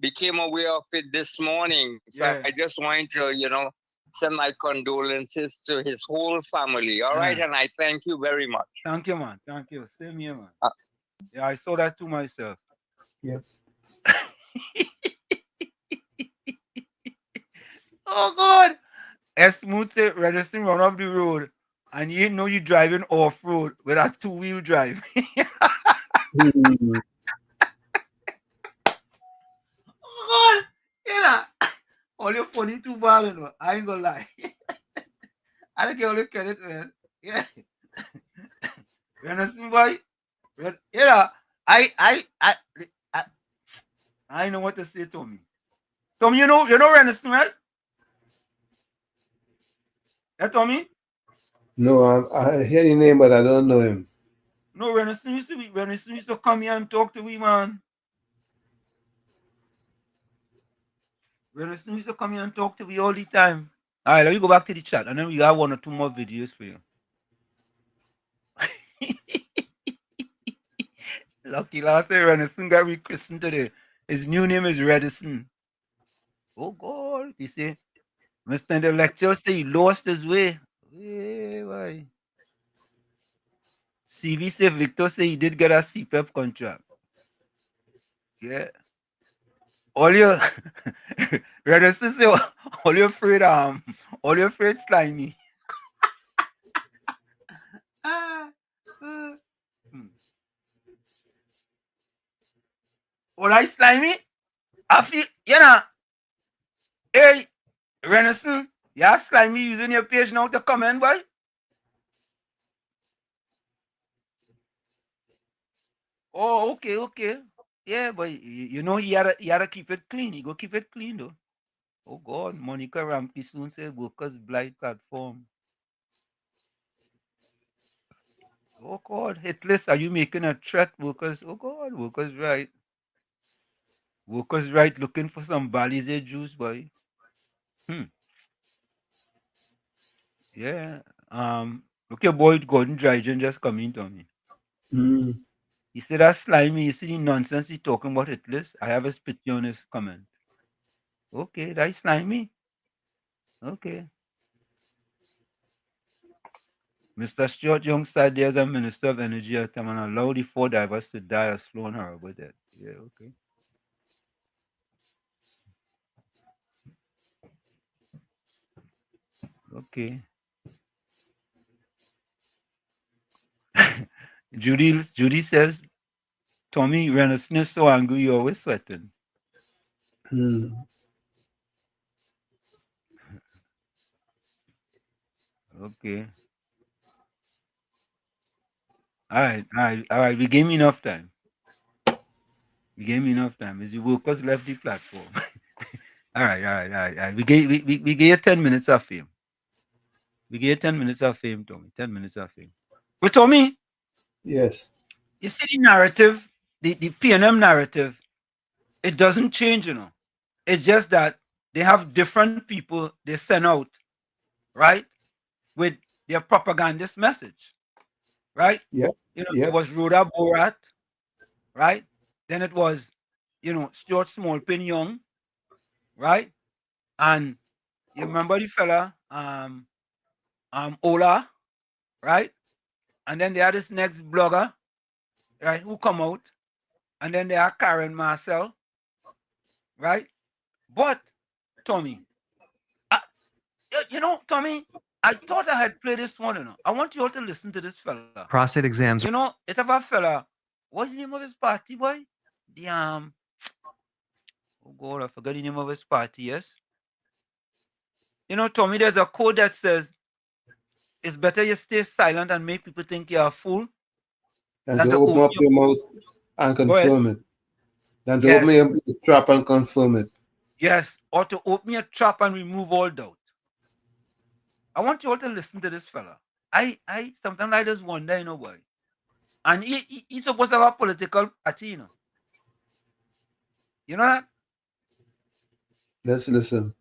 became aware of it this morning. So I just wanted to, send my condolences to his whole family. All right, and I thank you very much. Thank you, man. Thank you. Same here, man. Yeah, I saw that too myself. Yeah. Oh God. Smooth say Renaissance run off the road and you know you driving off-road with a two-wheel drive. Oh God. You know, all your funny too bad, you know. I ain't gonna lie. I don't get all the credit, man. Yeah. Renaissance boy. You know, I know what to say, Tommy. Tommy, you know Renaissance, right? Yeah, Tommy? No, I hear the name, but I don't know him. No, Renaissance used to come here and talk to me, man. Renaissance used to come here and talk to me all the time. All right, let me go back to the chat, and then we got 1 or 2 more videos for you. Lucky last year, Renaissance got rechristened today. His new name is Redison. Oh God, he say, Mr. The lecturer say he lost his way. Hey, why? CV say Victor say he did get a CPEP contract. Yeah. All your Renaissance say all you afraid slimy. All I slimy? I feel hey Renaissance, you slimy using your page now to comment, boy. Oh, okay. Yeah, but you know you gotta keep it clean. You go keep it clean though. Oh God, Monica Rampy soon said workers blight platform. Oh God, Hitless, are you making a threat, workers? Oh God, workers right. Workers right looking for some Balize juice, boy. Yeah. Look your boy Gordon Dryden just coming to me. He said that's slimy. You see the nonsense he talking about Hitless? I have a pity on his comment. Okay, that's slimy. Okay. Mr. Stuart Young said there's a Minister of Energy at time and allow the 4 divers to die a slow and horrible death. Yeah, okay. Okay. Judy says, Tommy, when a sniff so angry, you're always sweating. Okay. All right. We gave me enough time. As the workers left the platform. All right. We gave you 10 minutes of fame. We gave you 10 minutes of fame, Tommy. 10 minutes of fame. But Tommy. Yes. You see the narrative, the PNM narrative, it doesn't change, It's just that they have different people they send out, right? With their propagandist message, right? Yeah. It was Rhoda Borat, right? Then it was, Stuart Smallpin Young, right? And you remember the fella, Ola, right? And then they had this next blogger, right, who come out. And then they are Karen Marcel, right? But, Tommy, Tommy, I thought I had played this one, I want you all to listen to this fella. Prostate exams. It's about a fella. What's the name of his party, boy? The oh God, I forgot the name of his party. Yes. Tommy, there's a code that says it's better you stay silent and make people think you're a fool. And to open up your mouth and confirm it. Than to open your trap and confirm it. Yes, or to open your trap and remove all doubt. I want you all to listen to this fella. I sometimes I just wonder, why. And he's supposed to have a political party, You know that? Let's listen.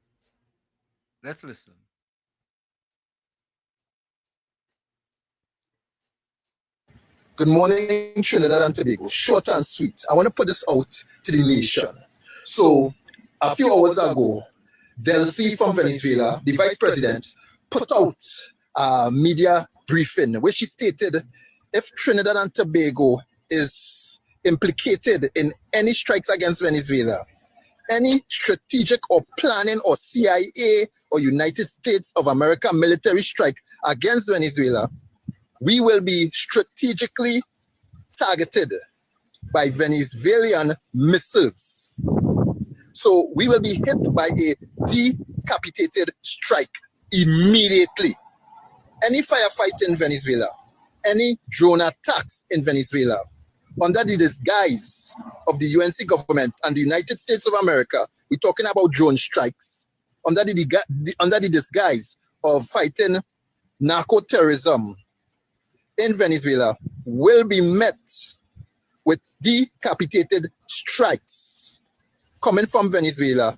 Good morning, Trinidad and Tobago. Short and sweet. I want to put this out to the nation. So, a few hours ago, Delphi from Venezuela, the vice president, put out a media briefing where she stated if Trinidad and Tobago is implicated in any strikes against Venezuela, any strategic or planning or CIA or United States of America military strike against Venezuela, we will be strategically targeted by Venezuelan missiles. So we will be hit by a decapitated strike immediately. Any firefight in Venezuela, any drone attacks in Venezuela, under the disguise of the UNC government and the United States of America, we're talking about drone strikes, under the disguise of fighting narco-terrorism in Venezuela, will be met with decapitated strikes coming from Venezuela,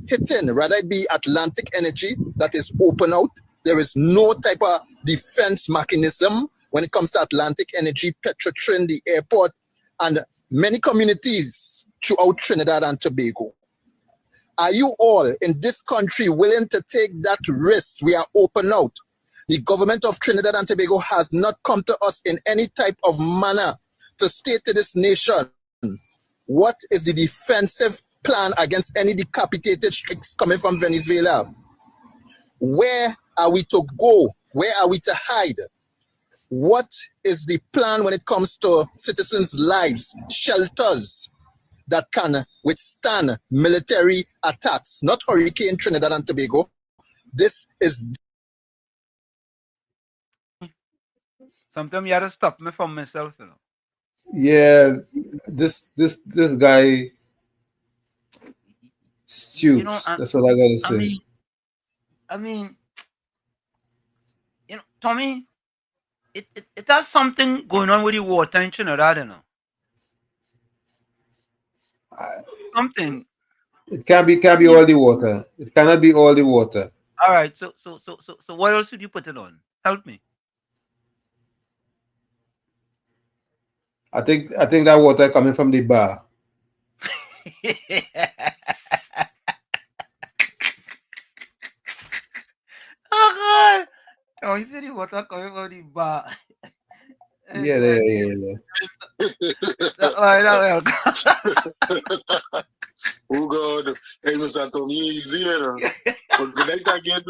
hitting, rather it be Atlantic Energy that is open out. There is no type of defense mechanism when it comes to Atlantic Energy, Petrotrin, the airport, and many communities throughout Trinidad and Tobago. Are you all in this country willing to take that risk? We are open out. The government of Trinidad and Tobago has not come to us in any type of manner to state to this nation what is the defensive plan against any decapitated strikes coming from Venezuela. Where are we to go? Where are we to hide? What is the plan when it comes to citizens' lives, shelters that can withstand military attacks? Not Hurricane Trinidad and Tobago. This is... Sometimes you have to stop me from myself, you know. Yeah, this guy stoops. You know, That's all I gotta say. I mean, you know, Tommy, it has something going on with the water in Trinidad, you know. Something. It can't be all the water. It cannot be all the water. All right. So what else would you put it on? Help me. I think that water coming from the bar. Oh God! Oh, you said the water coming from the bar. Yeah. Oh God, hey Mr. Tommy, easy, you know. But good night again.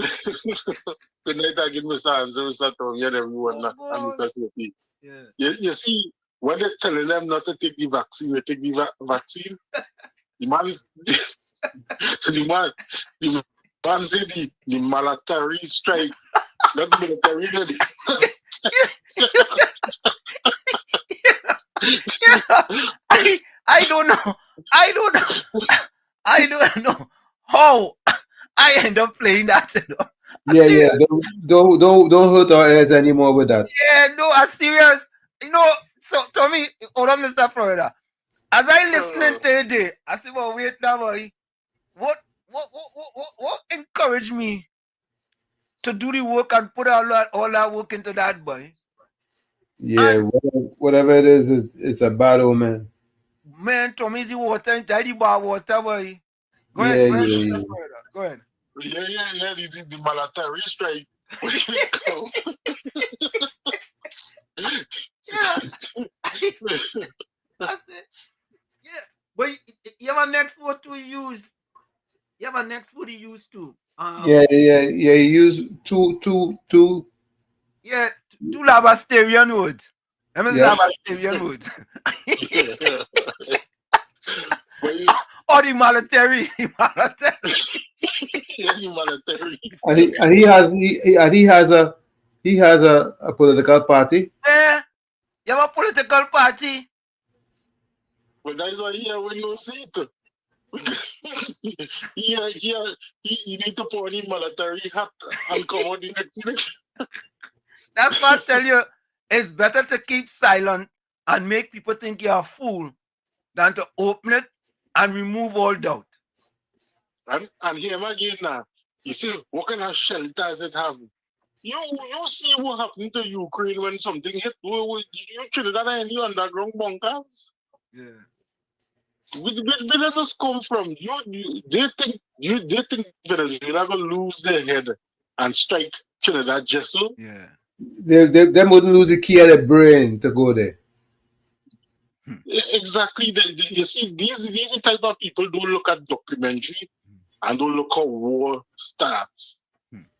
Good night again, Mr. Answer, Mr. Tommy, and everyone, and Mr. Sophie. Yeah. You see, when they're telling them not to take the vaccine, they take the vaccine. The man said the military strike, not military. I don't know how I end up playing that. You know? Yeah. Don't hurt our heads anymore with that. Yeah, no, I'm serious. You know, so Tommy, hold on, Mr. Florida. As I listening today, I said, well, wait now, boy. What encouraged me to do the work and put all that work into that, boy? Yeah, whatever it is, it's a bad old man. Man, Tommy's the water and tidy bar water, boy. Go Yeah. ahead. Go ahead. Yeah, the military strike. That's it. Yeah, but you have a next word to use. You have a next word to use too. Yeah. You use two. Yeah, two Labasterian words. Yeah. Labasterian words. Or the military. And he has a political party. Yeah, you have a political party. But that's why he will no seat. He need to put on his military hat and come on the next election. That's why I tell you, it's better to keep silent and make people think you're a fool than to open it and remove all doubt. And him again now. You see, what kind of shelters it have? You see what happened to Ukraine when something hit? You Trinidad and any underground bunkers? Yeah. Where did this come from? They think Venezuela gonna lose their head and strike Trinidad just so? Yeah. They wouldn't lose the key of their brain to go there. Exactly. You see, these type of people don't look at documentary and don't look how war starts.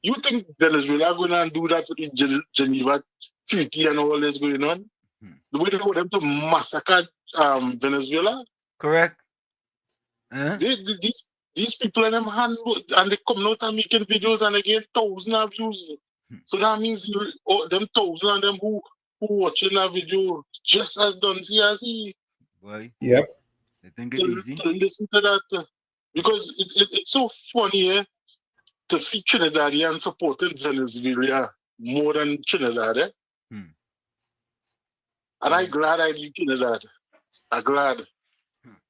You think Venezuela going to do that with the Geneva Treaty and all this going on? The way they want them to massacre Venezuela? Correct. These people in them hand and they come out and making videos and they get thousands of views. So that means them thousands of them who watching that video just as done as he. Why? Yep. They think it's easy. To listen to that because it's so funny to see Trinidadians supporting Venezuela more than Trinidad. And I'm glad I live in Trinidad. I'm glad.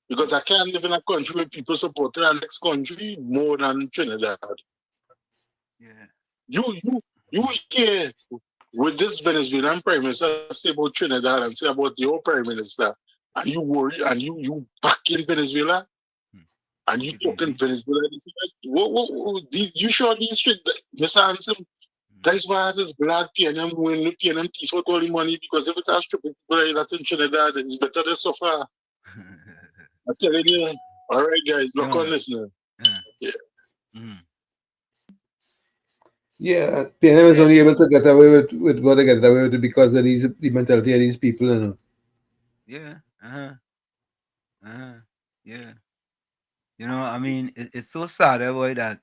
Because I can't live in a country where people support the next country more than Trinidad. Yeah. You hear with this Venezuelan prime minister say about Trinidad and say about your prime minister, and you worry and you back in Venezuela. And you talking Venezuela, you sure these shit, Mr. Hanson? That's why I was glad PNM when the PNM thief all the money, because if it has stupid people like that in Trinidad, it's better than so far. I'm telling you. All right, guys, look on this now. Yeah. Yeah, PNM is only able to get away with what they get away with it because of the mentality of these people, you know. Yeah. Yeah. You know, I mean, it's so sad, boy, that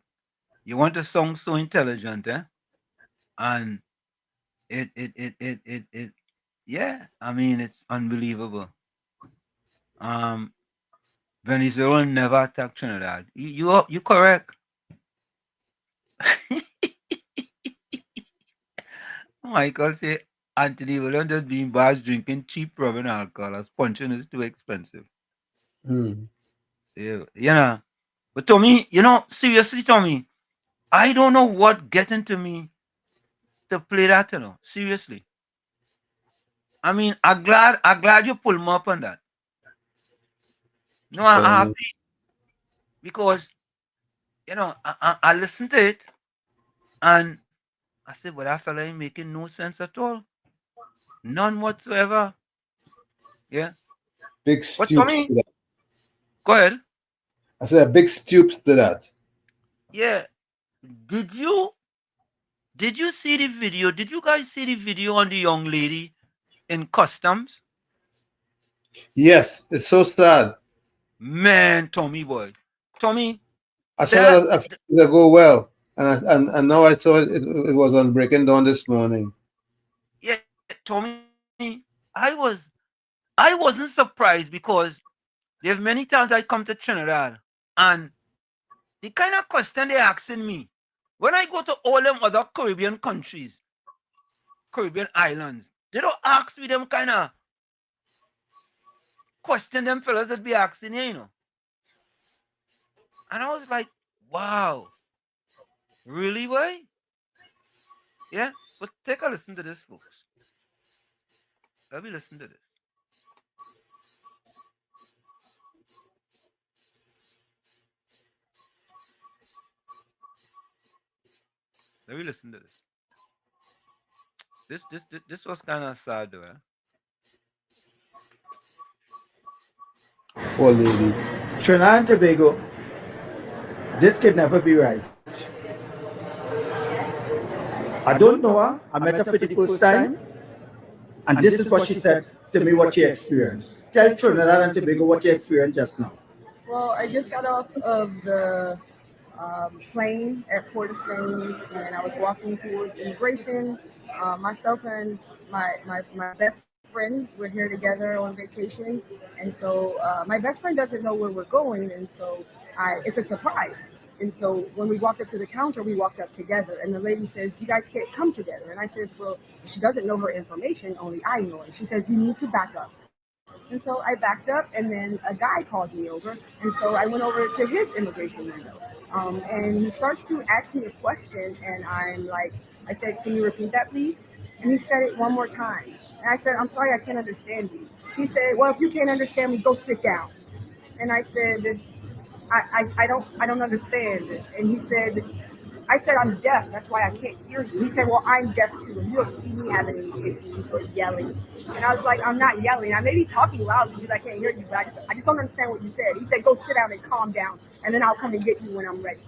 you want a song so intelligent, and it yeah, I mean, it's unbelievable. Venezuela will never attack Trinidad. You correct. Michael say Anthony William just being bars drinking cheap rum and alcohol as punching is too expensive. Yeah, you know. But Tommy, you know, seriously, Tommy, I don't know what gets into me to play that, you know. Seriously. I mean, I'm glad you pulled me up on that. No, I'm happy because you know I listened to it and I said, "But that fella ain't making no sense at all, none whatsoever." Yeah, Big but stoops Tommy, to that. go ahead. I said a big stoops to that. Yeah, did you see the video? Did you guys see the video on the young lady in customs? Yes, it's so sad. Man, Tommy boy, Tommy, I saw that a few days ago. Well, and now I saw it was on Breaking Dawn this morning. Yeah, Tommy, I wasn't surprised because there's many times I come to Trinidad and the kind of question they're asking me when I go to all them other Caribbean countries, Caribbean islands, they don't ask me them kind of question them fellas that be asking you, you know. And I was like, wow, really, boy? Yeah, but take a listen to this, folks. Let me listen to this. Let me listen to this. This was kind of sad, though. Poor lady. Trinidad and Tobago, this could never be right. I don't know her. I met her for the first time. And this is what she said to me, what she experienced. Tell Trinidad and Tobago what you experienced just now. Well, I just got off of the plane at Port of Spain, and I was walking towards immigration. Myself and my best friend, we're here together on vacation, and so my best friend doesn't know where we're going, and so it's a surprise. And so when we walked up to the counter, we walked up together, and the lady says, "You guys can't come together." And I says, "Well, she doesn't know her information, only I know it." She says, "You need to back up." And so I backed up, and then a guy called me over, and so I went over to his immigration window, and he starts to ask me a question, and I'm like, I said, "Can you repeat that, please?" And he said it one more time, and I said, "I'm sorry, I can't understand you." He said, "Well, if you can't understand me, go sit down." And I said, I don't understand. And he said, I said, "I'm deaf. That's why I can't hear you." He said, "Well, I'm deaf too. And you don't see me having any issues or yelling." And I was like, "I'm not yelling. I may be talking loudly because I can't hear you, but I just don't understand what you said." He said, "Go sit down and calm down, and then I'll come and get you when I'm ready."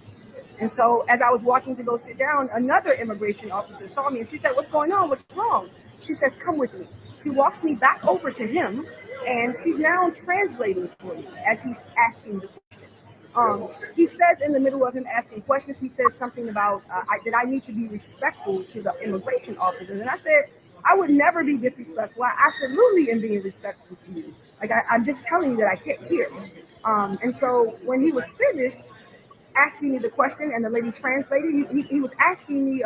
And so as I was walking to go sit down, another immigration officer saw me, and she said, "What's going on? What's wrong?" She says, "Come with me." She walks me back over to him, and she's now translating for me as he's asking the questions. He says in the middle of him asking questions, he says something about that I need to be respectful to the immigration officers. And I said, "I would never be disrespectful. I absolutely am being respectful to you. Like I'm just telling you that I can't hear." And so when he was finished asking me the question and the lady translated, he was asking me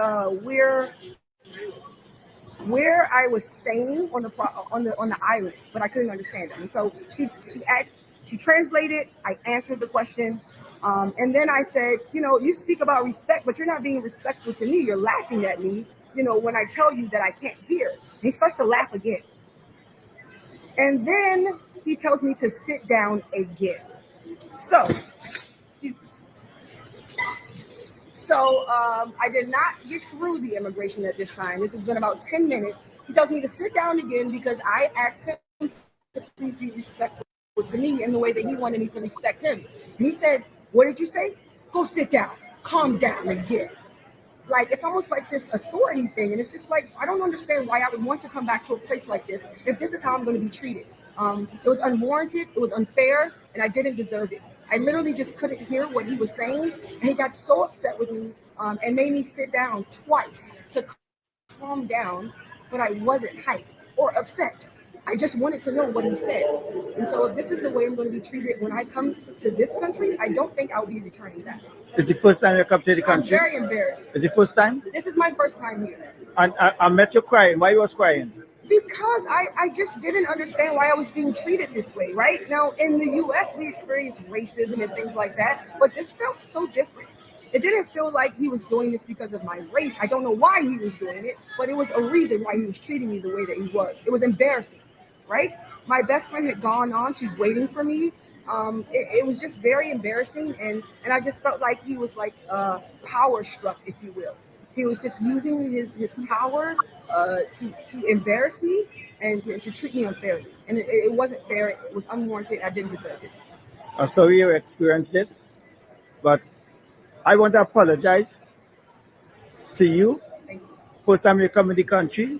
where I was staying on the island, but I couldn't understand him. And so she translated. I answered the question, and then I said, "You speak about respect, but you're not being respectful to me. You're laughing at me. When I tell you that I can't hear." And he starts to laugh again, and then he tells me to sit down again. So So I did not get through the immigration at this time. This has been about 10 minutes. He tells me to sit down again because I asked him to please be respectful to me in the way that he wanted me to respect him. And he said, "What did you say? Go sit down. Calm down again." Like, it's almost like this authority thing. And it's just like, I don't understand why I would want to come back to a place like this if this is how I'm going to be treated. It was unwarranted, it was unfair, and I didn't deserve it. I literally just couldn't hear what he was saying, and he got so upset with me and made me sit down twice to calm down, but I wasn't hyped or upset. I just wanted to know what he said. And so if this is the way I'm going to be treated when I come to this country, I don't think I'll be returning back. It's the first time you come to the I'm country? very embarrassed. It's the first time? This is my first time here. And I met you crying. Why you was crying? Because I just didn't understand why I was being treated this way, right? Now, in the U.S., we experience racism and things like that, but this felt so different. It didn't feel like he was doing this because of my race. I don't know why he was doing it, but it was a reason why he was treating me the way that he was. It was embarrassing, right? My best friend had gone on. She's waiting for me. It was just very embarrassing, and I just felt like he was like power struck, if you will. He was just using his power to embarrass me and to treat me unfairly. And it wasn't fair. It was unwarranted. I didn't deserve it. I'm sorry you experienced this, but I want to apologize to you. First time you come in the country,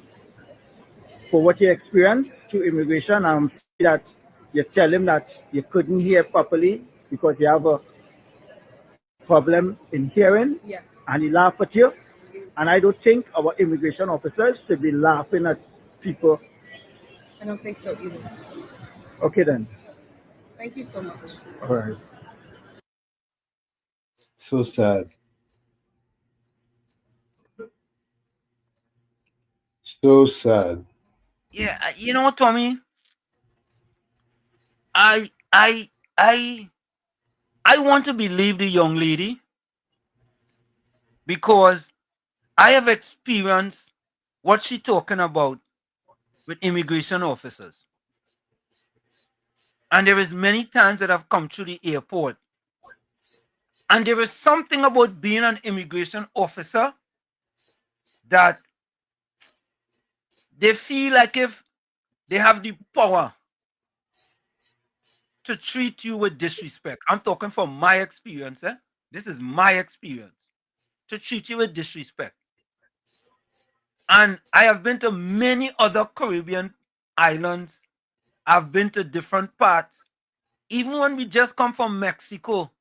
for what you experienced through immigration. I'm sorry that you tell him that you couldn't hear properly because you have a problem in hearing. Yes. And he laughed at you. And I don't think our immigration officers should be laughing at people. I don't think so either. Okay then. Thank you so much. All right. So sad. So sad. Yeah, you know what, Tommy? I want to believe the young lady because I have experienced what she's talking about with immigration officers. And there is many times that I've come through the airport. And there is something about being an immigration officer that they feel like if they have the power to treat you with disrespect. I'm talking from my experience. This is my experience. To treat you with disrespect. And I have been to many other Caribbean islands. I've been to different parts. Even when we just come from Mexico,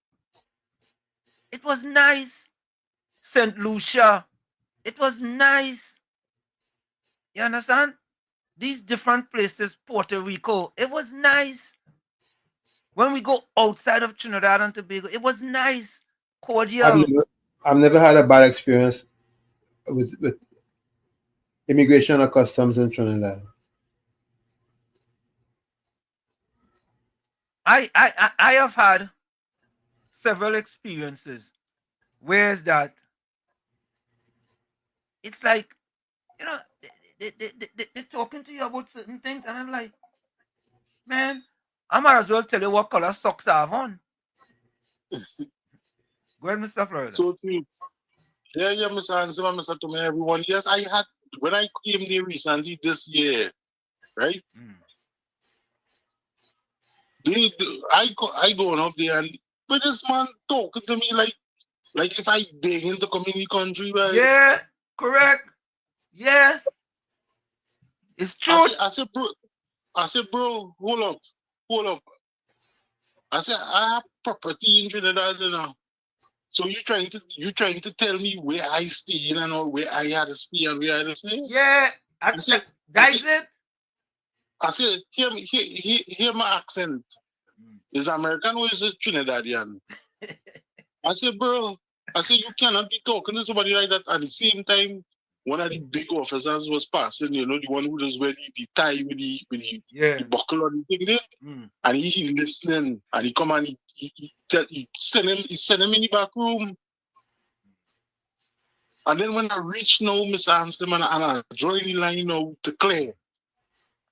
it was nice. St. Lucia, it was nice. You understand? These different places, Puerto Rico, it was nice. When we go outside of Trinidad and Tobago, it was nice, cordial. I've never had a bad experience with immigration or customs in Trinidad. I have had several experiences where is that it's like, you know, they're talking to you about certain things, and I'm like, man, I might as well tell you what color socks I have on. Go ahead, Mr. Florida. So true. Yeah, Mr. Answer, Mr. Tommy, everyone. Yes, I had, when I came there recently this year, right? I going up there, and but this man talking to me like if I beg him to come in the country, right? Yeah, correct. Yeah. It's true. I said, bro, hold up. I said, I have property in Trinidad, you know. So you trying to tell me where I stay and all, where I had to stay and where I had to stay? Yeah, that's it. I said, hear my accent. Is American or is it Trinidadian? I said, bro, you cannot be talking to somebody like that. At the same time, one of the big officers was passing, you know, the one who does wear the tie with the buckle on the thing there. And he listening, and he come and he send him in the back room. And then when I reach now, Mr. Amsterdam, and I join the line now to clear,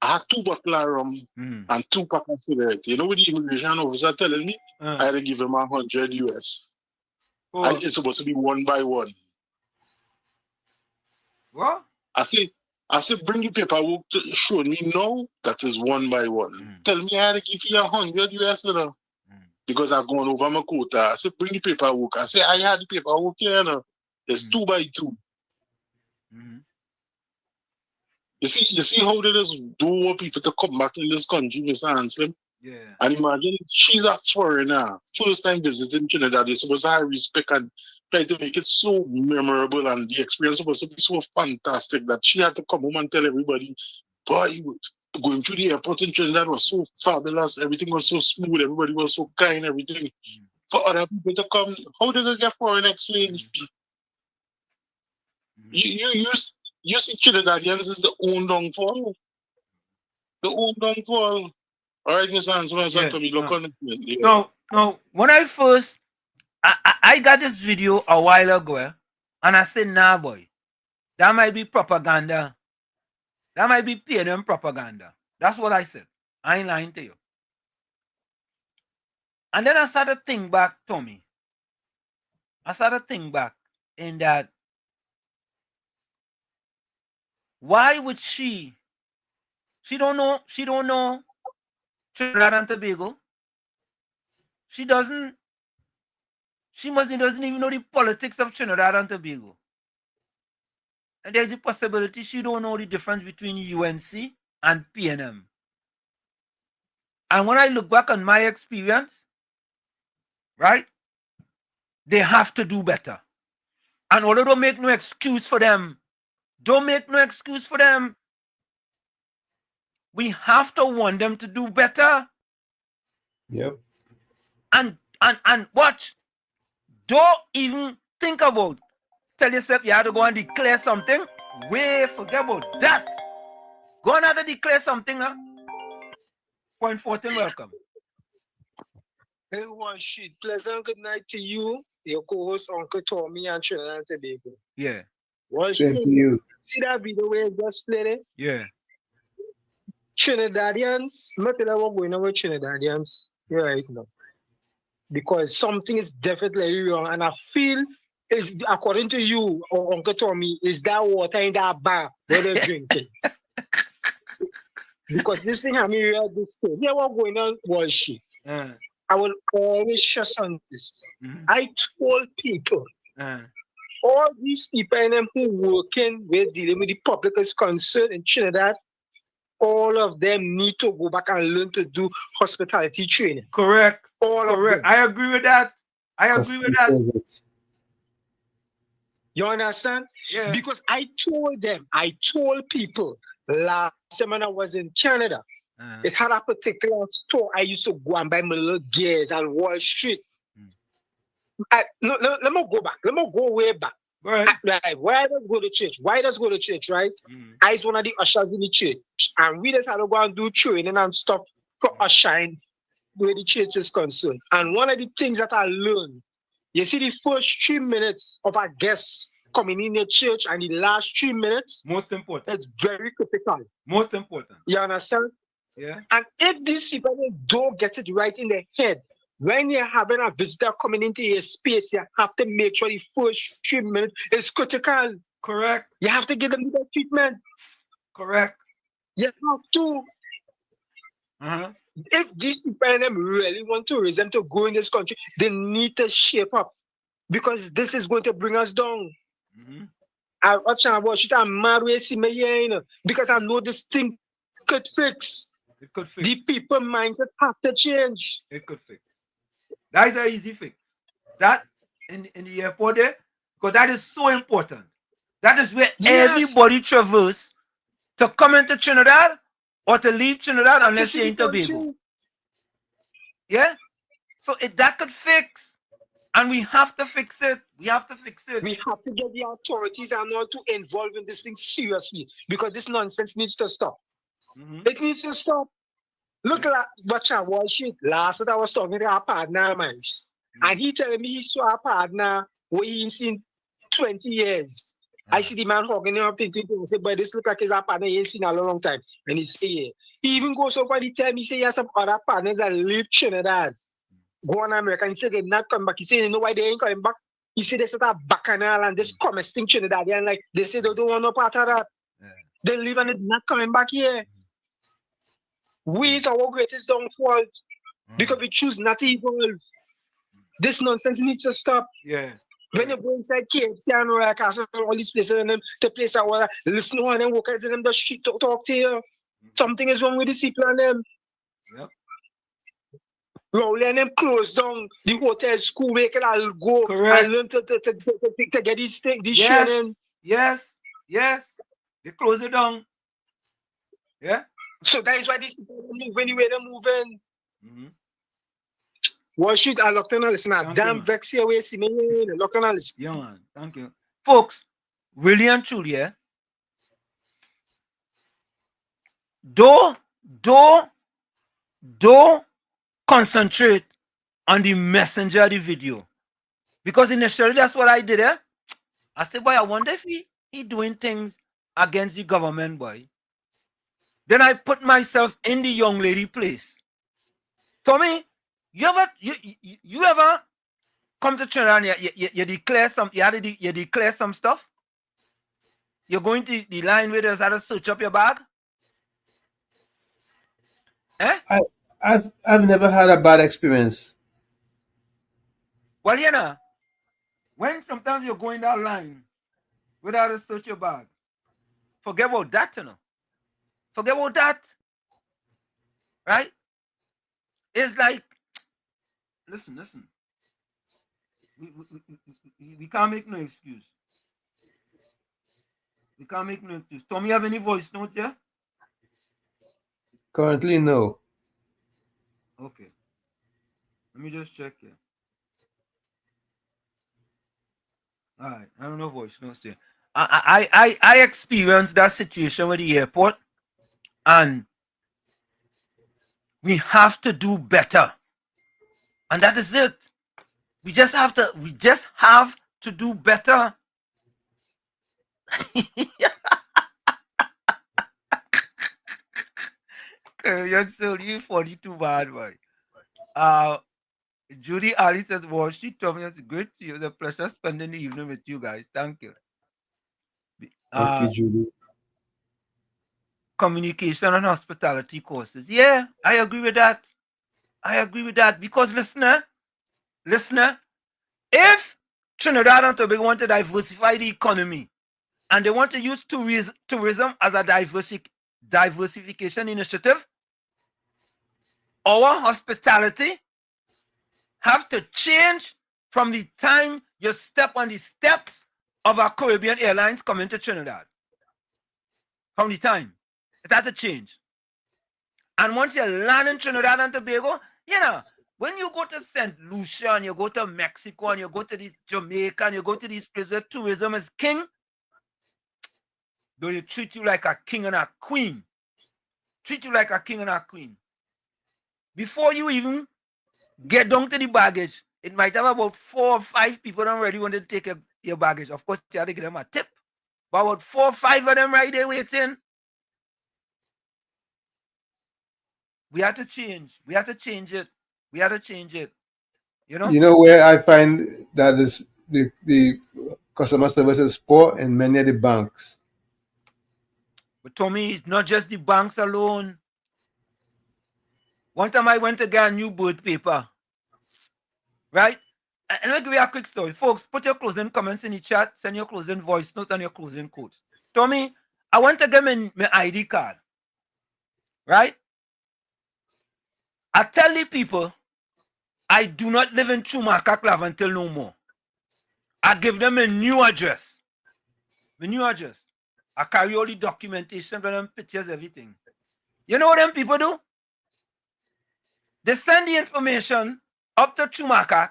I had 2 bottles of rum and 2 packs of cigarettes. You know what the immigration officer telling me? I had to give him $100 US. And it's supposed to be one by one. What? I say, bring the paperwork to show me now that is one by one. Tell me I had to give you $100 because I've gone over my quota. I said, bring the paperwork. I say, I had the paperwork here now. It's 2 by 2. You see how they just do people to come back in this country, Mr. Anselm? Yeah. And imagine she's a foreigner, first time visiting Trinidad. You're supposed to have respect and try to make it so memorable, and the experience was supposed to be so fantastic that she had to come home and tell everybody, boy, going through the airport in Trinidad was so fabulous, everything was so smooth, everybody was so kind, everything. For other people to come, how did they get foreign exchange? You see Trinidadians is the own downfall. The own downfall. All right, Mr. Anselm, look on it. Yeah. No. When I first, I got this video a while ago, and I said, nah, boy, that might be propaganda. That might be PNM propaganda. That's what I said. I ain't lying to you. And then I started to think back, Tommy. I started to think back in that, why would she don't know Trinidad and Tobago. She doesn't even know the politics of Trinidad and Tobago. And there's a possibility she don't know the difference between UNC and PNM. And when I look back on my experience, right, they have to do better. And although don't make no excuse for them, we have to want them to do better. Yep. And watch. Don't even think about. Tell yourself you have to go and declare something. Forget about that. Go and have to declare something now. Point 14, welcome. Hey, one shit. Pleasant good night to you, your co-host Uncle Tommy and Trinidad and Tobago. Yeah. One Same shit. to you. See that video where you just played it? Yeah. Trinidadians, I'm not telling you what's going on with Trinidadians right now. Because something is definitely wrong. And I feel, is according to you, or Uncle Tommy, is that water in that bar where they're drinking? Because this thing had me real this thing. Yeah, what's going on was shit. I will always stress on this. I told people, all these people in them who working with dealing with the public is concerned in Trinidad, all of them need to go back and learn to do hospitality training. Correct. All of them. I agree with that. You understand? Yeah. Because I told people last time when I was in Canada, it had a particular store I used to go and buy my little gears on Wall Street. Let me go back. Let me go way back. Right. Why does go to church? Right? I was one of the ushers in the church. And we just had to go and do training and stuff for ushering where the church is concerned. And one of the things that I learned, you see the first 3 minutes of our guests coming in the church and the last 3 minutes, most important. It's very critical. Most important. You understand? Yeah. And if these people don't get it right in their head, when you're having a visitor coming into your space, you have to make sure the first 3 minutes is critical. Correct. You have to give them the treatment. Correct. You have to. If these people really want tourism to go in this country, they need to shape up because this is going to bring us down. I watch and watch it. I'm mad with me, because I know this thing could fix. It could fix. The people mindset have to change. It could fix. That is an easy fix. That in the airport there, because that is so important. That is where everybody traverse to come into Trinidad or to leave Trinidad unless you're in Tobago. Yeah? So that could fix. And we have to fix it. We have to fix it. We have to get the authorities and all to involve in this thing seriously because this nonsense needs to stop. It needs to stop. Look at what I watched it last night. I was talking to our partner of mine, and he telling me he saw a partner where he ain't seen 20 years. I see the man hugging him up thinking, I say, but this look like his partner he ain't seen a long time. And he say, yeah. He even goes so far, he tell me, he say, he has some other partners that live Trinidad, go on America. And he said, they're not coming back. He said, you know why they ain't coming back? You see, they set up bacchanal and this commisting Trinidadian, like they say they don't want no part of that. They leave and they're not coming back here. We is our greatest downfall because we choose not to evolve. This nonsense needs to stop. Yeah. When you go inside KFC and Royal Castle, all these places, and them the place I want to listen to and then walk out to them, the shit talk to you. Something is wrong with these people and them. Yep. Rowley and them close down the hotel, school, where can I go and learn to get these things, this shit in. Yes. They close it down. Yeah. So that is why these people move anywhere they're moving. What should I look on listen? Damn vex here, we see me look on listen. Yeah, man. Thank you. Folks, really and truly, yeah. Don't concentrate on the messenger of the video. Because initially that's what I did, eh? I said, boy, I wonder if he doing things against the government, boy. Then I put myself in the young lady place. Tommy, you ever come to Trinidad and you declare some you declare some stuff? You're going to the line where there's how to search up your bag? Eh? I've never had a bad experience. Well, you know, when sometimes you're going that line without a search your bag, forget about that, you know. Forget about that. Right? It's like, listen. We can't make no excuse. We can't make no excuse. Tommy, have any voice notes here? Currently, no. Okay. Let me just check here. All right. I don't know voice notes there. I experienced that situation with the airport, and we have to do better. And that is it. We just have to do better. You're so you 42 bad boy. Judy Ali says, well, she told me it's great to you. It was a pleasure spending the evening with you guys. Thank you. Thank you, Judy. Communication and hospitality courses. Yeah, I agree with that. Because listener, if Trinidad and Tobago want to diversify the economy and they want to use tourism as a diversification initiative, our hospitality have to change from the time you step on the steps of our Caribbean Airlines coming to Trinidad. From the time. It has to change. And once you land in Trinidad and Tobago, you know, when you go to St. Lucia and you go to Mexico and you go to this Jamaica and you go to these places where tourism is king, they treat you like a king and a queen. Treat you like a king and a queen. Before you even get down to the baggage, it might have about 4 or 5 people already want to take your baggage. Of course, you have to give them a tip. But about 4 or 5 of them right there waiting. We have to change. We have to change it. You know? You know where I find that is the customer service is poor in many of the banks. But Tommy, it's not just the banks alone. One time I went to get a new bird paper. Right? And let me give you a quick story. Folks, put your closing comments in the chat. Send your closing voice note and your closing quotes. Tommy, I want to get my ID card. Right? I tell the people, I do not live in Chumakak until no more. I give them a new address. The new address. I carry all the documentation, them pictures, everything. You know what them people do? They send the information up to Chumakak,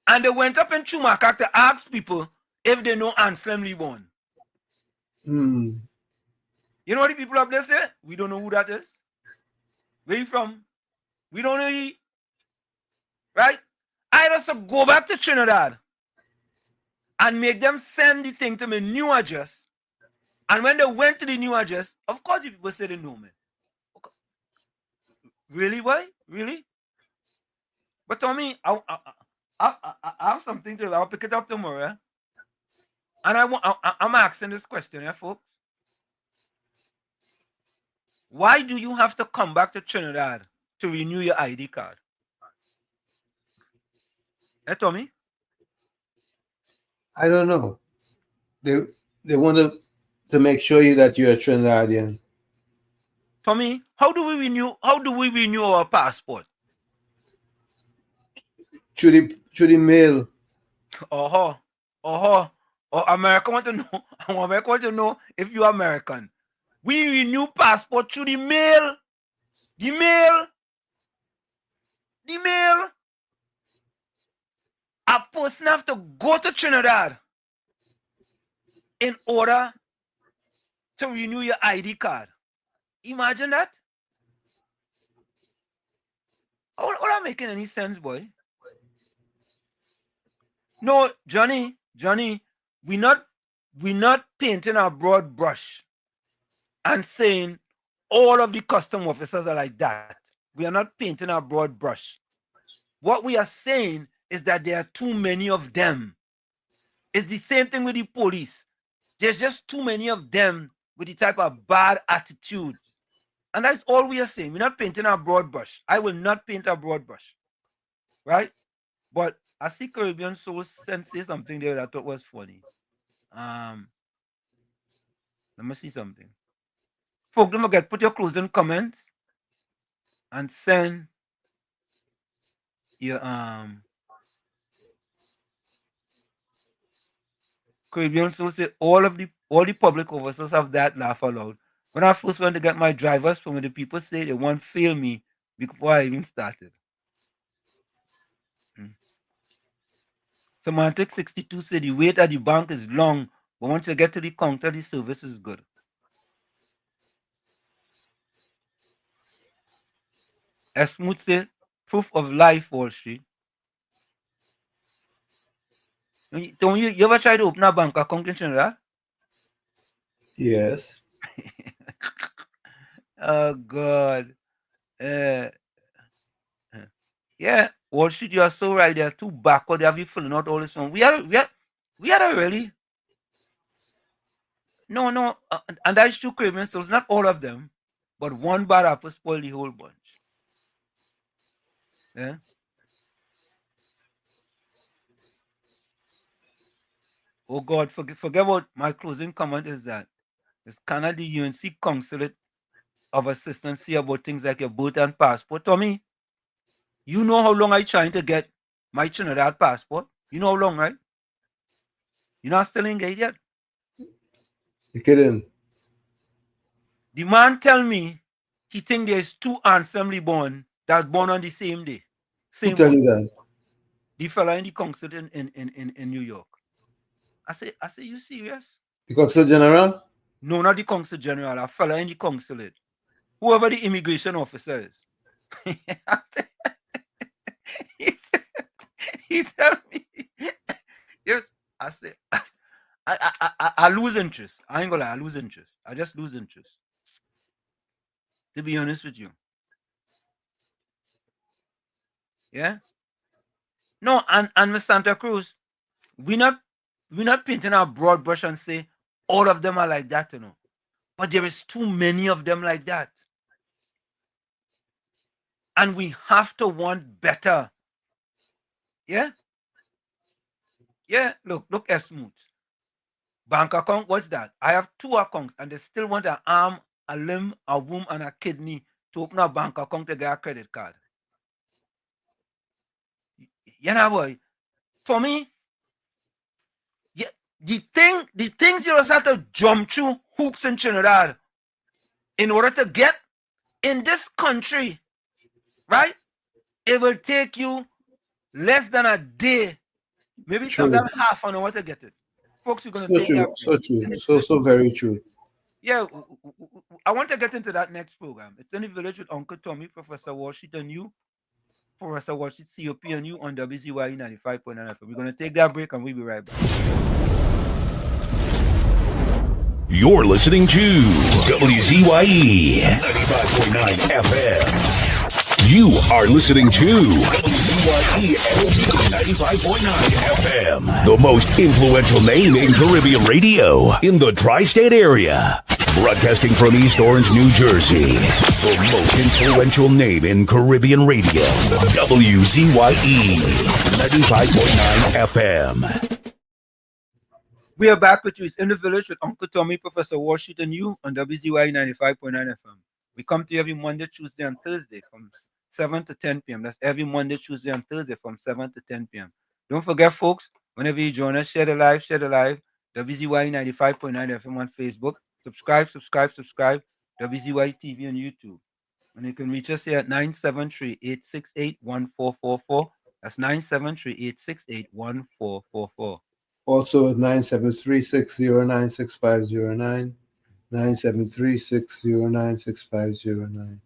and they went up in Chumakak to ask people if they know Anselm Libon. You know what the people up there say? We don't know who that is. Where you from? We don't know you. Right? I just go back to Trinidad and make them send the thing to my new address. And when they went to the new address, of course the people say they know me. Okay. Really, boy? Really? But Tommy, I have something to. I'll pick it up tomorrow. Eh? And I'm asking this question, yeah, folks. Why do you have to come back to Trinidad to renew your ID card? Hey, Tommy? I don't know. They want to make sure that you're a Trinidadian. Tommy, how do we renew our passport? Through the mail. Or America want to know. America want to know if you're American. We renew passport through the mail. The mail. A person have to go to Trinidad in order to renew your ID card. Imagine that. What not making any sense, boy? No, Johnny, we not painting a broad brush and saying all of the custom officers are like that. We are not painting a broad brush. What we are saying is that there are too many of them. It's the same thing with the police. There's just too many of them with the type of bad attitudes. And that's all we are saying. We're not painting a broad brush. I will not paint a broad brush. Right? But I see Caribbean Soul say something there that I thought was funny. Let me see something. Folks, don't forget, put your closing comments and send your Caribbean Soul say all the public officers have that laugh aloud. When I first went to get my driver's permit, the people say they won't fail me before I even started. Semantic 62 said the wait at the bank is long, but once you get to the counter, the service is good. As Smooth said, proof of life, Wall Street. Don't you ever try to open a bank account in Trinidad? Yes. Oh God. Yeah, Wall Street, you are so right. They are too backward. They have you filling out all this one. We are a really. No, and that's true, Caribbean. So it's not all of them, but one bad apple spoil the whole bunch. Yeah. Oh God, forget about my closing comment is that it's kind of the UNC consulate of assistance here about things like your birth and passport. Tommy, you know how long I trying to get my Trinidad passport? You know how long, right? You're not still engaged yet? You kidding? The man tell me he think there's two handsomely born that born on the same day. Same Who tell you one. that? The fella in the consulate in New York. I say, you serious? The Consul General? No, not the Consul General. A fella in the consulate. Whoever the immigration officer is. He tell me. Yes, I say, I lose interest. I ain't gonna lie, I lose interest. I just lose interest. To be honest with you. Yeah? No, and Miss Santa Cruz, we're not painting a broad brush and say all of them are like that, you know. But there is too many of them like that. And we have to want better. Yeah? Yeah, look at Smooth. Bank account, what's that? I have 2 accounts and they still want an arm, a limb, a womb, and a kidney to open a bank account to get a credit card. You know what? For me, yeah, the things you just have to jump through hoops in Trinidad in order to get in this country, right? It will take you less than a day, maybe sometimes half an hour to get it. Folks, you're gonna take true, so true, so very true. Yeah, I want to get into that next program. It's in the village with Uncle Tommy, Professor Washington, you, Professor Washington, COP, and you on WZYE 95.9 FM. We're gonna take that break and we'll be right back. You're listening to WZYE 95.9 FM. You are listening to WZYE WZYE LP 95.9 FM. The most influential name in Caribbean radio in the tri-state area. Broadcasting from East Orange, New Jersey. The most influential name in Caribbean radio. WZYE 95.9 FM. We are back with you. It's In the Village with Uncle Tommy, Professor Washington, and you on WZYE 95.9 FM. We come to you every Monday, Tuesday, and Thursday from 7 to 10 p.m. That's every Monday, Tuesday, and Thursday from 7 to 10 p.m. Don't forget, folks, whenever you join us, share the live, WZYE 95.9 FM on Facebook. Subscribe, WZYE TV on YouTube. And you can reach us here at 973-868-1444. That's 973-868-1444. Also at 973-609-6509, 973-609-6509.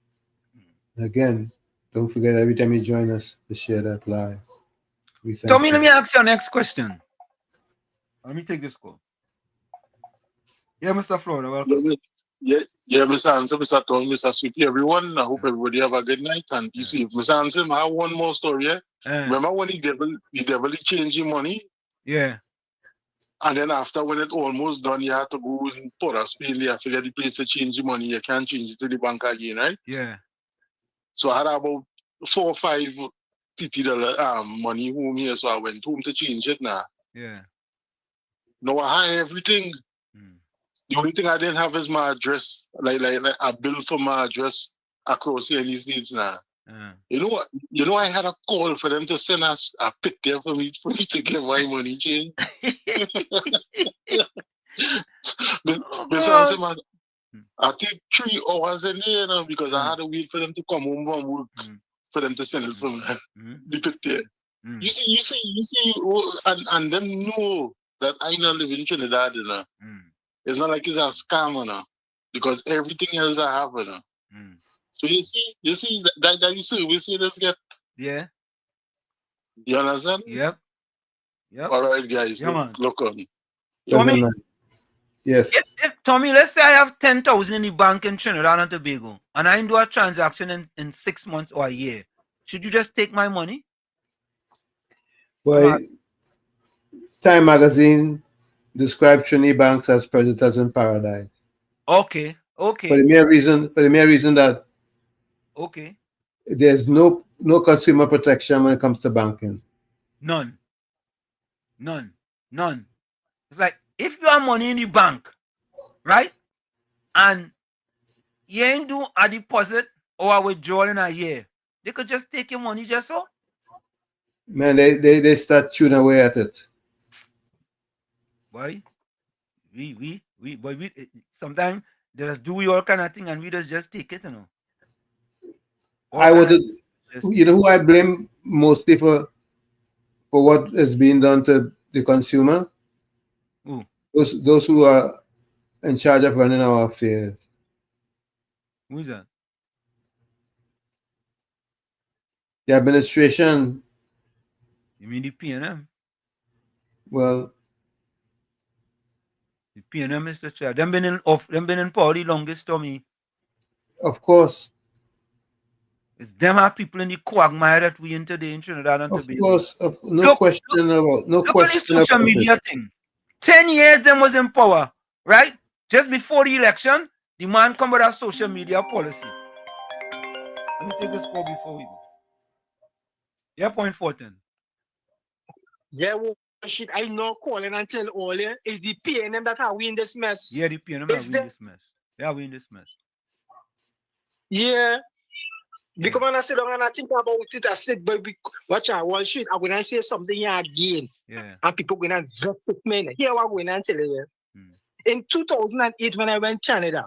Again, don't forget every time you join us to share that live. We thank Tommy, you. let me ask you our next question. Let me take this call. Yeah, Mr. Florida, welcome. Yeah, Mr. Answer, Mr. Tom, Mr. Sweetie, everyone. I hope everybody have a good night. And you see, Mr. Answer, I have one more story. Remember when the devil changed your money? Yeah. And then after, when it almost done, you have to go in Port of Spain. You have to get the place to change the money. You can't change it to the bank again, right? Yeah. So I had about $4 or $5 money home here. So I went home to change it now. Yeah. Now I have everything. The only thing I didn't have is my address, like a bill for my address across here in these days now. You know what? I had a call for them to send us a picture for me to get my money changed. I take 3 hours in there now because I had to wait for them to come home from work for them to send it for me. The picture. You see, and them know that I not live in Trinidad, you know. It's not like it's a scam, you know, because everything else I have, you know. So you see that you see, we see this get. Yeah. You understand? Yep. All right, guys. Yeah, look on. Tommy, yes. Tommy, let's say I have 10,000 in the bank in Trinidad and Tobago, and I do a transaction in 6 months or a year. Should you just take my money? Well, Time Magazine described Trinity banks as predators in paradise. Okay. For the mere reason that there's no consumer protection when it comes to banking. None. It's like if you have money in the bank, right? And you ain't do a deposit or a withdrawal in a year, they could just take your money just so. Man, they start chewing away at it. Boy, we sometimes they just do your kind of thing and we just take it, you know. I wouldn't, you know who I blame mostly for what is being done to the consumer? Who? Those who are in charge of running our affairs. Who is that? The administration. You mean the PNM? Well, the PNM, Mr. Chair. Them been in power the longest, Tommy. Of course. It's them are people in the quagmire that we in today in Trinidad and Tobago. Of course, no question about Look at the social media thing. 10 years them was in power, right? Just before the election, the man come with a social media policy. Let me take this call before we go. Yeah, point 14. Yeah, well, shit, I know calling and tell all you is the PNM that are we in this mess. Yeah, the PNM are we in this mess. Yeah, we in this mess. Yeah. Because when I sit down and I think about it, I said, but watch out, well, shit, I'm going to say something here again. Yeah. And people going to vex it, man. Here I'm going to tell you. In 2008, when I went to Canada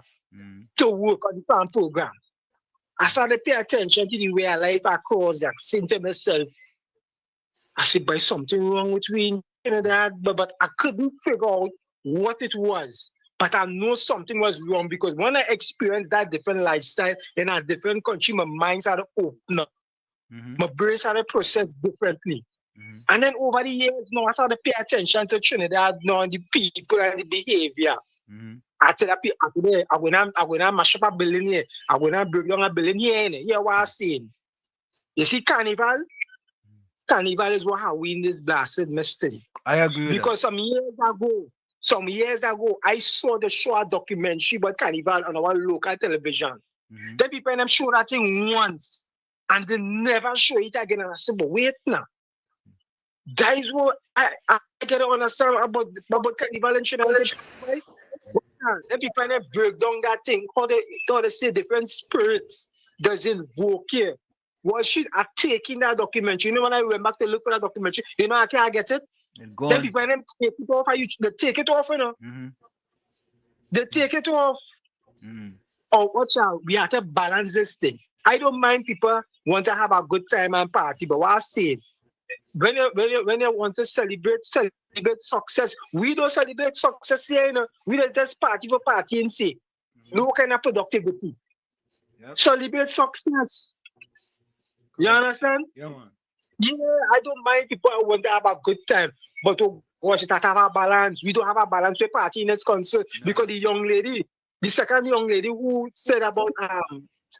to work on the farm program, I started to pay attention to the way I life across that, saying to myself, I said, there's something wrong with me in Canada, but I couldn't figure out what it was. But I know something was wrong because when I experienced that different lifestyle in a different country, my mind started to open up. My brain started to process differently. And then over the years, now I started to pay attention to Trinidad, now and the people and the behavior. I tell the people, I'm going to mash up a building here. I'm going to break down a building here. Hear what I'm saying? You see, Carnival, Carnival is what Halloween is blasted mystery. I agree with because some years ago, I saw the show a documentary about Carnival on our local television. Then people them show that thing once and they never show it again. And I said, but wait now. That is what I get to understand about Carnival and Trinidad. Then people them break down that thing, how they say different spirits does invoke here. What should I take in that documentary? You know, when I went back to look for that documentary, you know, I can't get it. Then people them take it off, they take it off, you know. They take it off. Oh, watch out. We have to balance this thing. I don't mind people want to have a good time and party, but what I say, when you want to celebrate success, we don't celebrate success here, you know. We don't just party for party and say, no kind of productivity. Celebrate success. You understand? Yeah, man. Yeah, I don't mind people who want to have a good time, but to watch it have a balance. We don't have a balance with party in its concern because the second young lady who said about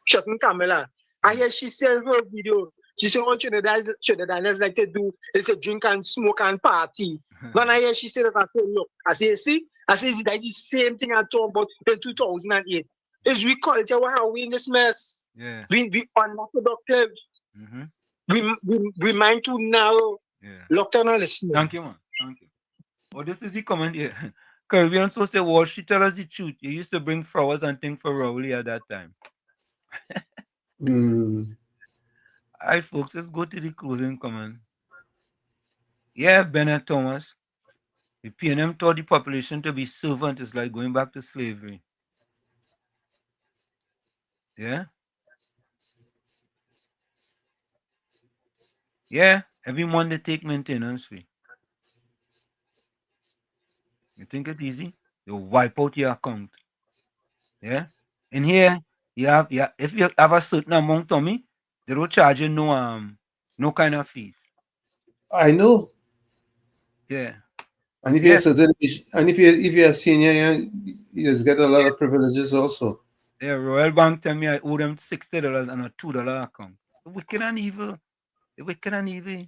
shooting Camilla, I hear she said her video. She said what Trinidadians like to do is a drink and smoke and party. When I hear she said that, I said, look, I say, see, that is the same thing I talked about in 2008. Is we culture how we in this mess. Yeah. We are not productive. We mind too narrow. Yeah. Locked on and listening. Thank you, man. Thank you. Oh, this is the comment here. Caribbean so say, well, she tell us the truth. You used to bring flowers and things for Rowley at that time. All right, folks, let's go to the closing comment. Yeah, Bennett Thomas. The PNM taught the population to be servant is like going back to slavery. Yeah? Yeah, every month they take maintenance fee. You think it's easy? They wipe out your account. Yeah? In here, if you have a certain amount, Tommy, they don't charge you no kind of fees. I know. Yeah. And if you're certain, and if you're a senior, you just get a lot of privileges also. Yeah, Royal Bank tell me I owe them $60 on a $2 account. Wicked and evil. Wicked and evil.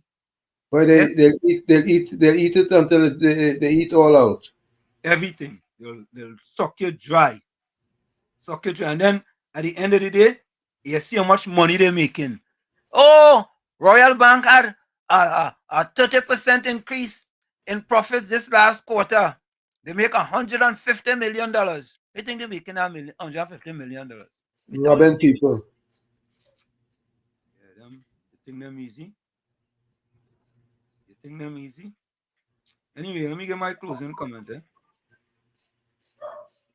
But they'll eat it until they eat all out. Everything. They'll suck you dry. Suck you dry. And then at the end of the day, you see how much money they're making. Oh, Royal Bank had a 30% increase in profits this last quarter. They make $150 million. You think they're making $150 million? Robbing people. Yeah, you think them easy? You think them easy? Anyway, let me get my closing comment.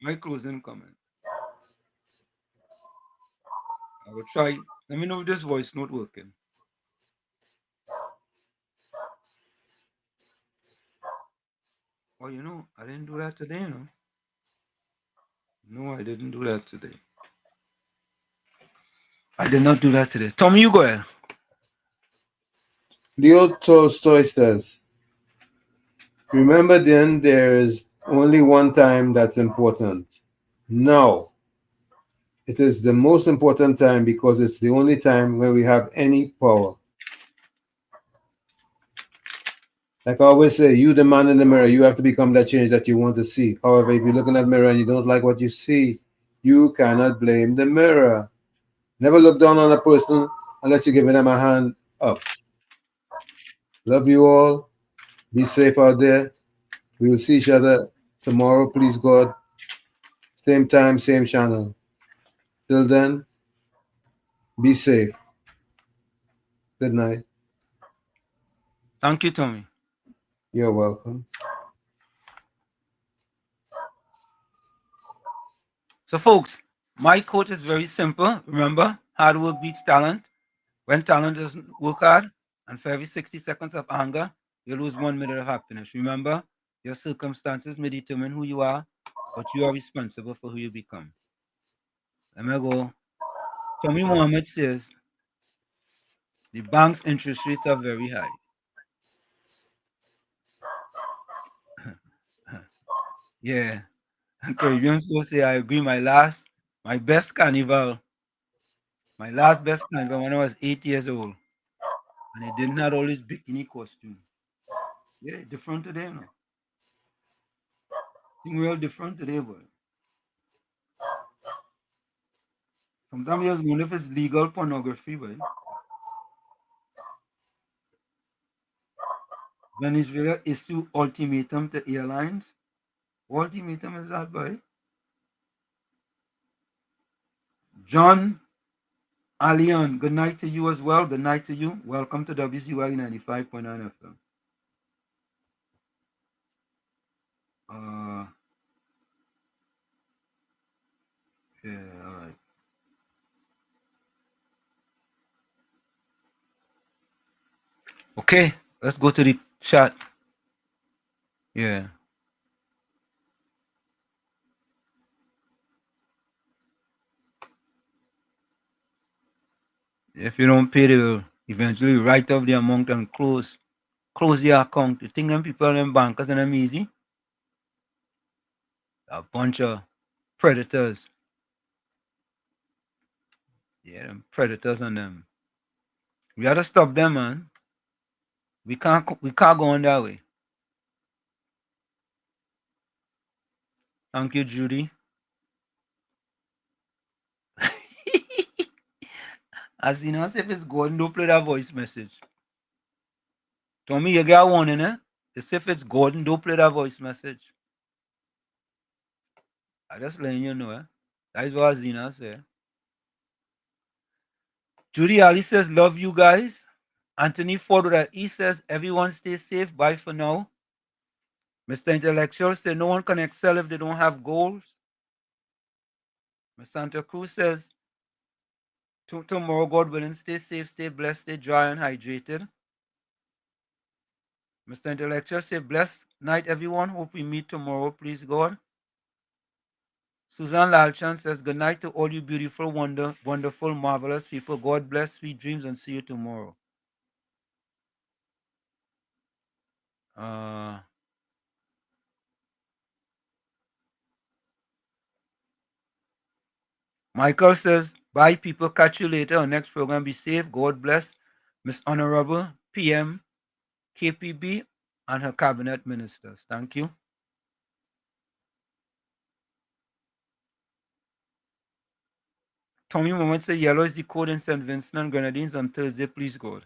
My closing comment. I will try. Let me know if this voice not working. Oh, you know, I didn't do that today, no? No, I didn't do that today. I did not do that today. Tommy, you go ahead. Leo Tolstoy says, remember then there is only one time that's important. Now. It is the most important time because it's the only time where we have any power. Like I always say, you the man in the mirror, you have to become that change that you want to see. However, if you look in that mirror and you don't like what you see, you cannot blame the mirror. Never look down on a person unless you're giving them a hand up. Love you all. Be safe out there. We will see each other tomorrow, please God. Same time, same channel. Till then, be safe. Good night. Thank you, Tommy. You're welcome. So, folks, my quote is very simple. Remember, hard work beats talent. When talent doesn't work hard, and for every 60 seconds of anger, you lose 1 minute of happiness. Remember, your circumstances may determine who you are, but you are responsible for who you become. Let me go. Tommy Mohammed says, the bank's interest rates are very high. Yeah. Caribbean so say, I agree. My last best carnival when I was 8 years old. And he didn't have all his bikini costume. Yeah, different today, no? Thing real different today, boy. Sometimes you just wonder if it's legal pornography, boy. Venezuela issue ultimatum to airlines. What ultimatum is that, boy? John Alian, good night to you as well. Good night to you. Welcome to WZYE 95.9 FM. Yeah, all right. Okay, let's go to the chat. Yeah. If you don't pay, they will eventually write off the amount and close the account. You think them people, them bankers, and them easy? A bunch of predators. Yeah, them predators on them. We gotta stop them, man. We can't go on that way. Thank you, Judy. As you know, if it's Gordon, don't play that voice message. Tommy, you got one in it. It's if it's Gordon, don't play that voice message. I just letting you know, eh? That is what Zina said. Judy Ali says, love you guys. Anthony Ford, he says, everyone stay safe. Bye for now. Mr. Intellectual says, no one can excel if they don't have goals. Ms. Santa Cruz says, tomorrow, God willing, stay safe, stay blessed, stay dry and hydrated. Mr. Intellectual says, blessed night, everyone. Hope we meet tomorrow, please, God. Suzanne Lalchan says, good night to all you beautiful, wonderful, marvelous people. God bless, sweet dreams, and see you tomorrow. Michael says, bye, people. Catch you later on next program. Be safe. God bless. Miss Honorable PM, KPB, and her cabinet ministers. Thank you. Tommy Moment says, yellow is the code in St. Vincent and Grenadines on Thursday. Please, God.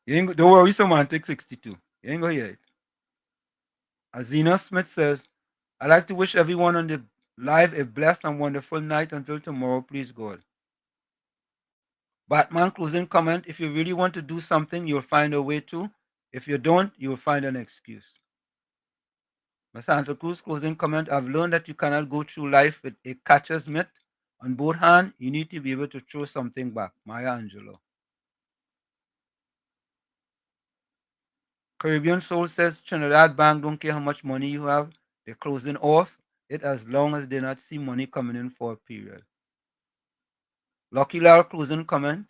Don't worry, Semantic 62. You ain't going to hear it. Azina Smith says, I'd like to wish everyone on the live a blessed and wonderful night until tomorrow, please, God. Batman closing comment, if you really want to do something, you'll find a way to. If you don't, you'll find an excuse. Ms. Santa Cruz closing comment, I've learned that you cannot go through life with a catcher's mitt on both hands. You need to be able to throw something back. Maya Angelou. Caribbean Soul says, Trinidad Bank don't care how much money you have. They're closing off it as long as they not see money coming in for a period. Lucky Lal closing comment.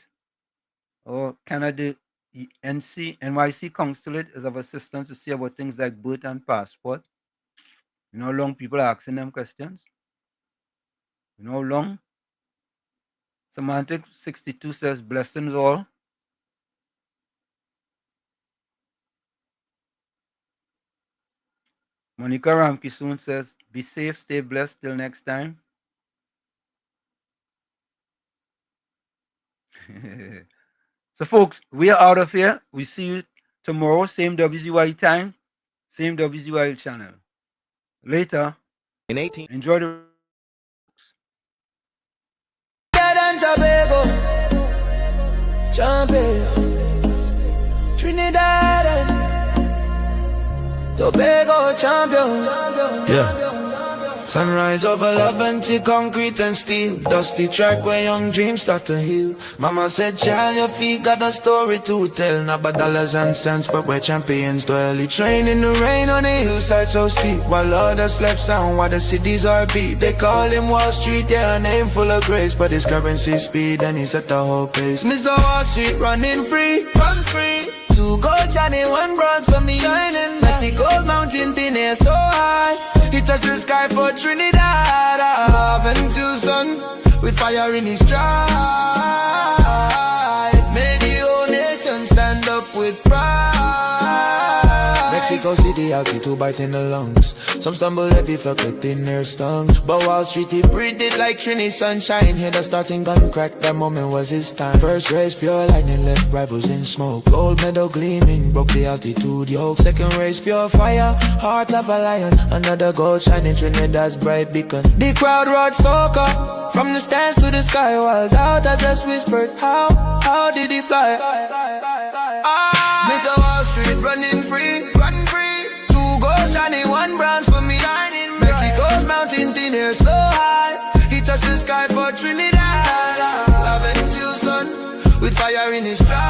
Or Canada NYC Consulate is of assistance to see about things like birth and passport. You know how long people are asking them questions? You know how long? Semantic 62 says, blessings all. Monica Ramkisoon says, be safe, stay blessed till next time. So, folks, we are out of here. We see you tomorrow, same WZYE time, same WZYE channel. Later. Enjoy the. Trinidad and Tobago champion. Yeah. Sunrise over love and concrete and steel. Dusty track where young dreams start to heal. Mama said, child, your feet got a story to tell. Not about dollars and cents, but where champions dwell. He trained in the rain on the hillside so steep, while others slept sound, while the cities are beat. They call him Wall Street, yeah, a name full of grace, but his currency speed and he set the whole pace. Mr. Wall Street running free, run free. 2 gold, Johnny, 1 bronze for me shining. Mexico's mountain thin air so high. He touched the sky for Trinidad. Love until sun, with fire in his stride. Made the whole nation stand up with pride. Mexico City, altitude biting the lungs. Some stumble heavy, felt like thin air stung. But Wall Street, he breathed it like Trini sunshine. Hear the starting gun crack, that moment was his time. First race, pure lightning, left rivals in smoke. Gold medal gleaming, broke the altitude yoke. Second race, pure fire, heart of a lion. Another gold shining, Trinidad's bright beacon. The crowd roared soca, from the stands to the sky. While doubters just whispered, how did he fly? Mr. Wall Street running free, run free. 2 gold shining, 1 bronze for me. Mexico's mountain thin air so high. He touched the sky for Trinidad. Love until sun, with fire in his stride.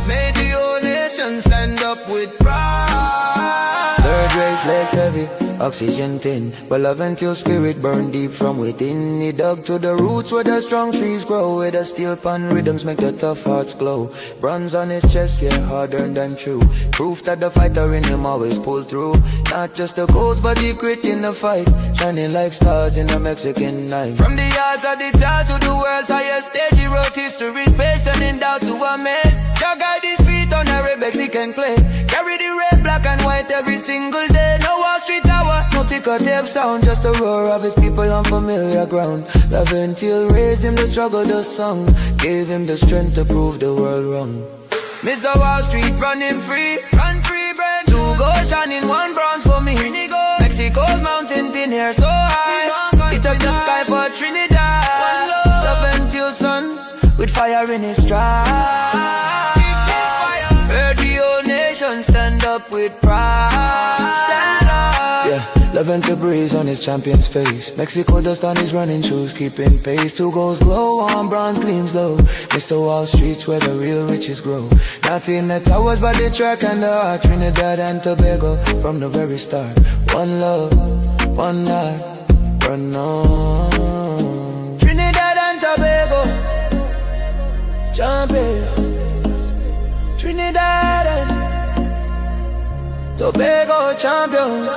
Made the whole nation stand up with pride. Third race, legs heavy, oxygen thin, but love until spirit burned deep from within. He dug to the roots where the strong trees grow, where the steel pan rhythms make the tough hearts glow. Bronze on his chest, yeah, hard-earned and true. Proof that the fighter in him always pull through. Not just the codes, but the grit in the fight, shining like stars in a Mexican night. From the yards of the town to the world's highest stage, he wrote history's page, turning down to a maze. Jah guide his feet on a red Mexican clay. Carry the red, black and white every single day. No Wall Street Tower, no ticker tape sound, just the roar of his people on familiar ground. Love until raised him to struggle the song, gave him the strength to prove the world wrong. Mr. Wall Street running free, run free, bread. 2 gold shining, 1 bronze for me. Mexico's mountain thin air so high. He touched the sky for Trinidad. Love until sun, with fire in his stride. Heard the whole nation stand up with pride. Stand up. Yeah, love until breeze on his champion's face. Mexico dust on his running shoes, keeping pace. 2 golds glow, 1 bronze gleams low. Mr. Wall Street's where the real riches grow. Not in the towers, but the track and the heart. Trinidad and Tobago from the very start. One love, one night, run on. Trinidad and Tobago, champion. Trinidad and Tobago champion.